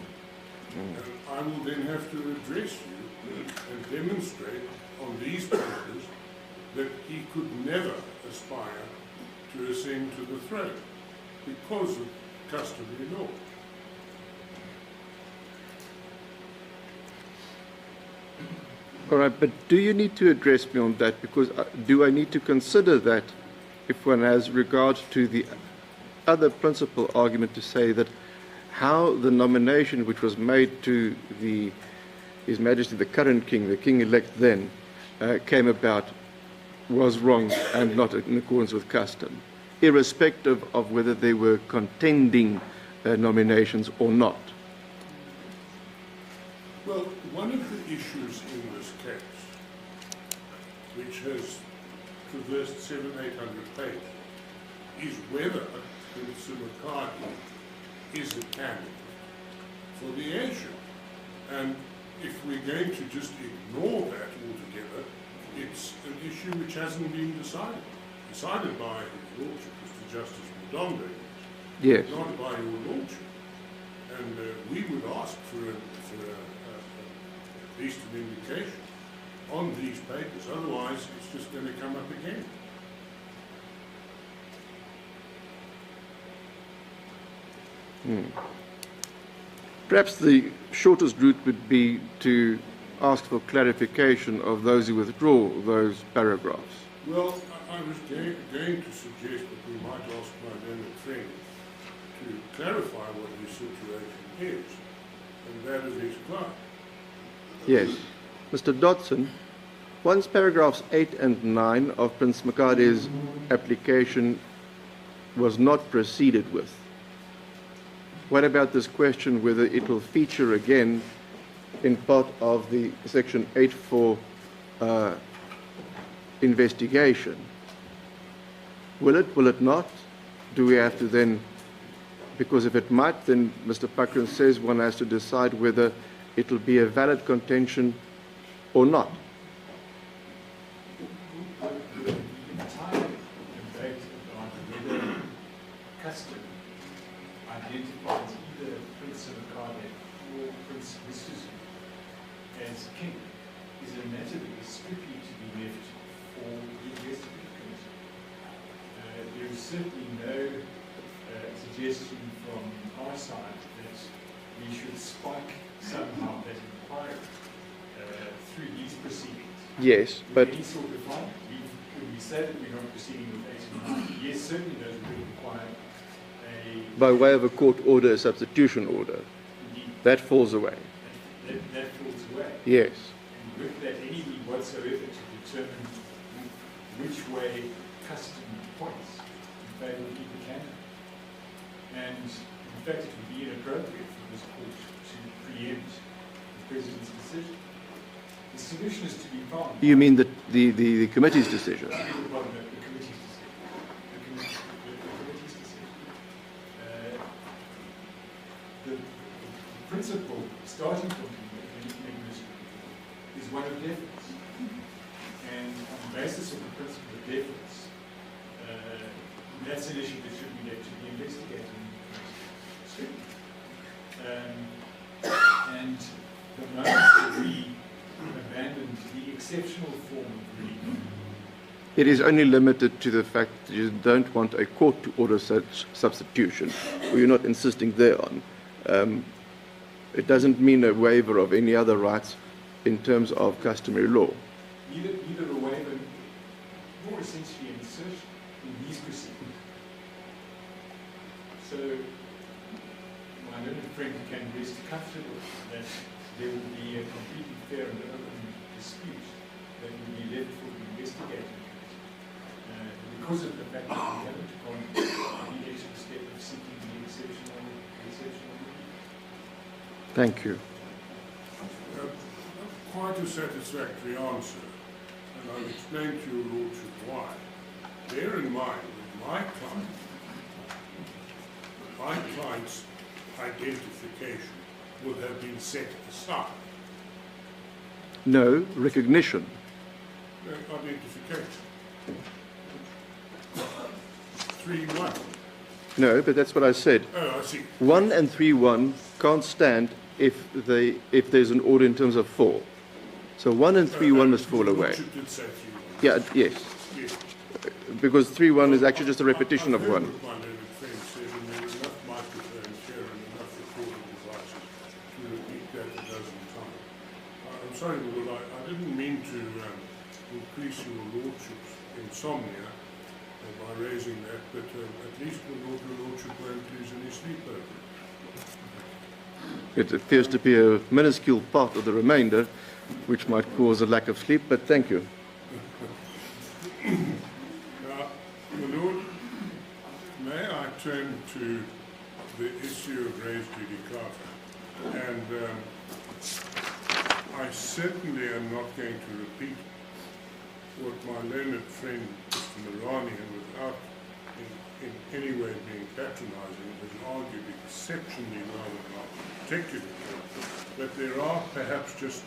[SPEAKER 5] And I will then have to address you and demonstrate on these papers that he could never aspire to ascend to the throne because of customary law.
[SPEAKER 1] All right, but do you need to address me on that? Because do I need to consider that if one has regard to the other principal argument to say that how the nomination which was made to His Majesty the current king, the king-elect then, came about was wrong and not in accordance with custom, irrespective of whether they were contending nominations or not?
[SPEAKER 5] Well, one of the issues in this case, which has traversed 700-800 pages, is whether Prince Simakade is a candidate for the heirship. And if we're going to just ignore that altogether, it's an issue which hasn't been decided. Decided by His Lordship, Mr. Justice Madondo,
[SPEAKER 1] Yes.
[SPEAKER 5] not by your Lordship. And we would ask for at least an indication on these papers. Otherwise, it's just going to come up again.
[SPEAKER 1] Perhaps the shortest route would be to ask for clarification of those who withdraw those paragraphs.
[SPEAKER 5] Well, I was going to suggest that we might ask my learned friend to clarify what his situation is, and that is his client.
[SPEAKER 1] Yes. Mr. Dodson, once paragraphs 8 and 9 of Prince Makade's application was not proceeded with, what about this question whether it will feature again in part of the section 8.4 investigation? Will it not? Do we have to then, because if it might, then Mr. Pakran says one has to decide whether it will be a valid contention or not.
[SPEAKER 2] The entire debate about whether custom identifies either Prince Simakade or Prince Misuzulu as king is a matter that is strictly to be left for the investigative committee. There is certainly no suggestion from our side that we should spike somehow that inquiry through these proceedings.
[SPEAKER 1] Yes, but
[SPEAKER 2] Any sort of fine, we say that we're not proceeding with 8 and 9. Yes, certainly those would require a...
[SPEAKER 1] by way of a court order, a substitution order,
[SPEAKER 2] Indeed,
[SPEAKER 1] that falls away.
[SPEAKER 2] that falls away.
[SPEAKER 1] Yes.
[SPEAKER 2] And with that any need whatsoever to determine which way custom points in favour of either candidate. And in fact it would be inappropriate for this court to preempt the President's decision. The solution is to be found.
[SPEAKER 1] You mean the committee's decision?
[SPEAKER 2] The committee's decision. The committee's decision. The principle, starting point in this is one of deference. And on the basis of the principle of deference, that's an issue that should be left to be investigated. And the moment that we abandoned the exceptional form of relief,
[SPEAKER 1] It is only limited to the fact that you don't want a court to order such substitution, or you're not insisting thereon. It doesn't mean a waiver of any other rights in terms of customary law.
[SPEAKER 2] either a waiver, more essentially an assertion in these proceedings. So, my learned friend can rest comfortable that there will be a completely fair and open dispute that will be left for the investigating committee. Because of the fact that we haven't gone the extra step of seeking the exceptional relief.
[SPEAKER 1] Thank you.
[SPEAKER 5] Quite a satisfactory answer, and I'll explain to your Lordship why. Bear in mind that my client's identification will have been set aside.
[SPEAKER 1] No recognition.
[SPEAKER 5] Identification. 3-1.
[SPEAKER 1] No, but that's what I said.
[SPEAKER 5] Oh, I see.
[SPEAKER 1] 1 and 3-1 can't stand if there's an order in terms of 4. So 1 and 3-1 must fall
[SPEAKER 5] Your
[SPEAKER 1] away.
[SPEAKER 5] Lordship did say 3-1.
[SPEAKER 1] Yeah, yes.
[SPEAKER 5] Yes.
[SPEAKER 1] Because 3-1 is actually just a repetition
[SPEAKER 5] I've
[SPEAKER 1] of
[SPEAKER 5] heard
[SPEAKER 1] 1.
[SPEAKER 5] what my learned friend said, and there are enough microphones here and enough recording devices to repeat that a dozen times. I'm sorry, my Lord, I didn't mean to increase your Lordship's insomnia by raising that, but at least my Lord, your Lordship won't lose any sleep over it.
[SPEAKER 1] It appears to be a minuscule part of the remainder, which might cause a lack of sleep, but thank you.
[SPEAKER 5] Now, my Lord, may I turn to the issue of res judicata? And I certainly am not going to repeat what my learned friend, Mr. Marani, and without in any way being patronizing, has argued exceptionally well and articulately. But there are perhaps just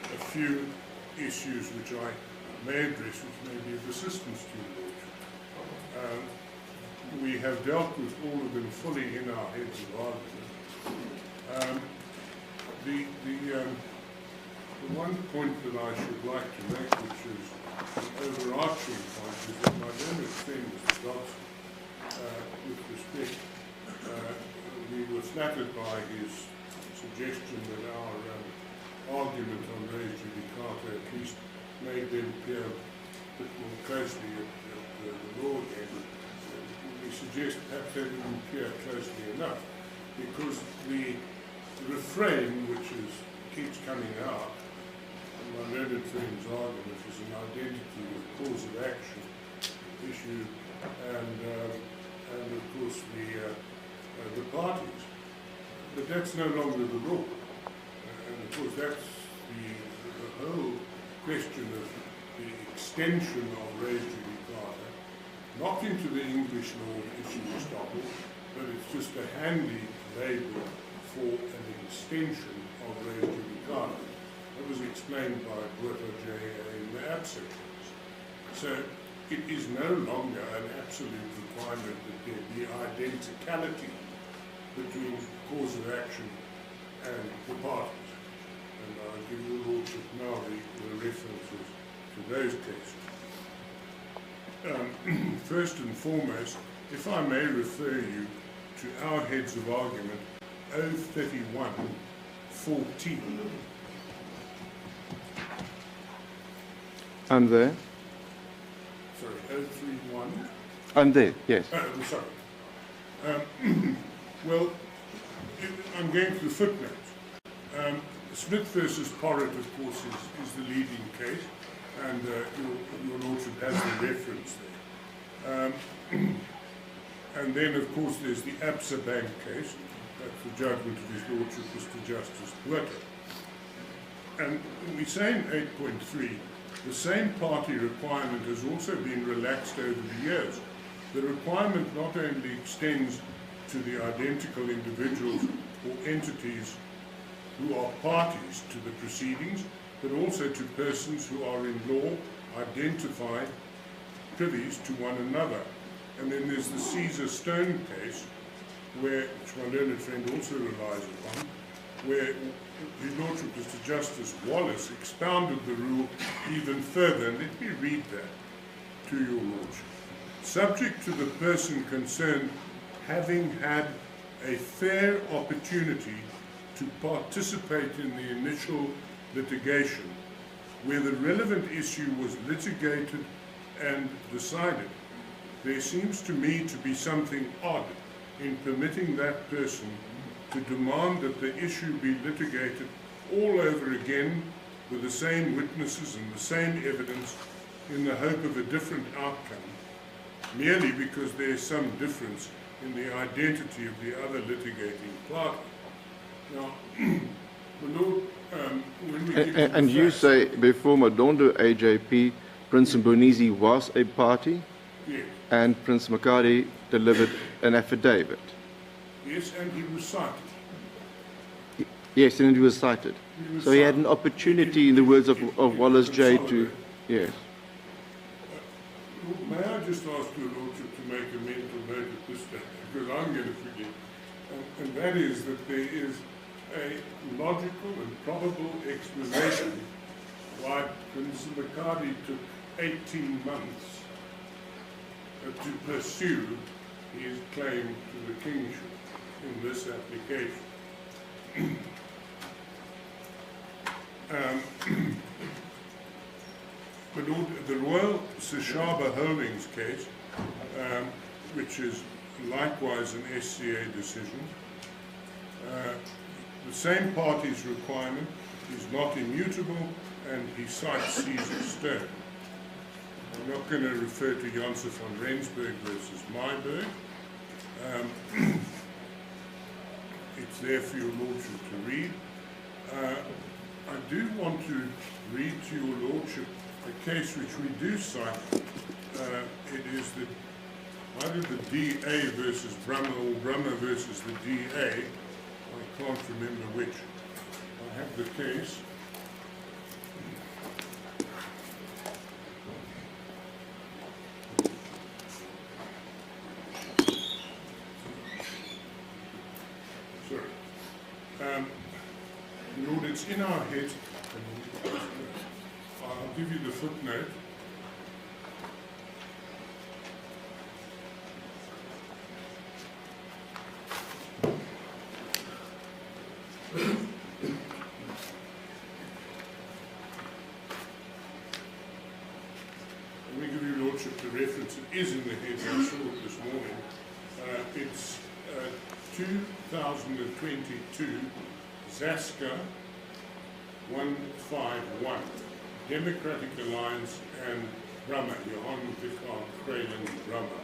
[SPEAKER 5] a few issues which I may address, which may be of assistance to you, Lordship. We have dealt with all of them fully in our heads of argument. The one point that I should like to make, which is the overarching point, is that my learned friend, Mr. Dodson, with respect, we were flattered by his suggestion that our argument on res judicata at least made them appear a bit more closely at the law again. We suggest perhaps they didn't appear closely enough, because the refrain which keeps coming out in my learned friend's argument is an identity of cause of action issue and of course the parties. But that's no longer the law. And of course that's the whole question of the extension of res judicata, not into the English law of issue estoppel, but it's just a handy label for an extension of res judicata. That was explained by Pretoria in the ABSA case. So it is no longer an absolute requirement that there be identicality between cause of action and the parties. And I'll give your Lordship now the references to those cases. First and foremost, if I may refer you to our heads of argument 031-14.
[SPEAKER 1] I'm there.
[SPEAKER 5] Sorry, 031.
[SPEAKER 1] I'm there, yes.
[SPEAKER 5] Sorry. Well, I'm going to the footnotes. Smith versus Porritt, of course, is the leading case, and your Lordship has the reference there. And then, of course, there's the ABSA Bank case. That's the judgment of His Lordship, Mr. Justice Buthelezi. And we say in 8.3, the same party requirement has also been relaxed over the years. The requirement not only extends to the identical individuals or entities who are parties to the proceedings, but also to persons who are in law identified privies to one another. And then there's the Caesar Stone case, which my learned friend also relies upon, where His Lordship, Mr. Justice Wallace, expounded the rule even further. And let me read that to your Lordship. Subject to the person concerned having had a fair opportunity to participate in the initial litigation, where the relevant issue was litigated and decided, there seems to me to be something odd in permitting that person to demand that the issue be litigated all over again with the same witnesses and the same evidence in the hope of a different outcome, merely because there is some difference in the identity of the other litigating party. Now, my Lord, when we get to
[SPEAKER 1] And
[SPEAKER 5] the
[SPEAKER 1] you
[SPEAKER 5] facts,
[SPEAKER 1] say before Madondo AJP, Prince Mbonizi was a party,
[SPEAKER 5] yes,
[SPEAKER 1] and Prince Simakade delivered an affidavit.
[SPEAKER 5] yes, and he was cited.
[SPEAKER 1] Yes, and he was cited.
[SPEAKER 5] He was
[SPEAKER 1] So he had
[SPEAKER 5] cited.
[SPEAKER 1] an opportunity, in the words of Wallace J, to...
[SPEAKER 5] Consolidate.
[SPEAKER 1] Yes.
[SPEAKER 5] May I just ask your Lordship to make a mental note at this stage, because I'm going to forget, and that is that there is a logical and probable explanation why Prince Simakade took 18 months to pursue his claim to the kingship in this application. But the Royal Sishaba Holdings case, which is likewise an SCA decision, the same party's requirement is not immutable, and he cites Caesar Stone. I'm not going to refer to Janssen van Rensburg versus Myburg. It's there for your Lordship to read. I do want to read to your Lordship a case which we do cite. It is either the DA versus Brummer or Brummer versus the DA. I can't remember which. I have the case. Sorry. Lord, it's in our head. I'll give you the footnote. Let me give you, Lordship, the reference. It is in the head. I saw it this morning. It's 2022 Zaska 151, Democratic Alliance and Brummer, Johan Vichard Kralen Brummer.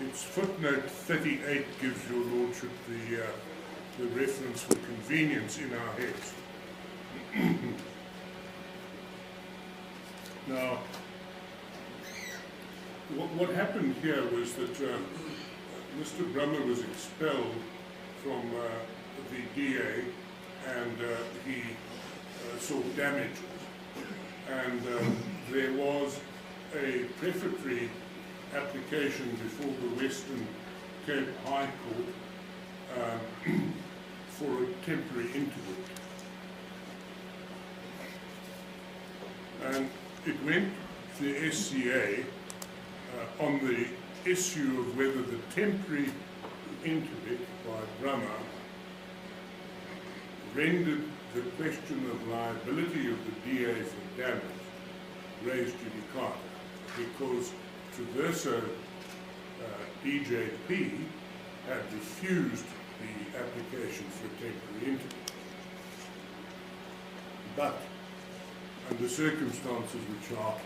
[SPEAKER 5] Its footnote 38 gives your Lordship the reference for convenience in our heads. Now, what happened here was that Mr. Brummer was expelled from the DA, and he sought damages. And there was a prefatory application before the Western Cape High Court for a temporary interdict. And it went to the SCA on the issue of whether the temporary interdict by Brummer rendered the question of liability of the DA for damage raised judicata, because Traverso DJP had refused the application for a temporary interdict. But under circumstances which are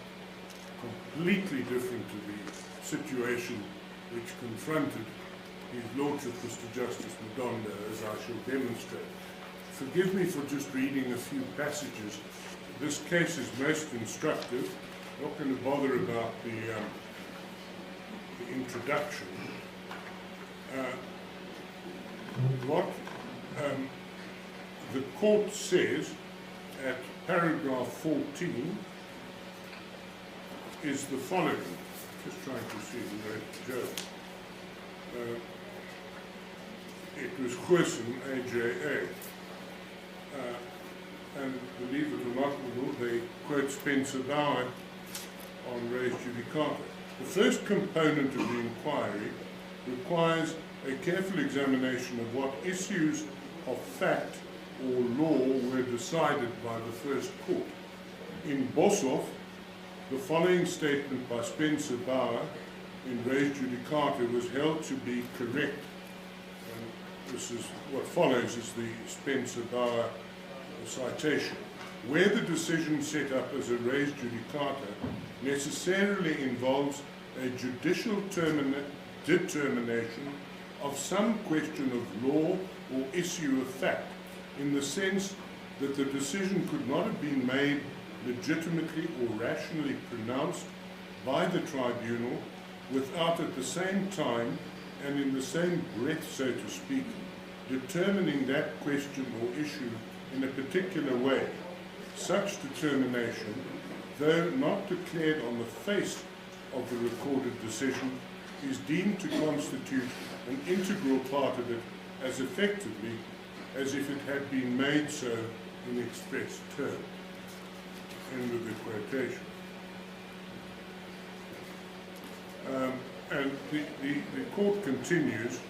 [SPEAKER 5] completely different to the situation which confronted His Lordship Mr. Justice Madonda, as I shall demonstrate. Forgive me for just reading a few passages. This case is most instructive. I'm not going to bother about the introduction. What the court says at paragraph 14 is the following. Just trying to see the right Joe. It was Huisen, AJA. And believe it or not, they quote Spencer Bauer on res judicata. The first component of the inquiry requires a careful examination of what issues of fact or law were decided by the first court. In Boshoff, the following statement by Spencer Bauer in res judicata was held to be correct. And this is what follows is the Spencer Bauer citation. Where the decision set up as a res judicata necessarily involves a judicial determination of some question of law or issue of fact, in the sense that the decision could not have been made legitimately or rationally pronounced by the tribunal without at the same time and in the same breath, so to speak, determining that question or issue in a particular way. Such determination though not declared on the face of the recorded decision, is deemed to constitute an integral part of it as effectively as if it had been made so in express terms. End of the quotation. And the court continues,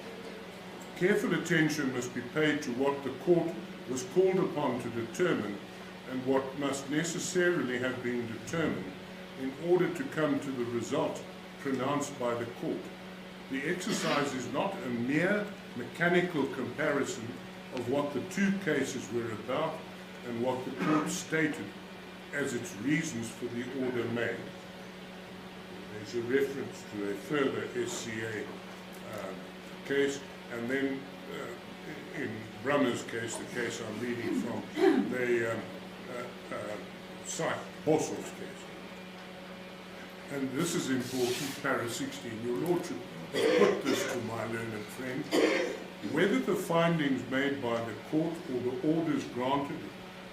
[SPEAKER 5] careful attention must be paid to what the court was called upon to determine and what must necessarily have been determined in order to come to the result pronounced by the court. The exercise is not a mere mechanical comparison of what the two cases were about and what the court stated as its reasons for the order made. There's a reference to a further SCA case, and then in Brummer's case, the case I'm reading from, they cite Bossel's case. And this is important, para 16. Your Lordship has put this to my learned friend. Whether the findings made by the court or the orders granted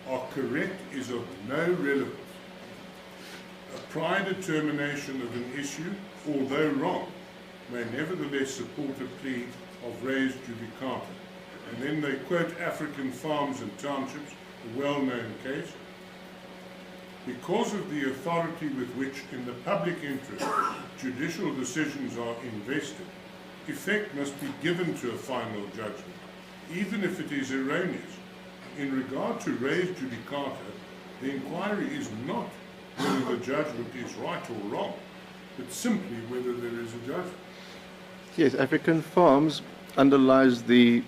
[SPEAKER 5] are correct is of no relevance. A prior determination of an issue, although wrong, may nevertheless support a plea of res judicata. And then they quote African Farms and Townships, a well-known case. Because of the authority with which, in the public interest, judicial decisions are invested, effect must be given to a final judgment, even if it is erroneous. In regard to res judicata, the inquiry is not whether the judgment is right or wrong, but simply whether there is a judgment.
[SPEAKER 1] Yes, African Farms underlies the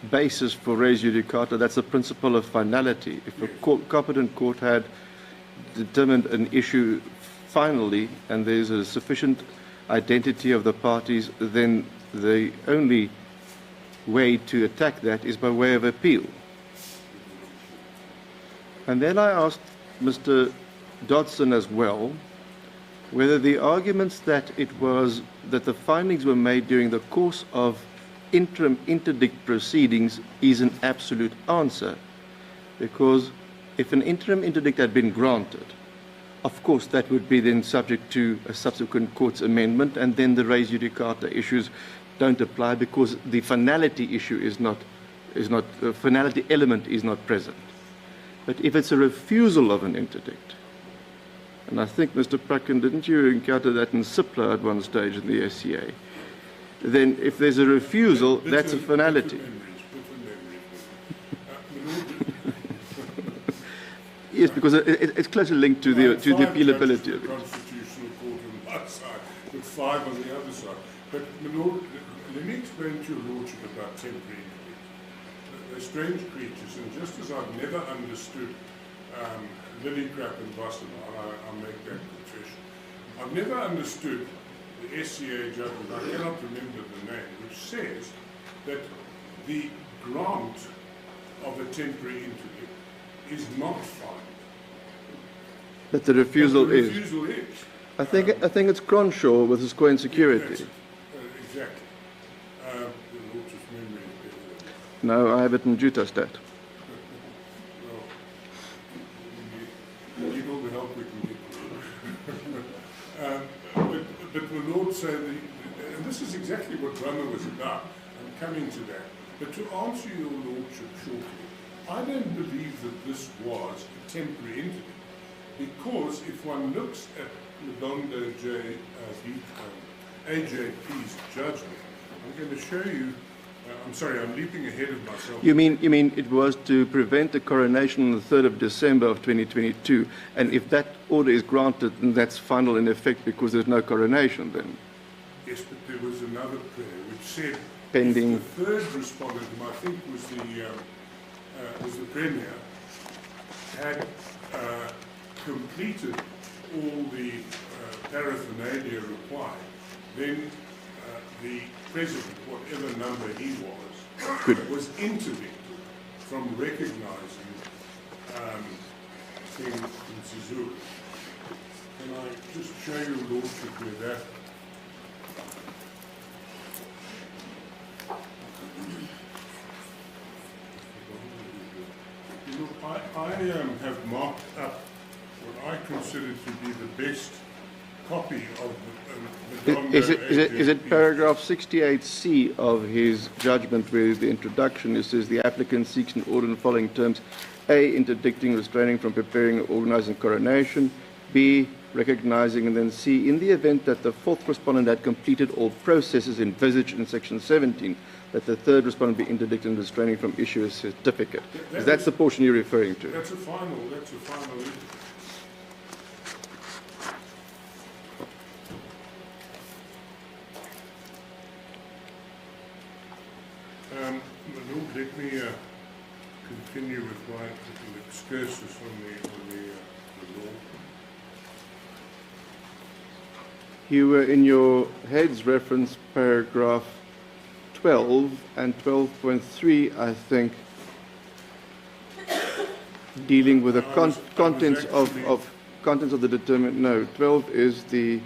[SPEAKER 1] basis for res judicata. That's the principle of finality. If a competent court had determined an issue finally and there's a sufficient identity of the parties, then the only way to attack that is by way of appeal. And then I asked Mr. Dodson as well whether the arguments that the findings were made during the course of interim interdict proceedings is an absolute answer, because if an interim interdict had been granted, of course that would be then subject to a subsequent court's amendment, and then the res judicata issues don't apply because the finality issue the finality element is not present. But if it's a refusal of an interdict, and I think, Mr. Prakken, didn't you encounter that in Cipla at one stage in the SCA? Then if there's a refusal, that's a finality. Yes, because it's closely linked to the appealability of it.
[SPEAKER 5] Constitutional court on one side, with 5 on the other side. But, my Lord, let me explain to your Lordship about temporary interdicts. They're strange creatures, and just as I've never understood Lillicrap and Wassenaar, I make that confession. I've never understood the SCA judgment, I cannot remember the name, which says that the grant of a temporary interdict is not final.
[SPEAKER 1] But the refusal
[SPEAKER 5] but the
[SPEAKER 1] is.
[SPEAKER 5] Refusal is.
[SPEAKER 1] I think it's Cronshaw with his coin security.
[SPEAKER 5] Exactly. The Lordship's memory is better than
[SPEAKER 1] No, I have it in Jutastat.
[SPEAKER 5] You will help we can get but the Lord said, and this is exactly what Brahma was about. I'm coming to that. But to answer your Lordship shortly, I don't believe that this was a temporary interdict, because if one looks at Madondo AJP's judgment, I'm going to show you. I'm sorry, I'm leaping ahead of myself.
[SPEAKER 1] You mean it was to prevent the coronation on the 3rd of December of 2022, and if that order is granted, then that's final in effect because there's no coronation then?
[SPEAKER 5] Yes, but there was another prayer which said,
[SPEAKER 1] pending.
[SPEAKER 5] if the third respondent, whom I think was the Premier, had completed all the paraphernalia required, then the President, whatever number he was interdicted from recognizing King Misuzulu. Can I just show your Lordship where that? Look, I have marked up what I consider to be the best copy of the
[SPEAKER 1] Is it paragraph 68C of his judgment where the introduction, it says the applicant seeks an order in the following terms: A, interdicting, restraining from preparing or organizing coronation; B, recognizing; and then C, in the event that the fourth respondent had completed all processes envisaged in section 17, that the third respondent be interdicted and restraining from issue a certificate. That's the portion you're referring to.
[SPEAKER 5] That's a final. My Lord, let me continue with my little excursus on the law.
[SPEAKER 1] You were in your head's reference paragraph 12 and 12.3, I think, dealing with the contents of the determined. No, 12 is the.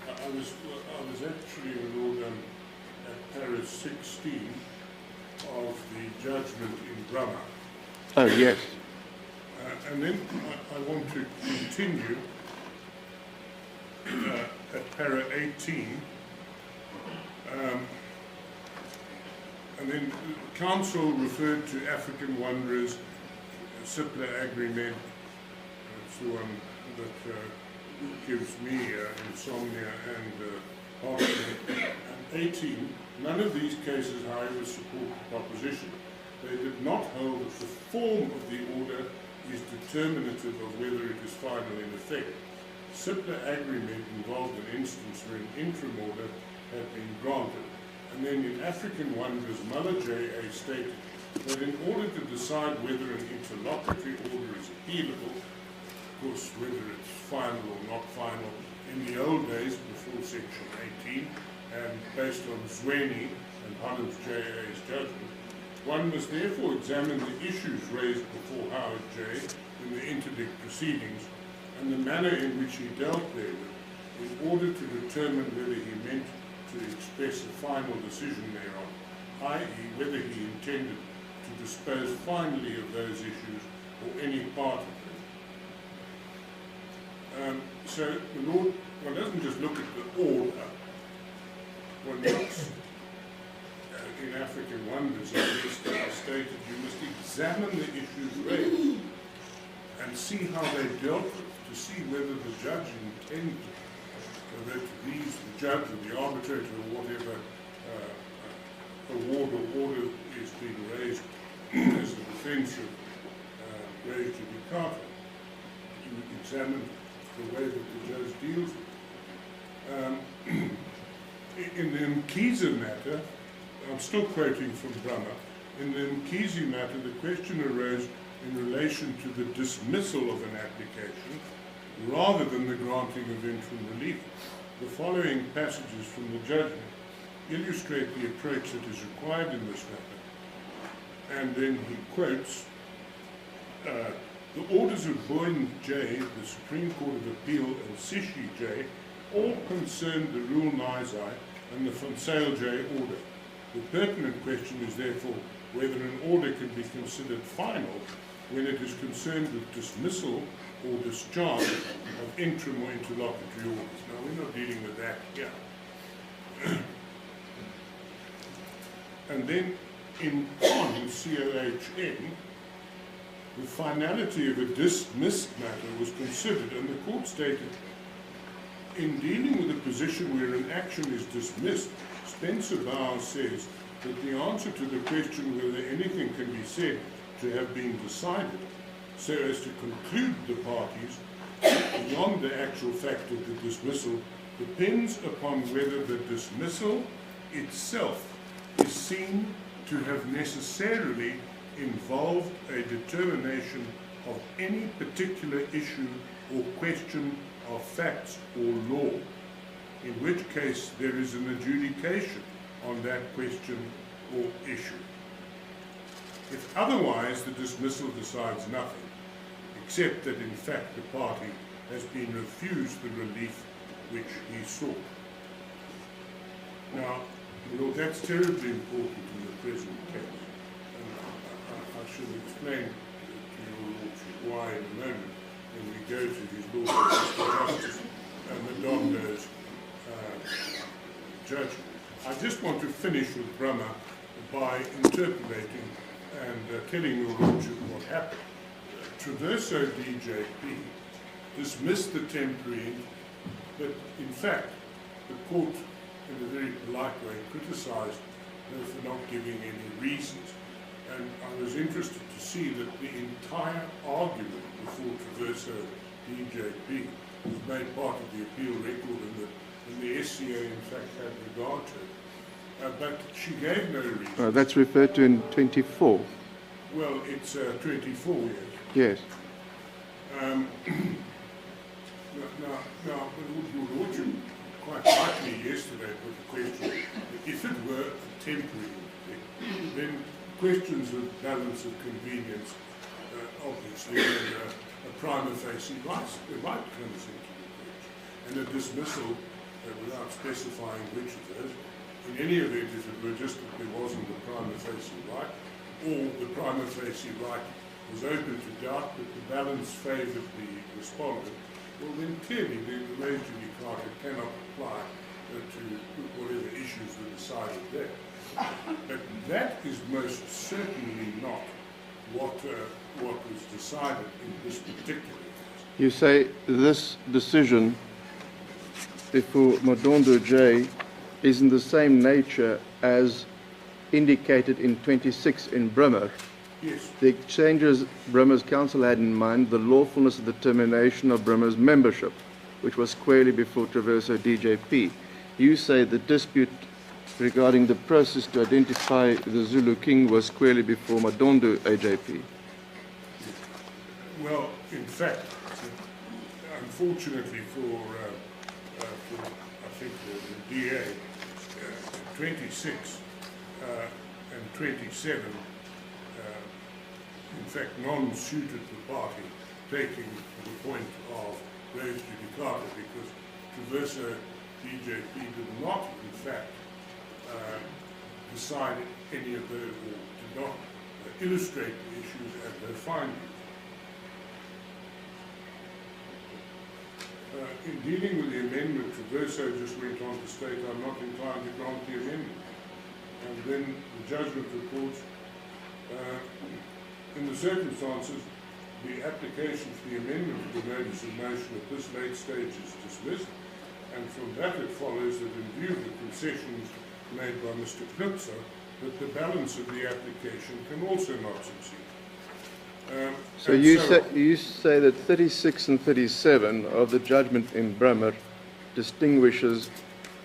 [SPEAKER 5] I was actually, Lord, at Paris 16 of the judgment in Brahma.
[SPEAKER 1] Oh yes.
[SPEAKER 5] And then I want to continue at para 18. And then council referred to African wanderers, Sipler agreement. It's the one that gives me insomnia and heartburn. And 18, none of these cases, however, support the proposition. They did not hold that the form of the order is determinative of whether it is final in effect. Sipler agreement involved an instance where an interim order had been granted. And then in African Wanderers, Muller J.A. stated that in order to decide whether an interlocutory order is appealable, of course, whether it's final or not final, in the old days before section 18, and based on Zweni and Holland's J.A.'s judgment, one must therefore examine the issues raised before Howard J. in the interdict proceedings and the manner in which he dealt therewith in order to determine whether he meant to express a final decision thereon, i.e. whether he intended to dispose finally of those issues or any part of them. So the Lord, one doesn't just look at the order, one looks in African Wonders, as stated, you must examine the issues raised and see how they dealt with, to see whether the judge intended that these, the judge or the arbitrator or whatever award or order is being raised as a defense of raised judicata. You examine the way that the judge deals with it. In the Mkhize matter, I'm still quoting from Brahma, in the Mkhize matter, the question arose in relation to the dismissal of an application rather than the granting of interim relief. The following passages from the judgment illustrate the approach that is required in this matter. And then he quotes, the orders of Boyne J, the Supreme Court of Appeal, and Sishi J all concern the Rule Nizai and the Fonsail J order. The pertinent question is therefore whether an order can be considered final when it is concerned with dismissal or discharge of interim or interlocutory orders. Now, we're not dealing with that here. And then in CON, C-O-H-N, the finality of a dismissed matter was considered, and the court stated, in dealing with a position where an action is dismissed, Spencer Bauer says that the answer to the question whether anything can be said to have been decided so as to conclude the parties beyond the actual fact of the dismissal depends upon whether the dismissal itself is seen to have necessarily involved a determination of any particular issue or question of facts or law, in which case there is an adjudication on that question or issue. If otherwise, the dismissal decides nothing, except that in fact the party has been refused the relief which he sought. Now, Lord, that's terribly important in the present case, and I shall explain to your Lordship why in a moment. go to his Lordship Mr. Justice Madondo's judgment. I just want to finish with Brahma by interpolating and telling your Lordship what happened. Traverso DJP dismissed the temporary, but in fact the court, in a very polite way, criticised her for not giving any reasons. And I was interested to see that the entire argument before Traverso DJP was made part of the appeal record, and the SCA in fact had regard to it. But she gave no reason.
[SPEAKER 1] That's referred to in 24.
[SPEAKER 5] Well, it's 24 years.
[SPEAKER 1] Yes.
[SPEAKER 5] Now, your Lordship quite rightly yesterday put the question, if it were a temporary thing, then questions of balance of convenience, obviously, and a prima facie right comes into the question. And a dismissal, without specifying which of those, in any event, if it were just that there wasn't a prima facie right, or the prima facie right was open to doubt, but the balance favoured the respondent, well then clearly the res judicata cannot apply to whatever issues were decided there. But that is most certainly not what was decided in this particular case.
[SPEAKER 1] You say this decision before Madondo J is in the same nature as indicated in 26 in Bremer.
[SPEAKER 5] Yes.
[SPEAKER 1] The exchanges Bremer's counsel had in mind the lawfulness of the termination of Bremer's membership, which was squarely before Traverso DJP. You say the dispute regarding the process to identify the Zulu king was squarely before Madondo AJP.
[SPEAKER 5] Well, in fact, unfortunately for I think the DA, 26 and 27, in fact, non-suited the party, taking the point of res judicata, because Traverso DJP did not, in fact, decide any of those, or did not illustrate the issues at their findings. In dealing with the amendment, Traverso just went on to state, I'm not inclined to grant the amendment. And then the judgment reports, in the circumstances, the application for the amendment of the notice of motion at this late stage is dismissed, and from that it follows that in view of the concessions made by Mr. Knutzer, that the balance of the application can also not succeed.
[SPEAKER 1] So you say that 36 and 37 of the judgment in Bremer distinguishes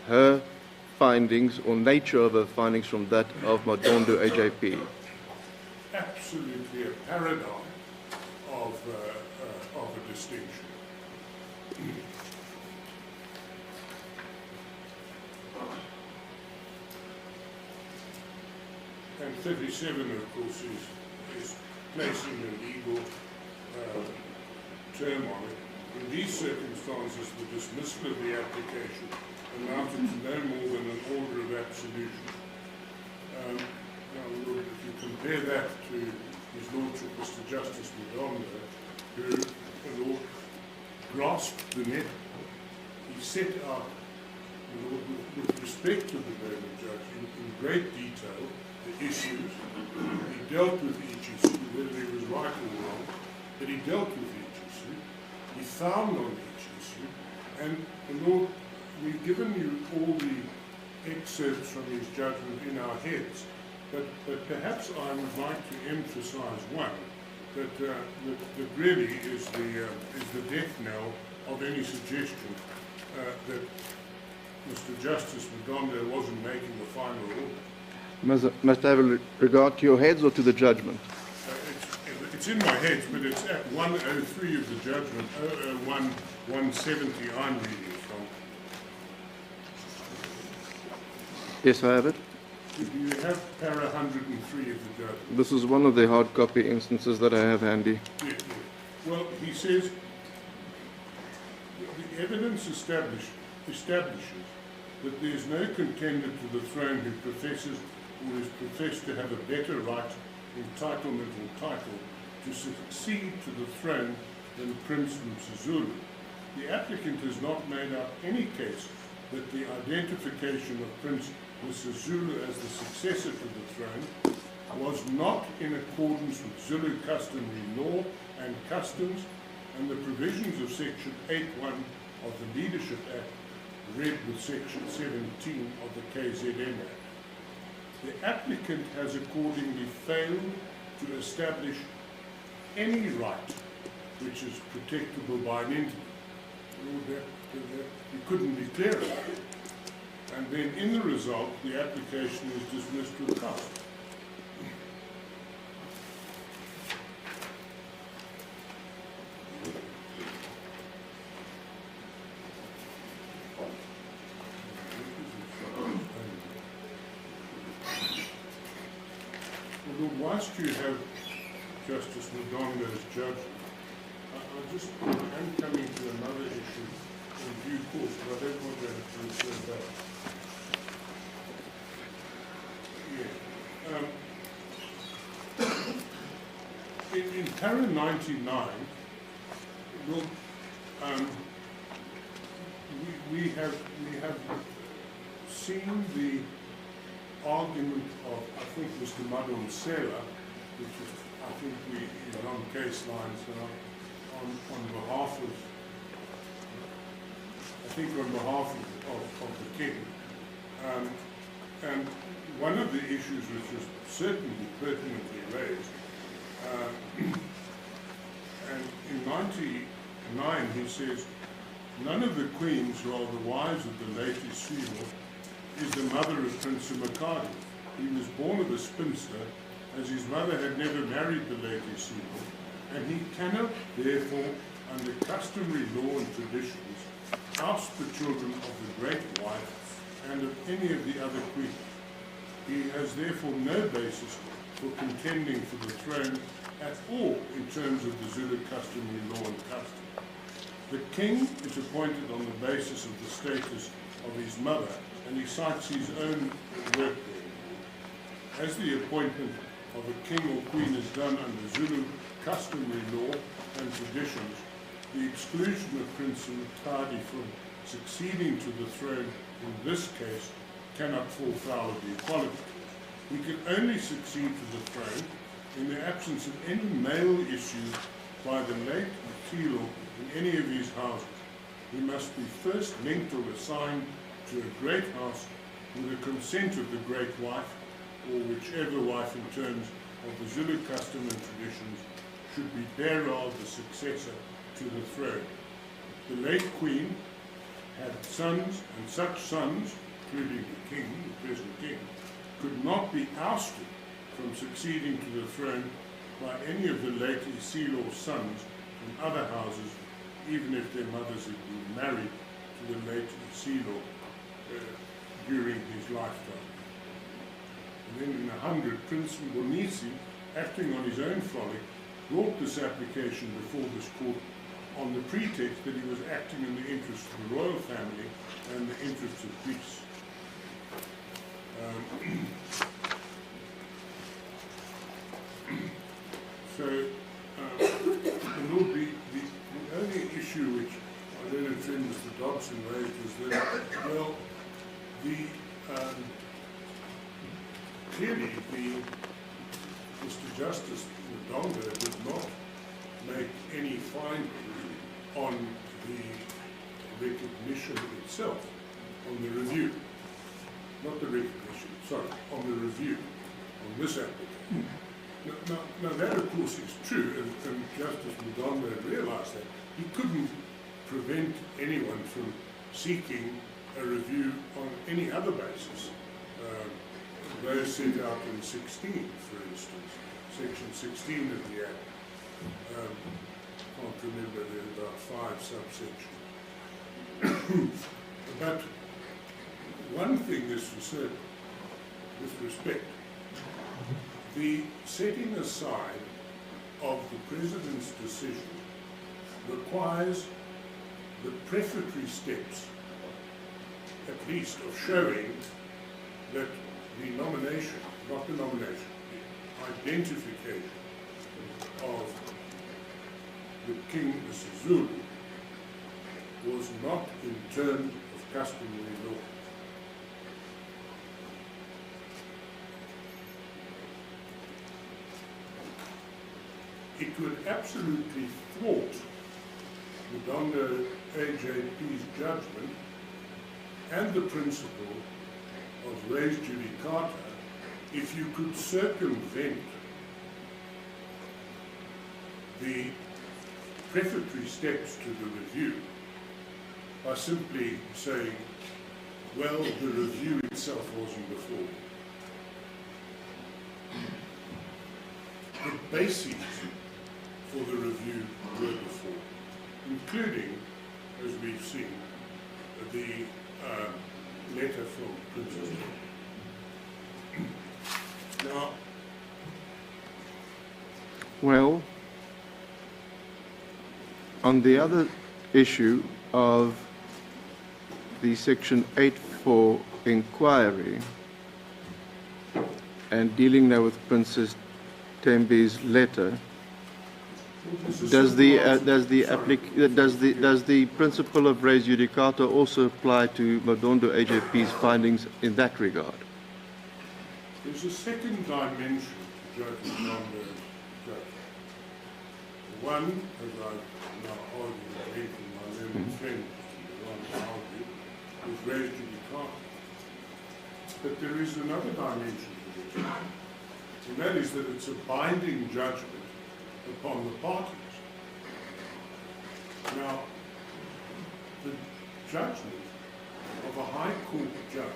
[SPEAKER 1] her findings or nature of her findings from that of Madondo AJP.
[SPEAKER 5] Absolutely a paradigm of a distinction. And 37, of course, is placing a legal term on it. In these circumstances, the dismissal of the application amounted to no more than an order of absolution. Now, if you compare that to His Lordship Mr. Justice Madondo, who grasped the net, he set out, with respect to the Bremer judge, in great detail, the issues. He dealt with each issue, whether he was right or wrong, but he dealt with each issue. He found on each issue, and the Lord, we've given you all the excerpts from his judgment in our heads, but perhaps I would like to emphasize one, that really is the death knell of any suggestion that Mr. Justice Madondo wasn't making the final order.
[SPEAKER 1] Must I have regard to your heads or to the judgment?
[SPEAKER 5] It's in my head, but it's at 103 of the judgment, 001, 170 I'm reading from.
[SPEAKER 1] Yes, I have it.
[SPEAKER 5] Do you have para 103 of the judgment?
[SPEAKER 1] This is one of the hard copy instances that I have handy.
[SPEAKER 5] Yeah. Well, he says, the evidence establishes that there is no contender to the throne who professes or is professed to have a better right, entitlement or title to succeed to the throne than Prince Misuzulu. The applicant has not made out any case that the identification of Prince Misuzulu as the successor to the throne was not in accordance with Zulu customary law and customs and the provisions of Section 8.1 of the Leadership Act, read with Section 17 of the KZN Act. The applicant has accordingly failed to establish any right which is protectable by an entity. You couldn't be clearer. And then in the result, the application is dismissed with cast. Although whilst you have Justice Madonga's judgment, I'm coming to another issue in due course, but I don't want to have to refer back. In para 99, well, we have seen the argument of, I think, Mr. Madonsela, which is, I think we, on case lines on behalf of, I think on behalf of the King. And one of the issues which was certainly pertinently raised, and in 99 he says, none of the queens who are the wives of the late Zulu is the mother of Prince Simakade. He was born of a spinster, as his mother had never married the late Zulu, and he cannot, therefore, under customary law and traditions, oust the children of the great wife and of any of the other queens. He has therefore no basis for contending for the throne at all in terms of the Zulu customary law and custom. The king is appointed on the basis of the status of his mother, and he cites his own work there. As the appointment of a king or queen is done under Zulu customary law and traditions, the exclusion of Prince Simakade from succeeding to the throne in this case cannot fall foul of the equality. He can only succeed to the throne in the absence of any male issue by the late Zulu in any of his houses. He must be first linked or assigned to a great house with the consent of the great wife, or whichever wife in terms of the Zulu custom and traditions should be bearer of the successor to the throne. The late queen had sons, and such sons, including the king, the present king, could not be ousted from succeeding to the throne by any of the late Isilo's sons from other houses, even if their mothers had been married to the late Isilo during his lifetime. And then in 100, Prince Mangosuthu, acting on his own folly, brought this application before this court on the pretext that he was acting in the interest of the royal family and the interests of peace. The only issue which I don't know if Mr. Dobson raised was that, well, clearly Mr. Justice Madonga did not make any findings on the recognition itself, on the review. Not the recognition, sorry, on the review, on this application. Now that of course is true, and Justice Madonga realized that. He couldn't prevent anyone from seeking a review on any other basis. Those set out in 16, for instance, Section 16 of the Act. I can't remember, there are about 5 subsections. But one thing is for certain, with respect, the setting aside of the President's decision requires the prefatory steps, at least, of showing that the nomination, not the nomination, the identification of that King Misuzulu was not in terms of customary law. It would absolutely thwart Madondo AJP's judgment and the principle of res judicata if you could circumvent the prefatory steps to the review by simply saying, well, the review itself wasn't before. The bases for the review were before, including, as we've seen, the letter from Prince Simakade. Now,
[SPEAKER 1] Well, on the other issue of the Section 8.4 inquiry and dealing now with Princess Tembi's letter, does the principle of res judicata also apply to Madondo AJP's findings in that regard?
[SPEAKER 5] there's a second dimension to Judge Madondo's judgment. One, as I've now argued at length in my learned friend, the one I argued, was res judicata. But there is another dimension to the judgment, and that is that it's a binding judgment upon the parties. Now, the judgment of a High Court judge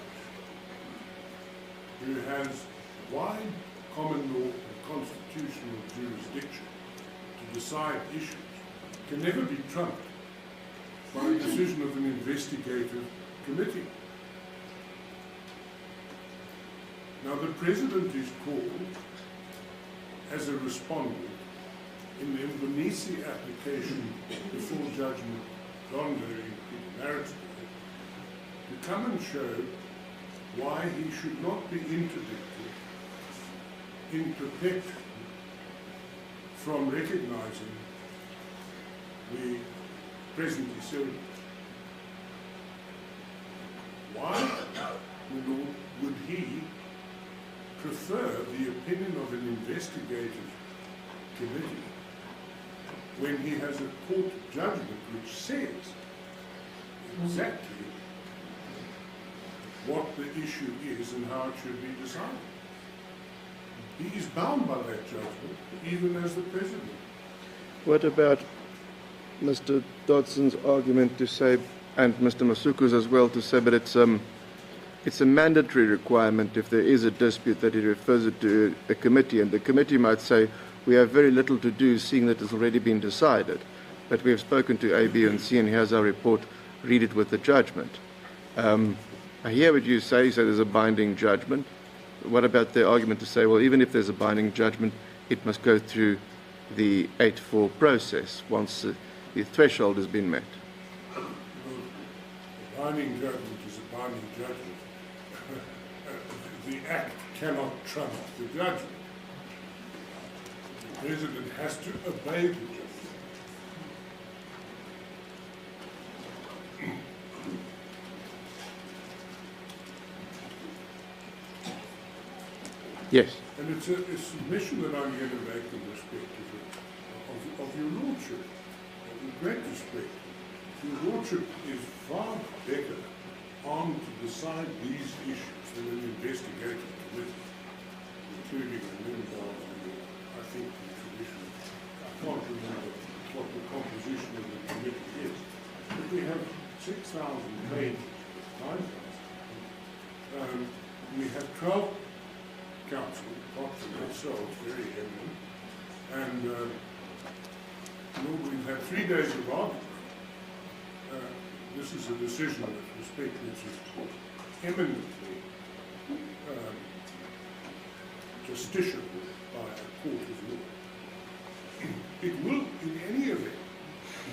[SPEAKER 5] who has wide common law and constitutional jurisdiction to decide issues can never be trumped by a decision of an investigative committee. Now, the President is called as a respondent in the Mbonisi application before Judge Madondo in Pietermaritzburg to come and show why he should not be interdicted in perpetuity from recognizing the present assertion. Why, my Lord, would he prefer the opinion of an investigative committee when he has a court judgment which says exactly what the issue is and how it should be decided? He is bound by that judgment, even as the President.
[SPEAKER 1] What about Mr. Dodson's argument to say, and Mr. Masuku's as well, to say, but it's a mandatory requirement if there is a dispute that he refers it to a committee, and the committee might say, we have very little to do seeing that it's already been decided. But we have spoken to A, B, and C, and here's our report, read it with the judgment. I hear what you say there's a binding judgment. What about the argument to say, well, even if there's a binding judgment, it must go through the 8.4 process once the threshold has been met?
[SPEAKER 5] Well, a binding judgment is a binding judgment. The act cannot trump the judgment. The President has to obey the judgment.
[SPEAKER 1] Yes.
[SPEAKER 5] And it's a submission that I'm going to make in respect of your Lordship, with great respect. Your Lordship is far better armed to decide these issues than an investigative committee, including a member of the, I think, the tradition. I can't remember what the composition of the committee is, but we have 6,000 pages, 9,000. We have 12 council, apart from themselves, very eminent, and we've had 3 days of argument. This is a decision with respect which is eminently justiciable by a court of law. It will, in any event,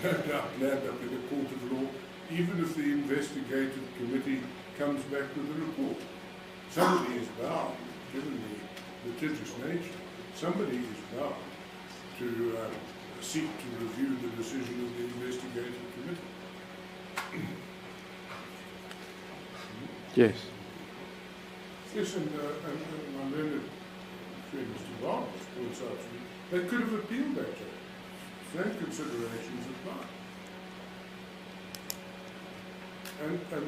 [SPEAKER 5] no doubt land up in a court of law, even if the investigative committee comes back with a report. Somebody is bound, given the litigious nature, somebody is bound to seek to review the decision of the investigating committee.
[SPEAKER 1] Yes.
[SPEAKER 5] Yes, and my learned friend Mr. Barnes points out to me, they could have appealed that judgment. Same considerations apply. And I'm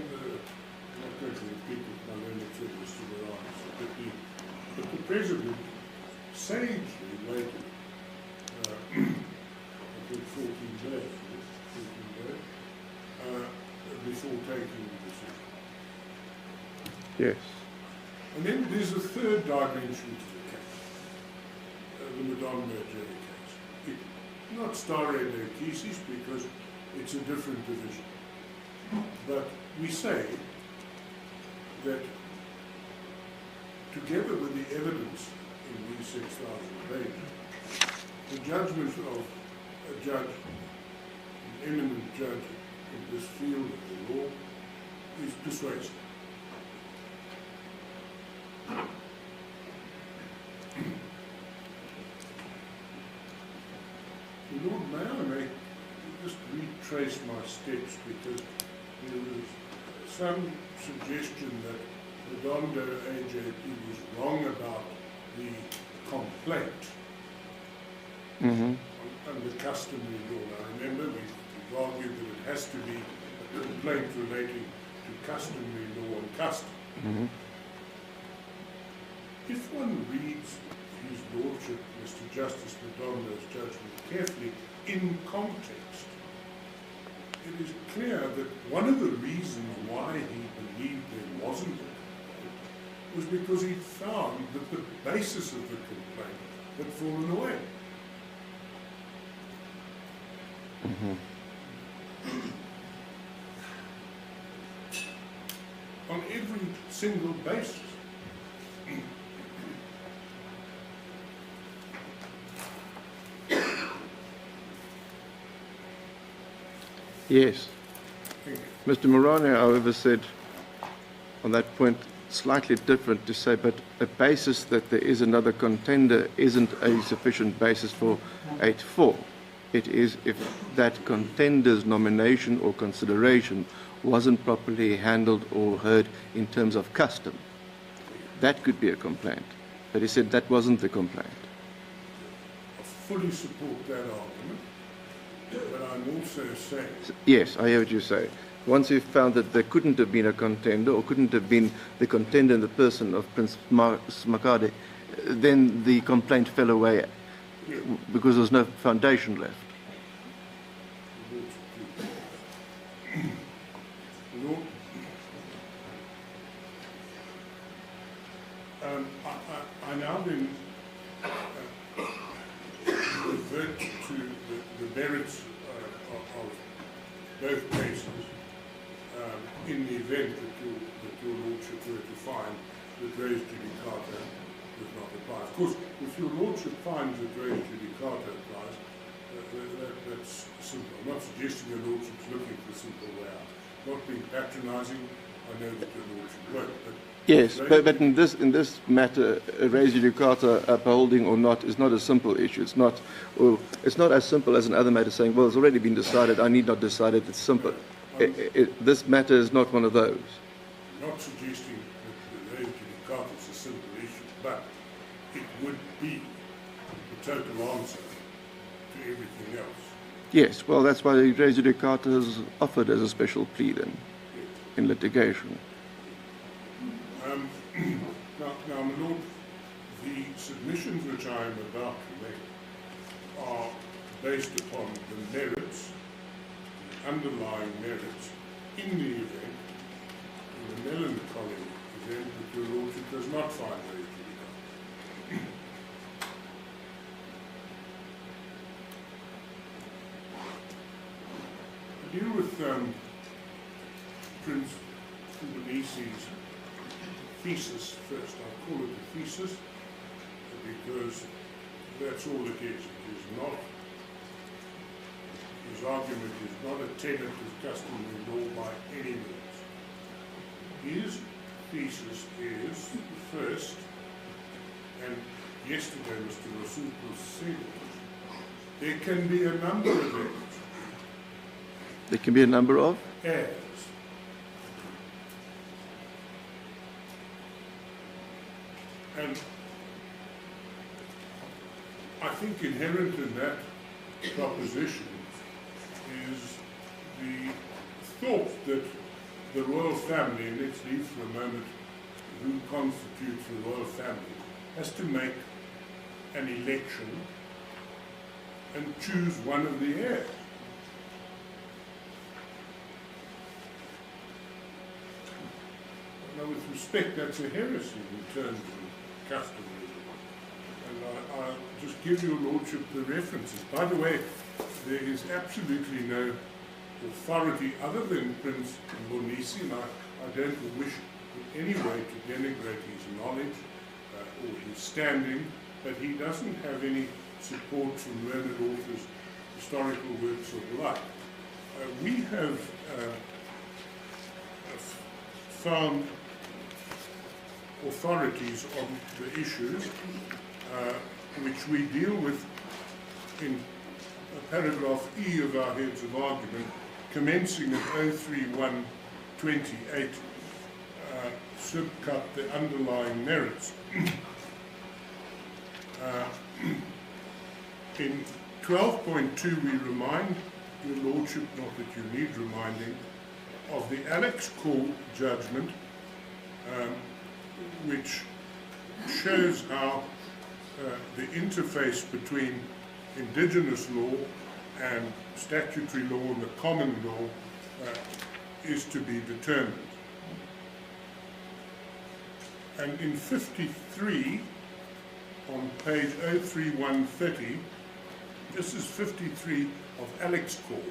[SPEAKER 5] not going to repeat what my learned friend Mr. Barnes, but the President sagely waited, I think 14 days, before taking the decision.
[SPEAKER 1] Yes.
[SPEAKER 5] And then there's a third dimension to the case, the Madonna J case. Not stare decisis because it's a different division. But we say that together with the evidence in these 6,000 pages, the judgment of a judge, an eminent judge in this field of the law, is persuasive. Lord, may I just retrace my steps, because there was some suggestion that Redondo AJP was wrong about the complaint under customary law. Now remember, we've argued that it has to be a complaint relating to customary law and custom. If one reads His Lordship, Mr. Justice Redondo's judgment carefully in context, it is clear that one of the reasons why he believed there wasn't a complaint was because he found that the basis of the complaint had fallen away. On every single basis.
[SPEAKER 1] Yes. Mr. Morane, however, said on that point slightly different, to say, but a basis that there is another contender isn't a sufficient basis for 8-4. It is if that contender's nomination or consideration wasn't properly handled or heard in terms of custom. That could be a complaint. But he said that wasn't the complaint.
[SPEAKER 5] I fully support that argument, but I'm also saying...
[SPEAKER 1] Yes, I hear what you say. Once you've found that there couldn't have been a contender, or couldn't have been the contender in the person of Prince Simakade, then the complaint fell away because there was no foundation left.
[SPEAKER 5] I now then revert to the merits of both cases in the event that your Lordship were to find that res judicata does not apply. Of course, if your Lordship finds that res judicata applies, that's simple. I'm not suggesting your Lordship's looking for a simple way out. Not being patronising, I know that your Lordship won't.
[SPEAKER 1] Yes, but in this matter, res judicata upholding or not is not a simple issue. It's not as simple as another matter saying, well, it's already been decided, I need not decide it. It's simple. This matter is not one of those.
[SPEAKER 5] I'm not suggesting that res judicata is a simple issue, but it would be the total answer to everything else.
[SPEAKER 1] Yes, well, that's why res judicata is offered as a special plea then, in litigation.
[SPEAKER 5] Now, my Lord, the submissions which I am about to make are based upon the merits, the underlying merits, in the event, in the melancholy event, that your Lordship does not find res judicata. I deal with Prince Buthelesi's thesis first. I'll call it a thesis because that's all it is. It is not, his argument is not a tenet of customary law by any means. His thesis is, first, and yesterday Mr. Mangosuthu said it, There can be a number of heirs.
[SPEAKER 1] There can be a number of?
[SPEAKER 5] Heirs. And I think inherent in that proposition is the thought that the royal family, and let's leave for a moment who constitutes the royal family, has to make an election and choose one of the heirs. Now, with respect, that's a heresy in terms of customary. And I'll just give your lordship the references. By the way, there is absolutely no authority other than Prince Mangosuthu, and I don't wish in any way to denigrate his knowledge or his standing, but he doesn't have any support from learned authors, historical works or the like. We have found authorities on the issues which we deal with in paragraph E of our heads of argument, commencing at 03128, subcut the underlying merits. In 12.2 we remind your lordship, not that you need reminding, of the Alex Call judgment, which shows how the interface between indigenous law and statutory law and the common law is to be determined. And in 53, on page 03130, this is 53 of Alex Call.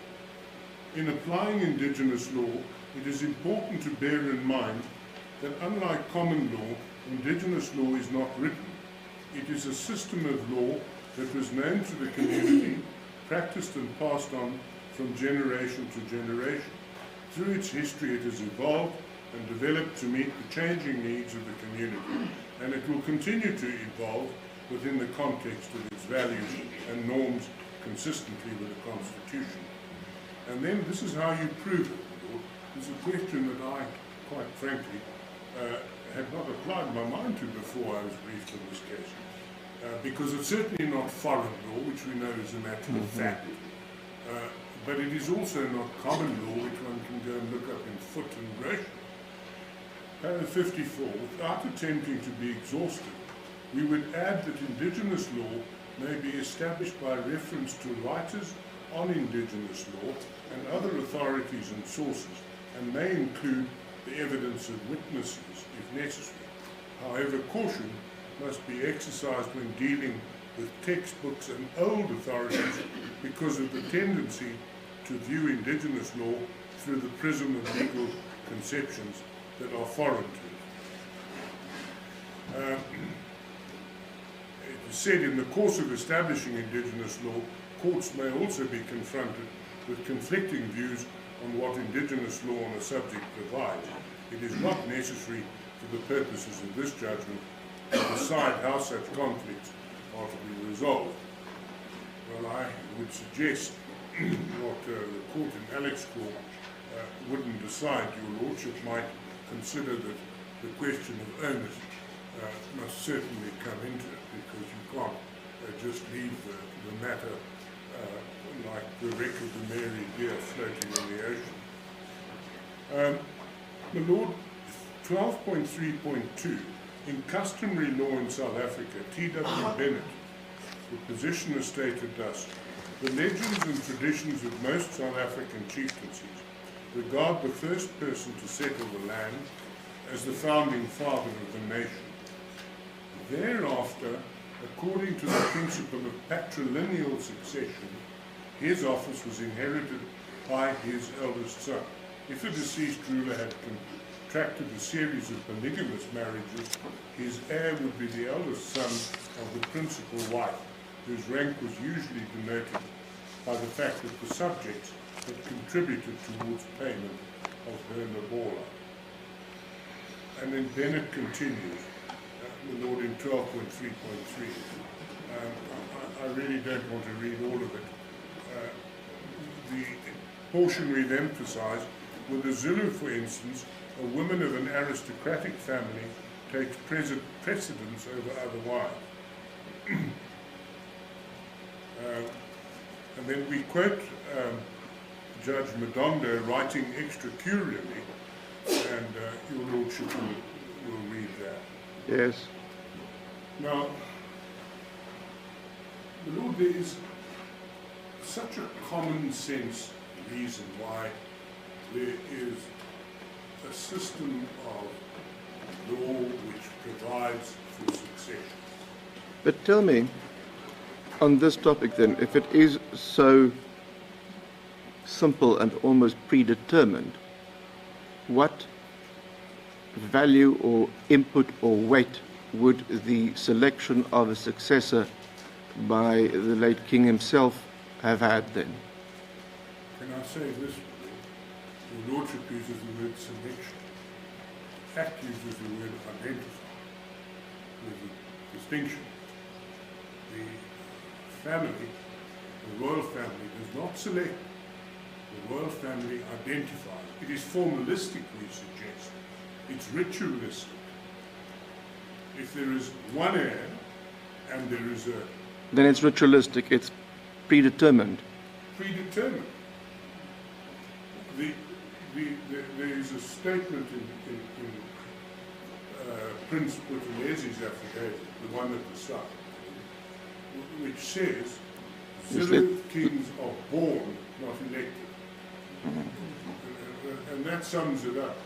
[SPEAKER 5] In applying indigenous law, it is important to bear in mind that unlike common law, indigenous law is not written. It is a system of law that was known to the community, practiced and passed on from generation to generation. Through its history, it has evolved and developed to meet the changing needs of the community, and it will continue to evolve within the context of its values and norms consistently with the Constitution. And then this is how you prove it, Lord. It's a question that I, quite frankly, had not applied my mind to before I was briefed in this case. Because it's certainly not foreign law, which we know is a matter of fact, but it is also not common law, which one can go and look up in foot and brochure. Paragraph 54, without attempting to be exhaustive, we would add that indigenous law may be established by reference to writers on indigenous law and other authorities and sources, and may include the evidence of witnesses if necessary. However, caution must be exercised when dealing with textbooks and old authorities because of the tendency to view indigenous law through the prism of legal conceptions that are foreign to it. It is said in the course of establishing indigenous law, courts may also be confronted with conflicting views on what indigenous law on a subject provides. It is not necessary for the purposes of this judgment to decide how such conflicts are to be resolved. Well, I would suggest what the court in Alex Call wouldn't decide. Your lordship might consider that the question of onus must certainly come into it, because you can't just leave the matter like the wreck of the Mary Dear floating in the ocean. My Lord, 12.3.2, in customary law in South Africa, T.W. Bennett, the positioner stated thus: the legends and traditions of most South African chieftaincies regard the first person to settle the land as the founding father of the nation. Thereafter, according to the principle of patrilineal succession, his office was inherited by his eldest son. If a deceased ruler had contracted a series of polygamous marriages, his heir would be the eldest son of the principal wife, whose rank was usually denoted by the fact that the subjects had contributed towards payment of her lobola. And then Bennett continues, my Lord, in 12.3.3. I really don't want to read all of it. The portion we've emphasized, with the Zulu, for instance, a woman of an aristocratic family takes precedence over other wives. And then we quote Judge Madondo writing extracurrially, and your Lordship will read that.
[SPEAKER 1] Yes.
[SPEAKER 5] Now, the Lord, there is such a common sense reason why there is a system of law which provides for succession.
[SPEAKER 1] But tell me, on this topic then, if it is so simple and almost predetermined, what value or input or weight would the selection of a successor by the late king himself have had then?
[SPEAKER 5] Can I say this? Your Lordship uses the word selection. Act uses the word identify. There's a distinction. The family, the royal family, does not select. The royal family identifies. It is formalistic, we suggest. It's ritualistic. If there is one heir and there is a...
[SPEAKER 1] Then it's ritualistic, it's predetermined.
[SPEAKER 5] Predetermined. There is a statement in Prince Buthelezi's affidavit, the one at the side, which says Zulu kings are born, not elected. And that sums it up.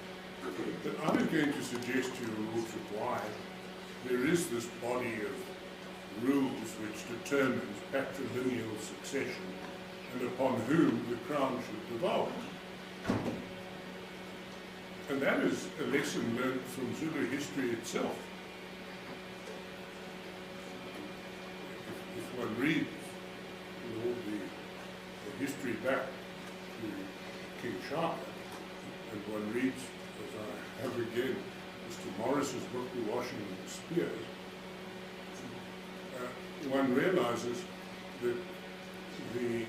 [SPEAKER 5] But I was going to suggest to your Lordship why there is this body of rules which determines patrilineal succession and upon whom the crown should devolve. And that is a lesson learned from Zulu history itself. If one reads all the history back to King Shaka, and one reads, as I have again, Mr. Morris's book, The Washing of the Spears, one realizes that the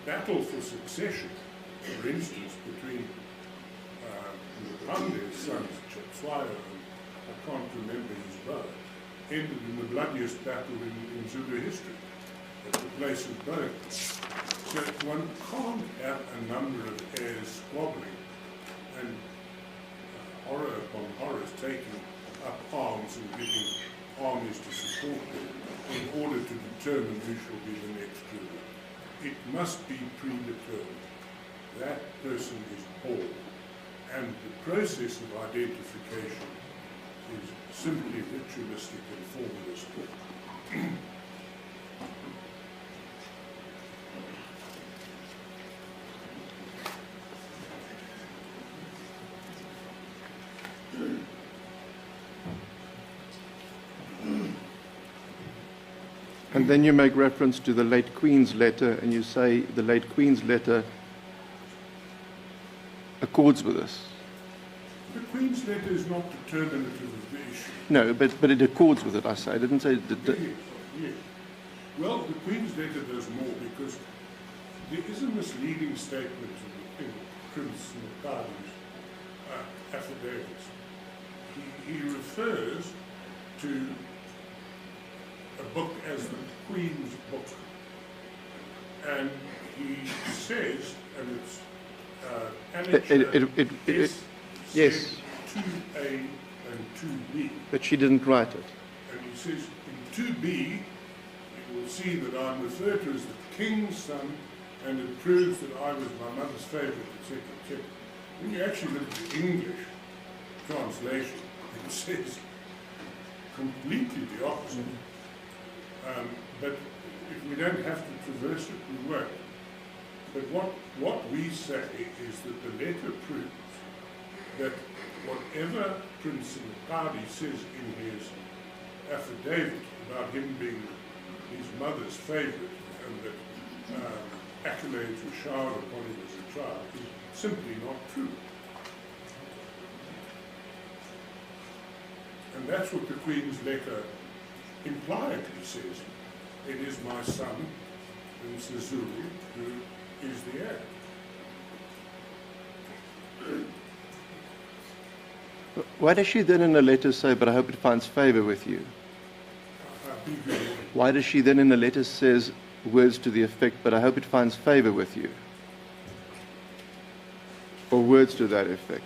[SPEAKER 5] battle for succession, for instance, between Pande's sons, Chetswaya, and I can't remember his brother, ended in the bloodiest battle in Zulu history at the place of Berg. So one can't have a number of heirs squabbling and horror upon horrors taking up arms and giving armies to support them in order to determine who shall be the next ruler. It must be predetermined. That person is born. And the process of identification is simply ritualistic and formalistic.
[SPEAKER 1] And then you make reference to the late Queen's letter, and you say the late Queen's letter accords with this.
[SPEAKER 5] The Queen's letter is not determinative of the issue.
[SPEAKER 1] No, but it accords with it, I say. I didn't say...
[SPEAKER 5] Yes. Well, the Queen's letter does more because there is a misleading statement in Prince Simakade's affidavits. He refers to a book as the Queen's book. And he says, and it's
[SPEAKER 1] yes.
[SPEAKER 5] 2A and 2B.
[SPEAKER 1] But she didn't write it.
[SPEAKER 5] And he says, in 2B, you will see that I'm referred to as the king's son, and it proves that I was my mother's favourite, etc., etc. When you actually look at the English translation, it says completely the opposite. But if we don't have to traverse it, we won't. But what we say is that the letter proves that whatever Prince Simakade says in his affidavit about him being his mother's favourite and that accolades were showered upon him as a child is simply not true. And that's what the Queen's letter impliedly says. it is my son, Prince Misuzulu, who is the heir.
[SPEAKER 1] Why does she then in a letter say, but I hope it finds favor with you? Why does she then in a letter says words to the effect, but I hope it finds favor with you? Or words to that effect?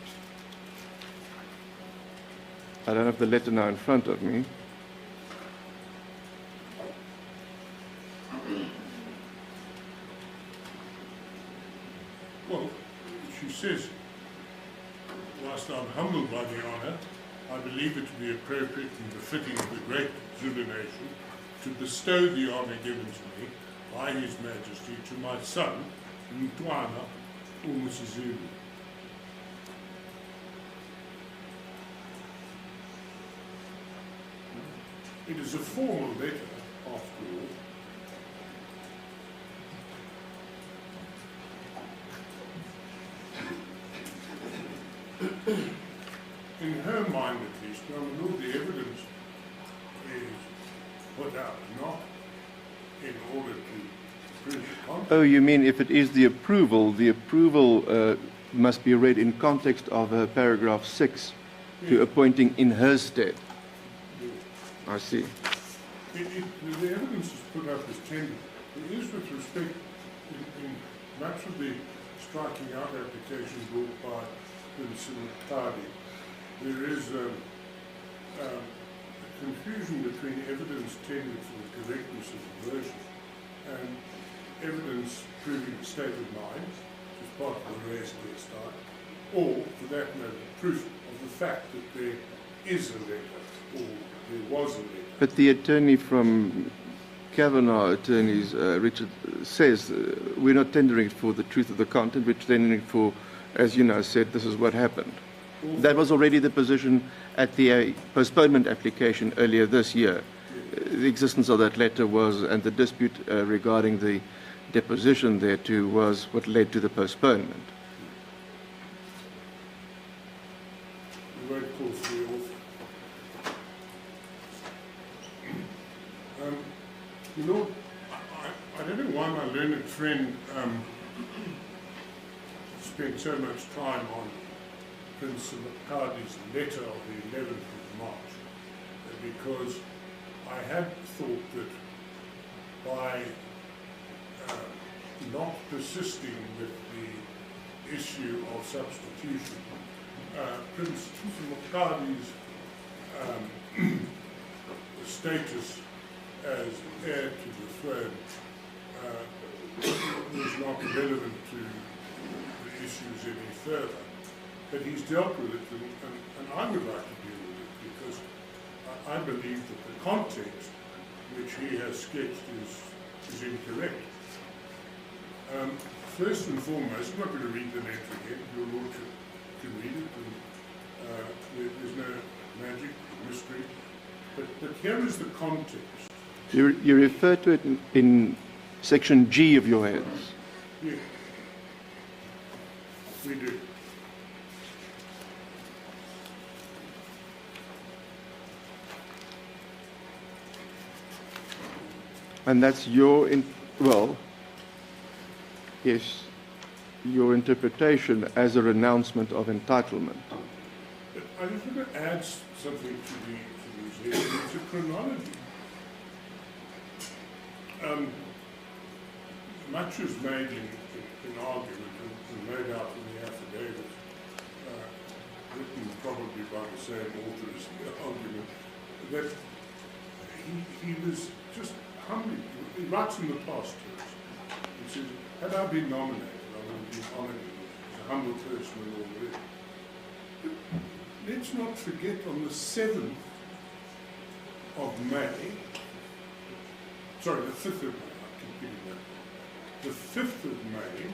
[SPEAKER 1] I don't have the letter now in front of me.
[SPEAKER 5] Well, she says, whilst I'm humbled by the honour, I believe it to be appropriate and befitting of the great Zulu nation to bestow the honour given to me by His Majesty to my son, Mtwana Misuzulu. It is a formal letter, after all. In her mind, at least, now, all the evidence is put out, not in order to prove the content.
[SPEAKER 1] Oh, you mean if it is the approval must be read in context of paragraph 6 to appointing in her stead. I see.
[SPEAKER 5] The evidence is put up as tender. It is with respect in much of the striking out application brought by Prince Simakade. There is a confusion between evidence tendered for the correctness of the version and evidence proving a state of mind, which is part of the res gestae, or, for that matter, proof of the fact that there is a letter, or there was a letter.
[SPEAKER 1] But the attorney from Kavanagh attorneys, Richard, says we're not tendering it for the truth of the content, we're tendering it for, as you now said, this is what happened. That was already the position at the postponement application earlier this year. The existence of that letter was, and the dispute regarding the deposition thereto was what led to the postponement.
[SPEAKER 5] We won't call for the author. You know, I don't know why my learned friend spent so much time on Prince Simakade's letter of the 11th of March, because I had thought that by not persisting with the issue of substitution, Prince Simakade's status as heir to the throne was not relevant to the issues any further. But he's dealt with it, and I would like to deal with it, because I believe that the context which he has sketched is incorrect. First and foremost, I'm not going to read the letter again, your Lordship can read it, and there's no magic or mystery, but here is the context.
[SPEAKER 1] You refer to it in section G of your heads.
[SPEAKER 5] Yeah, we do.
[SPEAKER 1] And that's your, yes, your interpretation as a renouncement of entitlement.
[SPEAKER 5] But I just want to add something to these here. It's a chronology. Much is made in argument, and no doubt in the affidavit, written probably by the same author as the argument, that he was just humbly, he writes in the past tense. He says, had I been nominated, I would have been honoured as a humble person and all that. But let's not forget on the 7th of May, sorry, the 5th of May, I keep getting that. The 5th of May,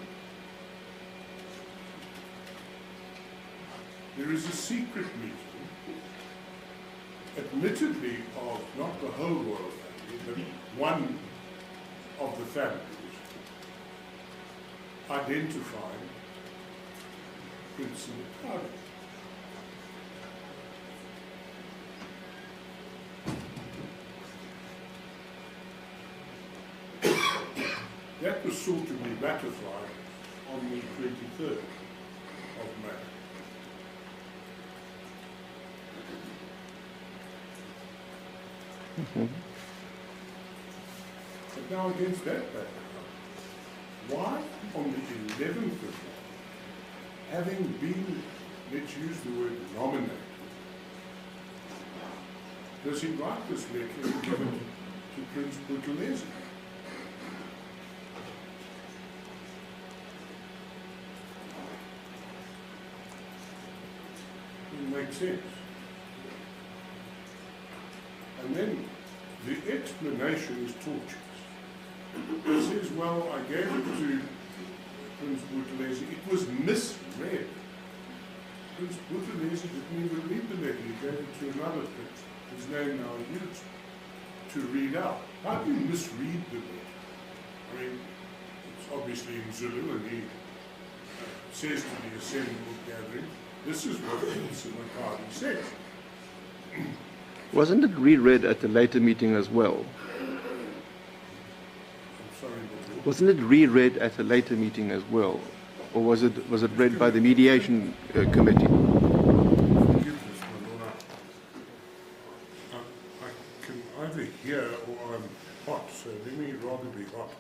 [SPEAKER 5] there is a secret meeting, admittedly of not the whole royal family, but one of the families, identifying Prince Simakade. That was sought to be ratified on the 23rd of May. But now against that background, why on the 11th of May, having been, let's use the word nominated, does he write this letter and give it to Prince Buthelezi? It makes sense. And then the explanation is tortuous. He says, well, I gave it to Prince Buthelezi. It was misread. Prince Buthelezi didn't even read the letter. He gave it to another prince, his name now used, to read out. How do you misread the letter? I mean, it's obviously in Zulu, and he says to the assembled gathering, this is what Prince Simakade says.
[SPEAKER 1] Wasn't it reread at the later meeting as well?
[SPEAKER 5] I'm sorry, but
[SPEAKER 1] Wasn't it reread at a later meeting as well? Or was it read by the mediation committee?
[SPEAKER 5] forgiveness, my Lord. I can either hear or I'm hot, so let me rather be hot.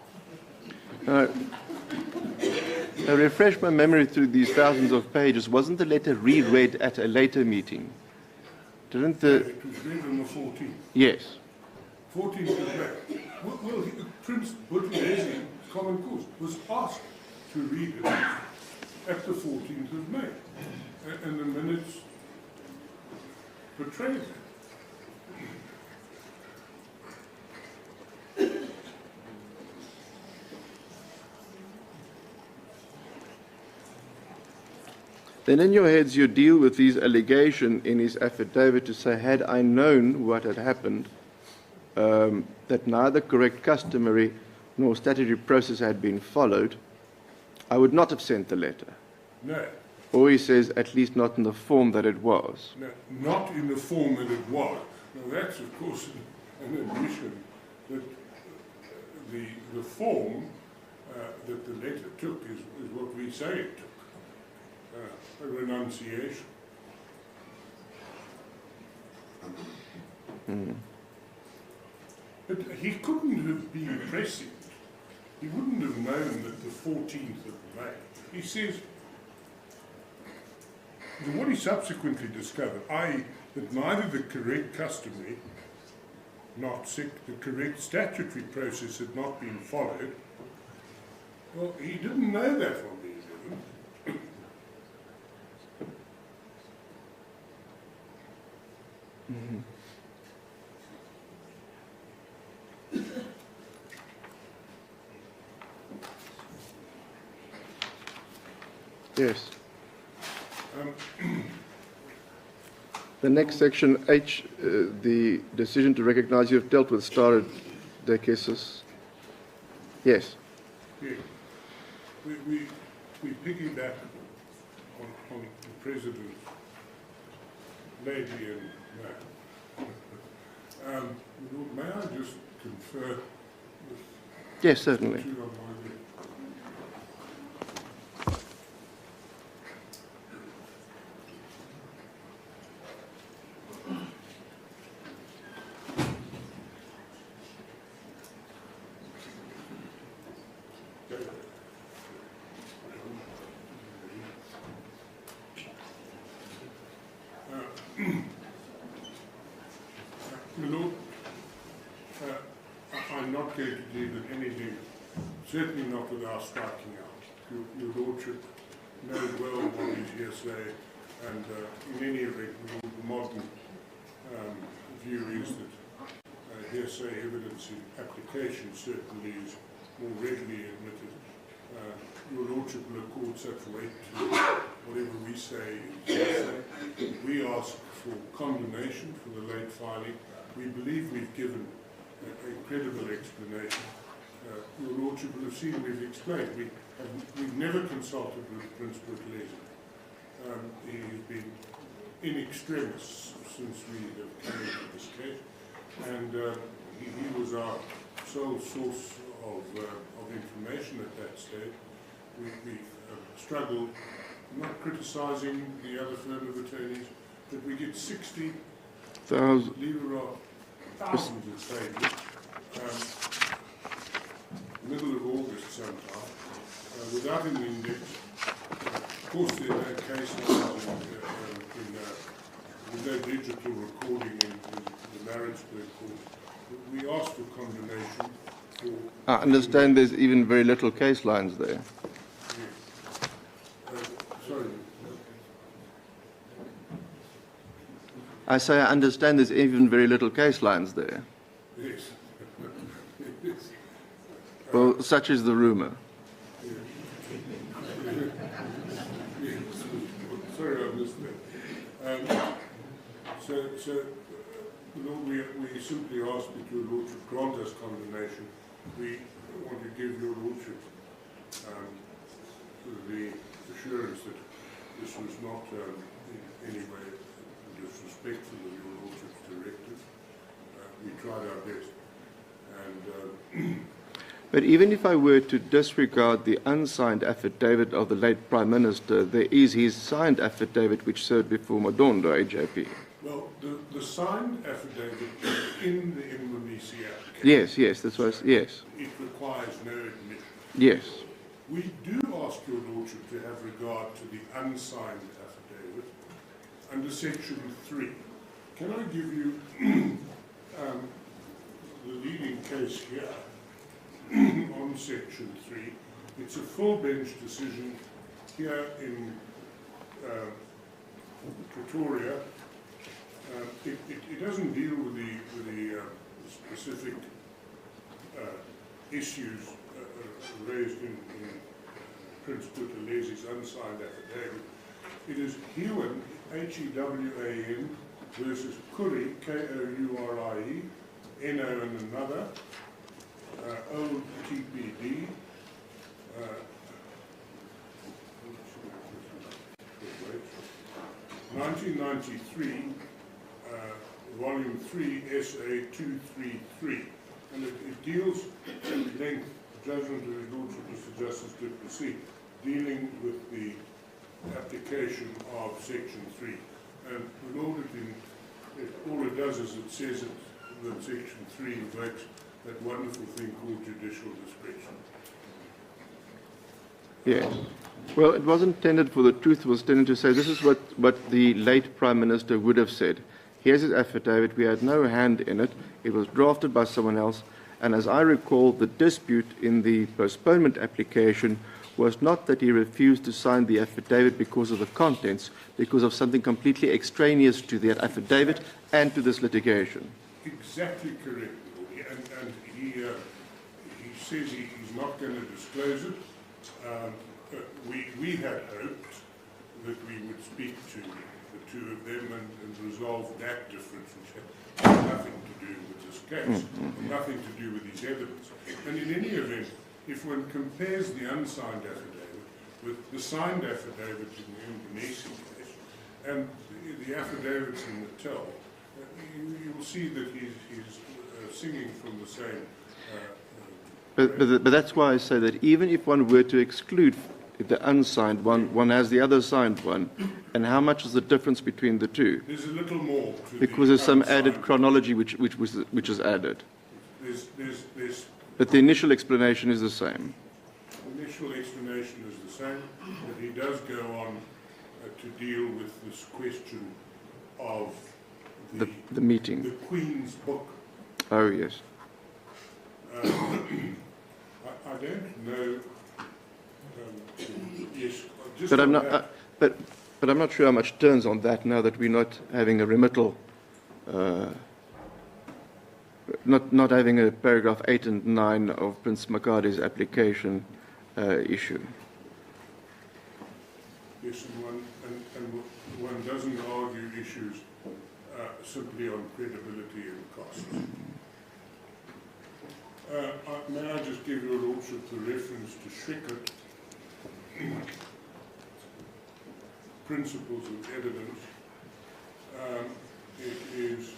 [SPEAKER 1] I refresh my memory through these thousands of pages. Wasn't the letter reread at a later meeting? Didn't the...
[SPEAKER 5] It was read on the 14th.
[SPEAKER 1] Yes.
[SPEAKER 5] 14th of May. Well, Prince Buthelezi, Common Cause, was asked to read it at the 14th of May. And the minutes portrayed it.
[SPEAKER 1] Then in your heads you deal with these allegations in his affidavit to say, had I known what had happened, that neither correct customary nor statutory process had been followed, I would not have sent the letter.
[SPEAKER 5] No,
[SPEAKER 1] Or he says, at least not in the form that it was.
[SPEAKER 5] no, not in the form that it was. Now that's, of course, an admission that the form that the letter took is what we say it took. A renunciation. But he couldn't have been prescient. He wouldn't have known that the 14th of May. He says, what he subsequently discovered, i.e. that neither the correct customary, the correct statutory process had not been followed, well, he didn't know that on the 11th.
[SPEAKER 1] Yes. The next section, H, the decision to recognize you've dealt with started the cases. Yes.
[SPEAKER 5] Yeah. We piggyback on the President's lady and man. May I just confer with
[SPEAKER 1] Yes, certainly.
[SPEAKER 5] you on my view? My Lord, I'm not going to deal with anything, certainly not without striking out. Your Lordship knows well what is hearsay, and in any event, the modern view is that hearsay evidence in application certainly is more readily admitted. Your Lordship will accord such weight to whatever we say is hearsay. We ask for condemnation for the late filing. We believe we've given a credible explanation. Your Lordship will have seen we've explained. We've never consulted with Prince Buthelezi. He's been in extremis since we have come into this case, and he was our sole source of information at that stage. We struggle, I'm not criticising the other firm of attorneys, but we get 60, believe it or not, thousands of pages, middle of August sometime, without an index. Of course, there are no case lines with no digital recording in the Maritzburg court. We asked for condemnation for...
[SPEAKER 1] I understand there's even very little case lines there.
[SPEAKER 5] Yes. Sorry.
[SPEAKER 1] I say I understand there's even very little case lines there.
[SPEAKER 5] Yes.
[SPEAKER 1] Well, such is the rumor.
[SPEAKER 5] Sorry, I missed that. So Lord, we simply ask that your Lordship grant us condemnation. We want to give your Lordship the assurance that this was not in any way disrespectful of your Lordship's directive. We tried our best. And
[SPEAKER 1] But even if I were to disregard the unsigned affidavit of the late Prime Minister, there is his signed affidavit which served before Madondo, AJP.
[SPEAKER 5] well, the signed affidavit is in the Immunisi application.
[SPEAKER 1] Yes, yes, that's what, yes,
[SPEAKER 5] It requires no admission.
[SPEAKER 1] yes.
[SPEAKER 5] We do ask your Lordship to have regard to the unsigned affidavit under Section 3. Can I give you the leading case here on Section 3? It's a full bench decision here in Pretoria. It doesn't deal with the specific issues raised in Prince Buthelezi's unsigned affidavit. It is Hewan, H-E-W-A-N, versus Kuri, K-O-U-R-I-E, N-O and another, old TPD, 1993, Volume 3, SA 233, and it deals at length, judgment of His Lordship, Mr. Justice du Plessis, dealing with the application of Section 3. And the Lord, all it does is it says that Section 3 invokes that wonderful thing called judicial discretion.
[SPEAKER 1] Yes. Well, it wasn't intended for the truth, it was intended to say this is what the late Prime Minister would have said. Here's his affidavit, we had no hand in it, it was drafted by someone else, and as I recall, the dispute in the postponement application was not that he refused to sign the affidavit because of the contents, because of something completely extraneous to that affidavit and to this litigation.
[SPEAKER 5] Exactly correct, and he says he's not going to disclose it. We had hoped that we would speak to the two of them and resolve that difference, which had nothing to do with this case, and nothing to do with his evidence. And in any event, if one compares the unsigned affidavit with the signed affidavit in the Indonesian case and the affidavits in the TEL, you will see that he's singing from the same.
[SPEAKER 1] But that's why I say that even if one were to exclude the unsigned one, one has the other signed one. And how much is the difference between the two?
[SPEAKER 5] There's a little more.
[SPEAKER 1] Because there's some added chronology which is added.
[SPEAKER 5] There's
[SPEAKER 1] But the initial explanation is the same.
[SPEAKER 5] The initial explanation is the same, but he does go on to deal with this question of
[SPEAKER 1] the meeting.
[SPEAKER 5] The Queen's book.
[SPEAKER 1] Oh, yes.
[SPEAKER 5] I don't know. Yes, just
[SPEAKER 1] But I'm
[SPEAKER 5] on
[SPEAKER 1] not. But I'm not sure how much turns on that now that we're not having a remittal. Not having a paragraph 8 and 9 of Prince Simakade's application issue.
[SPEAKER 5] Yes, and one doesn't argue issues simply on credibility and cost. May I just give your Lordship the reference to Schrickert, Principles of Evidence. It is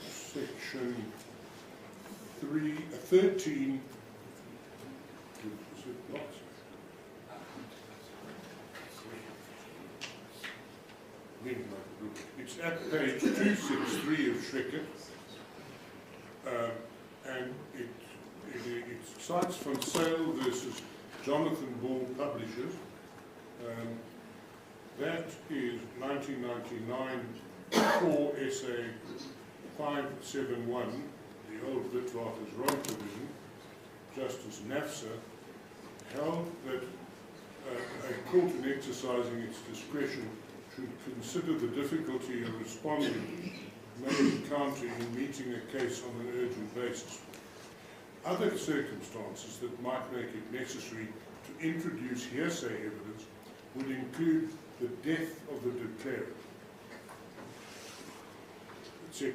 [SPEAKER 5] section 13, Is it not? It's at page 263 of Shricket, and it cites Van Sale versus Jonathan Ball Publishers. That is 1999 4 essay 571, the old Witwatersrand provision. Justice Nafsa held that a court in exercising its discretion should consider the difficulty a respondent may encounter in meeting a case on an urgent basis. Other circumstances that might make it necessary to introduce hearsay evidence would include the death of the declarant, etc.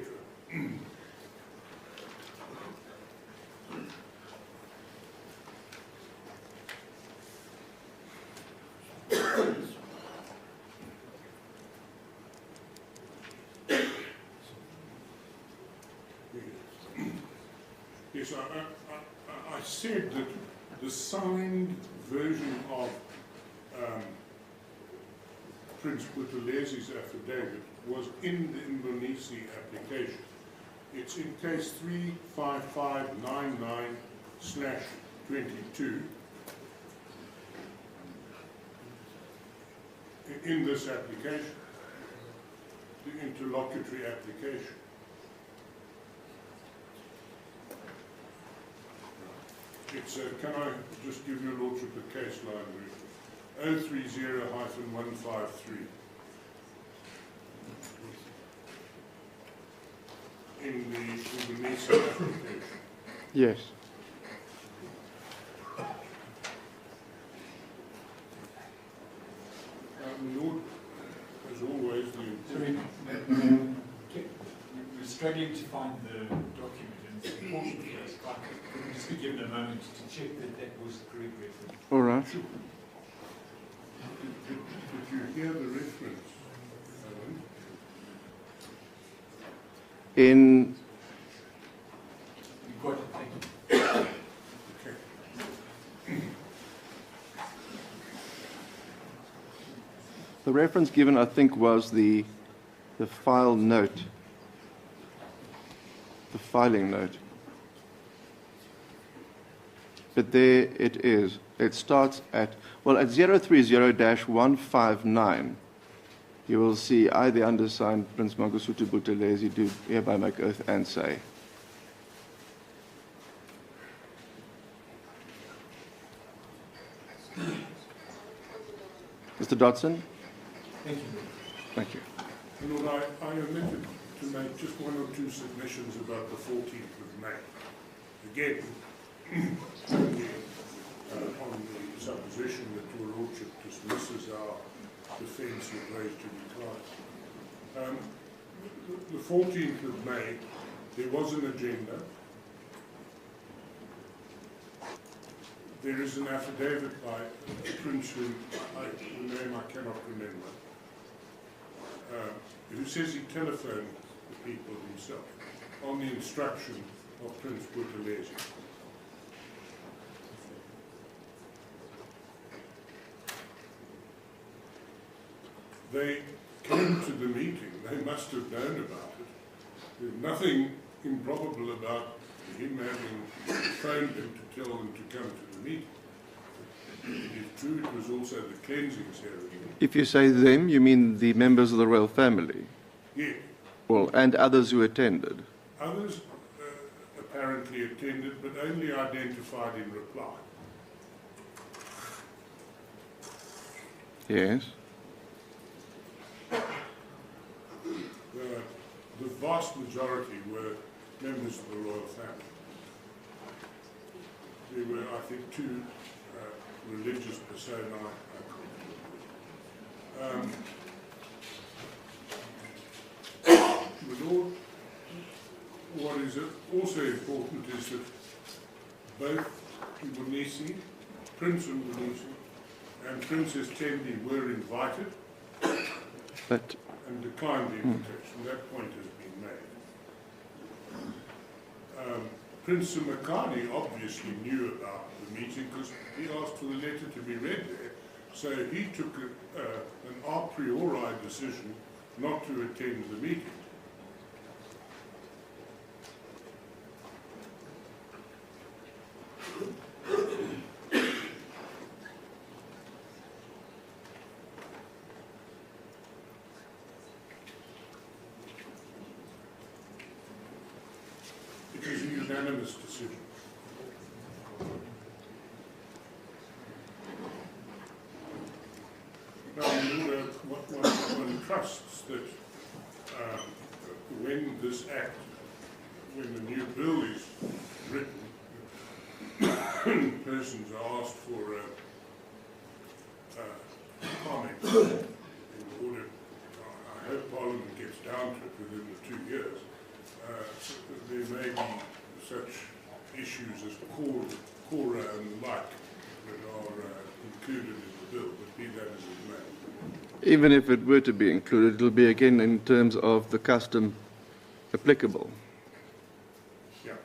[SPEAKER 5] Yes, I said that the signed version of Prince Buthelezi's affidavit was in the Indonesi application. It's in case 35599/22 in this application, the interlocutory application. It's, can I just give your lordship the case line briefly? 030-153. In the Indonesian application.
[SPEAKER 1] Yes.
[SPEAKER 5] Lord, as always,
[SPEAKER 2] Sorry, we're struggling to find the document, and it's important for us. Could we just be given a moment to check that that was the correct reference?
[SPEAKER 1] All right.
[SPEAKER 5] Did you hear the reference, Alan?
[SPEAKER 1] In
[SPEAKER 2] We've got it, thank you.
[SPEAKER 5] Okay.
[SPEAKER 1] the reference given, I think, was the file note, the filing note. But there it is. It starts at, well, at 030-159. You will see, I, the undersigned, Prince Mangosuthu Buthelezi, do hereby make oath and say. Mr. Dodson?
[SPEAKER 2] Thank you.
[SPEAKER 1] Thank you.
[SPEAKER 5] Lord, I omitted to make just one or two submissions about the 14th of May. Again, on the supposition that your lordship dismisses our defence of raised to decline. The 14th of May, there was an agenda. There is an affidavit by a prince who, the name I cannot remember, who says he telephoned the people himself on the instruction of Prince Buthelezi. They came to the meeting. They must have known about it. There's nothing improbable about him having phoned them to tell them to come to the meeting. It is true it was also the cleansing ceremony.
[SPEAKER 1] If you say them, you mean the members of the royal family?
[SPEAKER 5] Yeah.
[SPEAKER 1] Well, and others who attended?
[SPEAKER 5] Others apparently attended, but only identified in reply.
[SPEAKER 1] Yes.
[SPEAKER 5] The vast majority were members of the royal family. There were, I think, two religious personae. My Lord, what is also important is that both Mbonisi, Prince Mbonisi, and Princess Tendi were invited
[SPEAKER 1] But
[SPEAKER 5] and declined the invitation. That point has been made. Prince Simakade obviously knew about the meeting because he asked for the letter to be read there. So he took an a priori decision not to attend the meeting. It is a unanimous decision. Now, one trusts that when this act, when the new bill is written, persons are asked for comment in order, I hope Parliament gets down to it within the 2 years, there may be such issues as Cora and the like that are included in the bill, but be that as it may.
[SPEAKER 1] Even if it were to be included, it'll be again in terms of the custom applicable.
[SPEAKER 5] Yeah.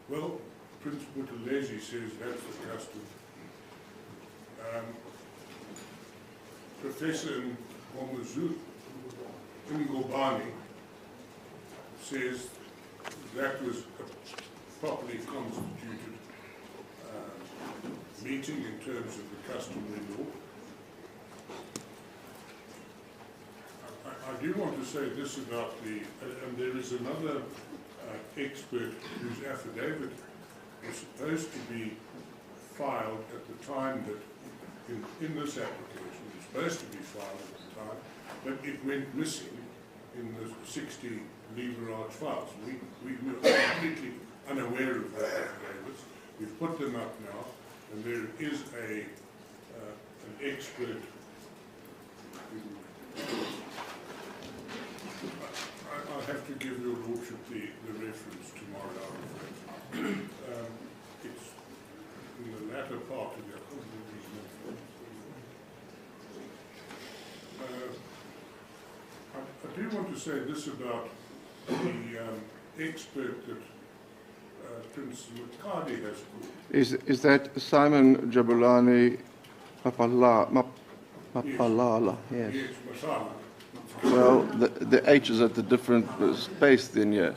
[SPEAKER 5] Well, Prince Buthelezi says that's the custom. Professor Mangosuthu Buthelezi says that was a properly constituted meeting in terms of the customary law. I do want to say this about the, and there is another expert whose affidavit was supposed to be filed at the time that, in this application, it was supposed to be filed at the time, but it went missing in the 60 lever arch files. We were completely unaware of that affidavits. We've put them up now, and there is an expert. I'll have to give your lordship the reference tomorrow, I'm afraid. It's in the latter part of the I do want to say this about the expert that Prince Simakade has called.
[SPEAKER 1] Is that Simon Jabulani Mapalala? Yes.
[SPEAKER 5] Yes, Masala.
[SPEAKER 1] Well, the H is at the different space then, yeah.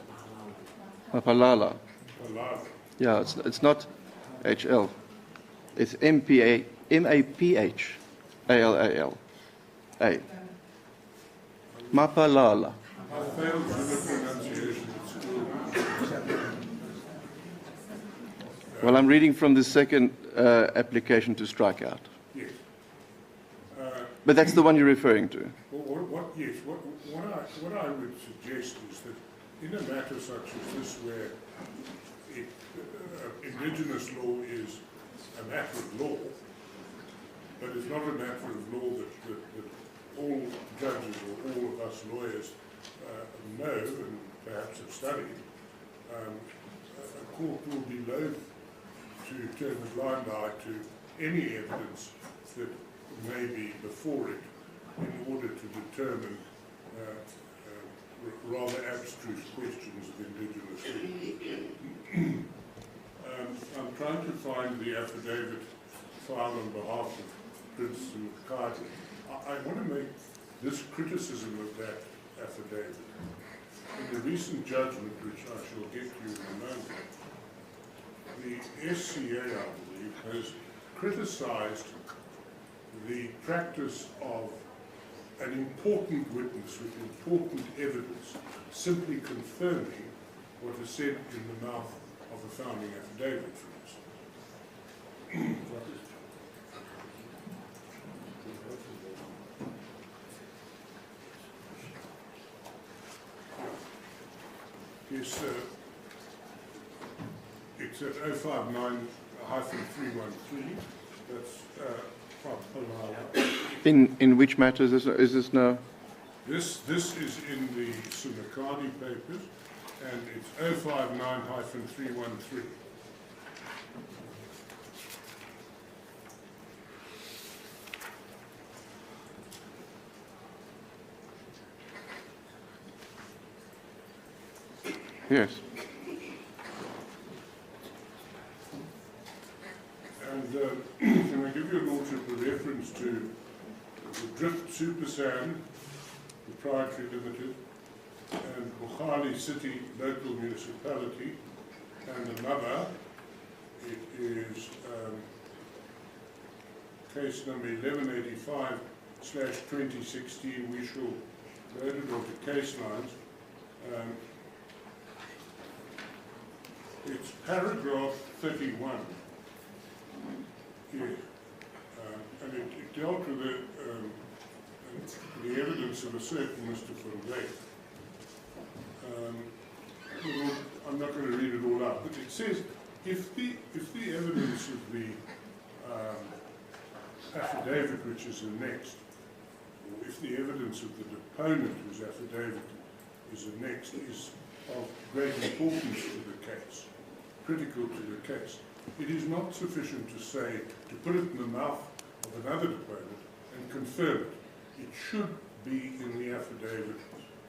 [SPEAKER 1] Mapalala.
[SPEAKER 5] Malala.
[SPEAKER 1] Yeah, it's not HL. It's Maphallal. A. Mapalala.
[SPEAKER 5] I failed with the pronunciation at school.
[SPEAKER 1] Well, I'm reading from the second application to strike out.
[SPEAKER 5] Yes.
[SPEAKER 1] But that's the one you're referring to.
[SPEAKER 5] What I would suggest is that in a matter such as this, where indigenous law is a matter of law, but it's not a matter of law that all judges or all of us lawyers know and perhaps have studied, a court will be loath to turn a blind eye to any evidence that may be before it in order to determine rather abstruse questions of indigenous law. I'm trying to find the affidavit filed on behalf of Prince Simakade. I want to make this criticism of that affidavit. In the recent judgment, which I shall get to in a moment, the SCA, I believe, has criticized the practice of an important witness with important evidence simply confirming what is said in the mouth of a founding affidavit, for instance. Yes, it's at 059-313. That's
[SPEAKER 1] In which matter is this now?
[SPEAKER 5] This is in the Simakade papers, and it's 059-313.
[SPEAKER 1] Yes.
[SPEAKER 5] can I give your Lordship a reference to the Drift Super Sand Proprietary Limited and Bukhali City Local Municipality, and another, it is case number 1185/2016. We shall load it onto case lines. It's paragraph 31. Yeah. And it dealt with the evidence of a certain Mr. Van Dijk. I'm not going to read it all out, but it says if the evidence of the affidavit which is annexed, or if the evidence of the deponent whose affidavit is annexed is of great importance to the case, critical to the case, it is not sufficient to say, to put it in the mouth of another deponent and confirm it. It should be in the affidavit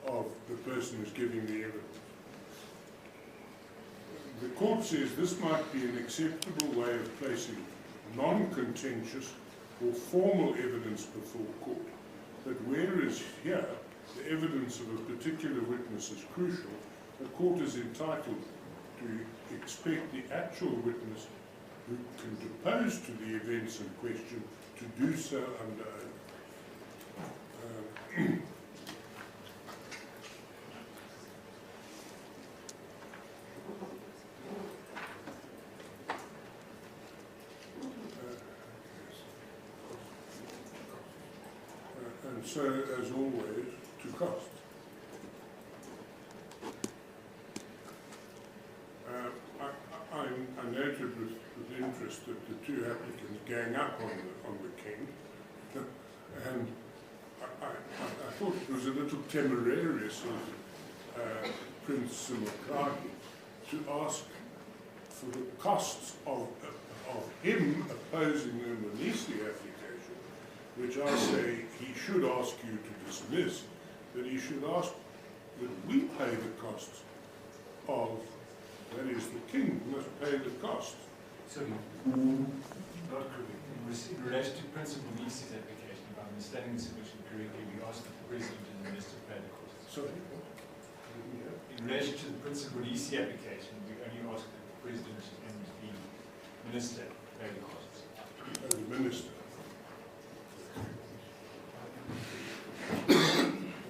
[SPEAKER 5] of the person who's giving the evidence. The court says this might be an acceptable way of placing non-contentious or formal evidence before court. But whereas here, the evidence of a particular witness is crucial, the court is entitled to expect the actual witness who can depose to the events in question to do so under oath. And so, as always, to cost. I noted with interest that the two applicants gang up on the king, and I thought it was a little temerarious of Prince Simakade to ask for the costs of him opposing the Manisi application, which I say he should ask you to dismiss, that he should ask that we pay the costs of, that is, the king must pay the costs.
[SPEAKER 2] Sorry, not correct. In relation to Prince Mangosuthu's application, if I'm understanding the submission correctly, we asked the President and the Minister to pay the costs.
[SPEAKER 5] Sorry?
[SPEAKER 2] In relation to the Prince Mangosuthu application, we only asked the President and the Minister to pay the costs.
[SPEAKER 5] The Minister.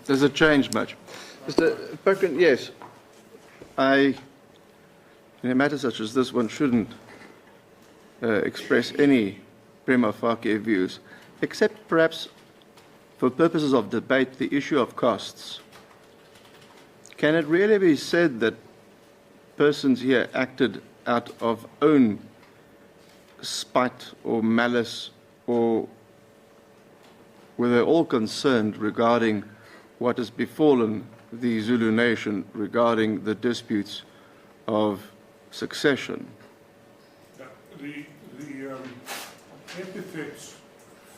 [SPEAKER 1] Does it change much? Mr. Perkin, yes. In a matter such as this, one shouldn't express any prima facie views, except perhaps for purposes of debate, the issue of costs. Can it really be said that persons here acted out of own spite or malice, or were they all concerned regarding what has befallen the Zulu nation regarding the disputes of succession?
[SPEAKER 5] The epithets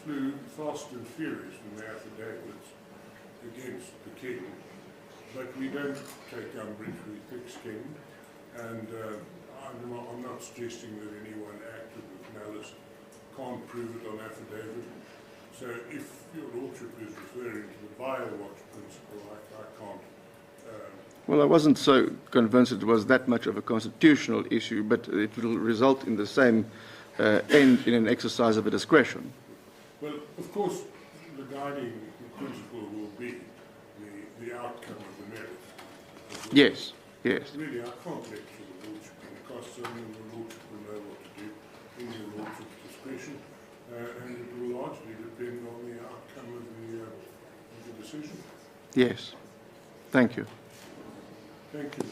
[SPEAKER 5] flew fast and furious in the affidavits against the king, but we don't take umbrage with thick-skinned, and I'm not suggesting that anyone acted with malice. Can't prove it on affidavit. So if your Lordship is referring to the Biowatch principle, I can't.
[SPEAKER 1] Well, I wasn't so convinced it was that much of a constitutional issue, but it will result in the same end in an exercise of a discretion.
[SPEAKER 5] Well, of course, the guiding principle will be the outcome of the merit.
[SPEAKER 1] Yes, yes.
[SPEAKER 5] Really, I can't lecture the Lordship on the costs, only the Lordship will know what to do in the Lordship's discretion, and it will largely depend on the outcome of the decision.
[SPEAKER 1] Yes. Thank you.
[SPEAKER 5] Thank you.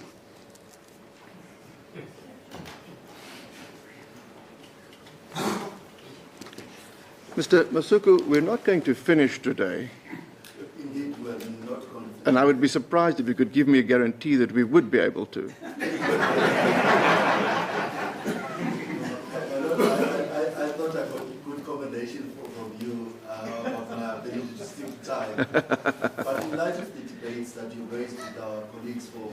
[SPEAKER 1] Mr. Masuku, we're not going to finish today.
[SPEAKER 6] Indeed, we are not going to.
[SPEAKER 1] And I would be surprised if you could give me a guarantee that we would be able to.
[SPEAKER 6] I thought I got a good commendation from you of my ability to stick time. But in light of the debates that you raised with our colleagues for...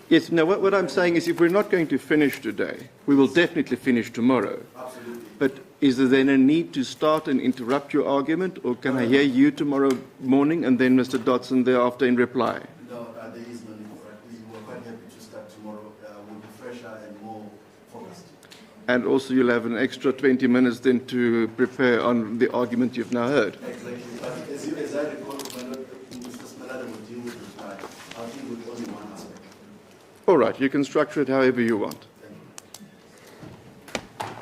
[SPEAKER 1] Yes, no, what I'm saying is if we're not going to finish today, we will definitely finish tomorrow.
[SPEAKER 6] Absolutely.
[SPEAKER 1] But is there then a need to start and interrupt your argument, or can I hear you tomorrow morning and then Mr. Dotson thereafter in reply?
[SPEAKER 6] No, there is no need for that. We were quite happy to start tomorrow. We'll be fresher and more focused.
[SPEAKER 1] And also you'll have an extra 20 minutes then to prepare on the argument you've now heard.
[SPEAKER 6] Exactly. But as I recall, Mr. Simakade will deal with reply. I'll deal with only one aspect.
[SPEAKER 1] All right, you can structure it however you want.
[SPEAKER 6] Thank you.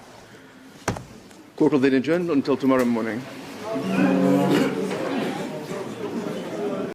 [SPEAKER 1] Court will then adjourn until tomorrow morning.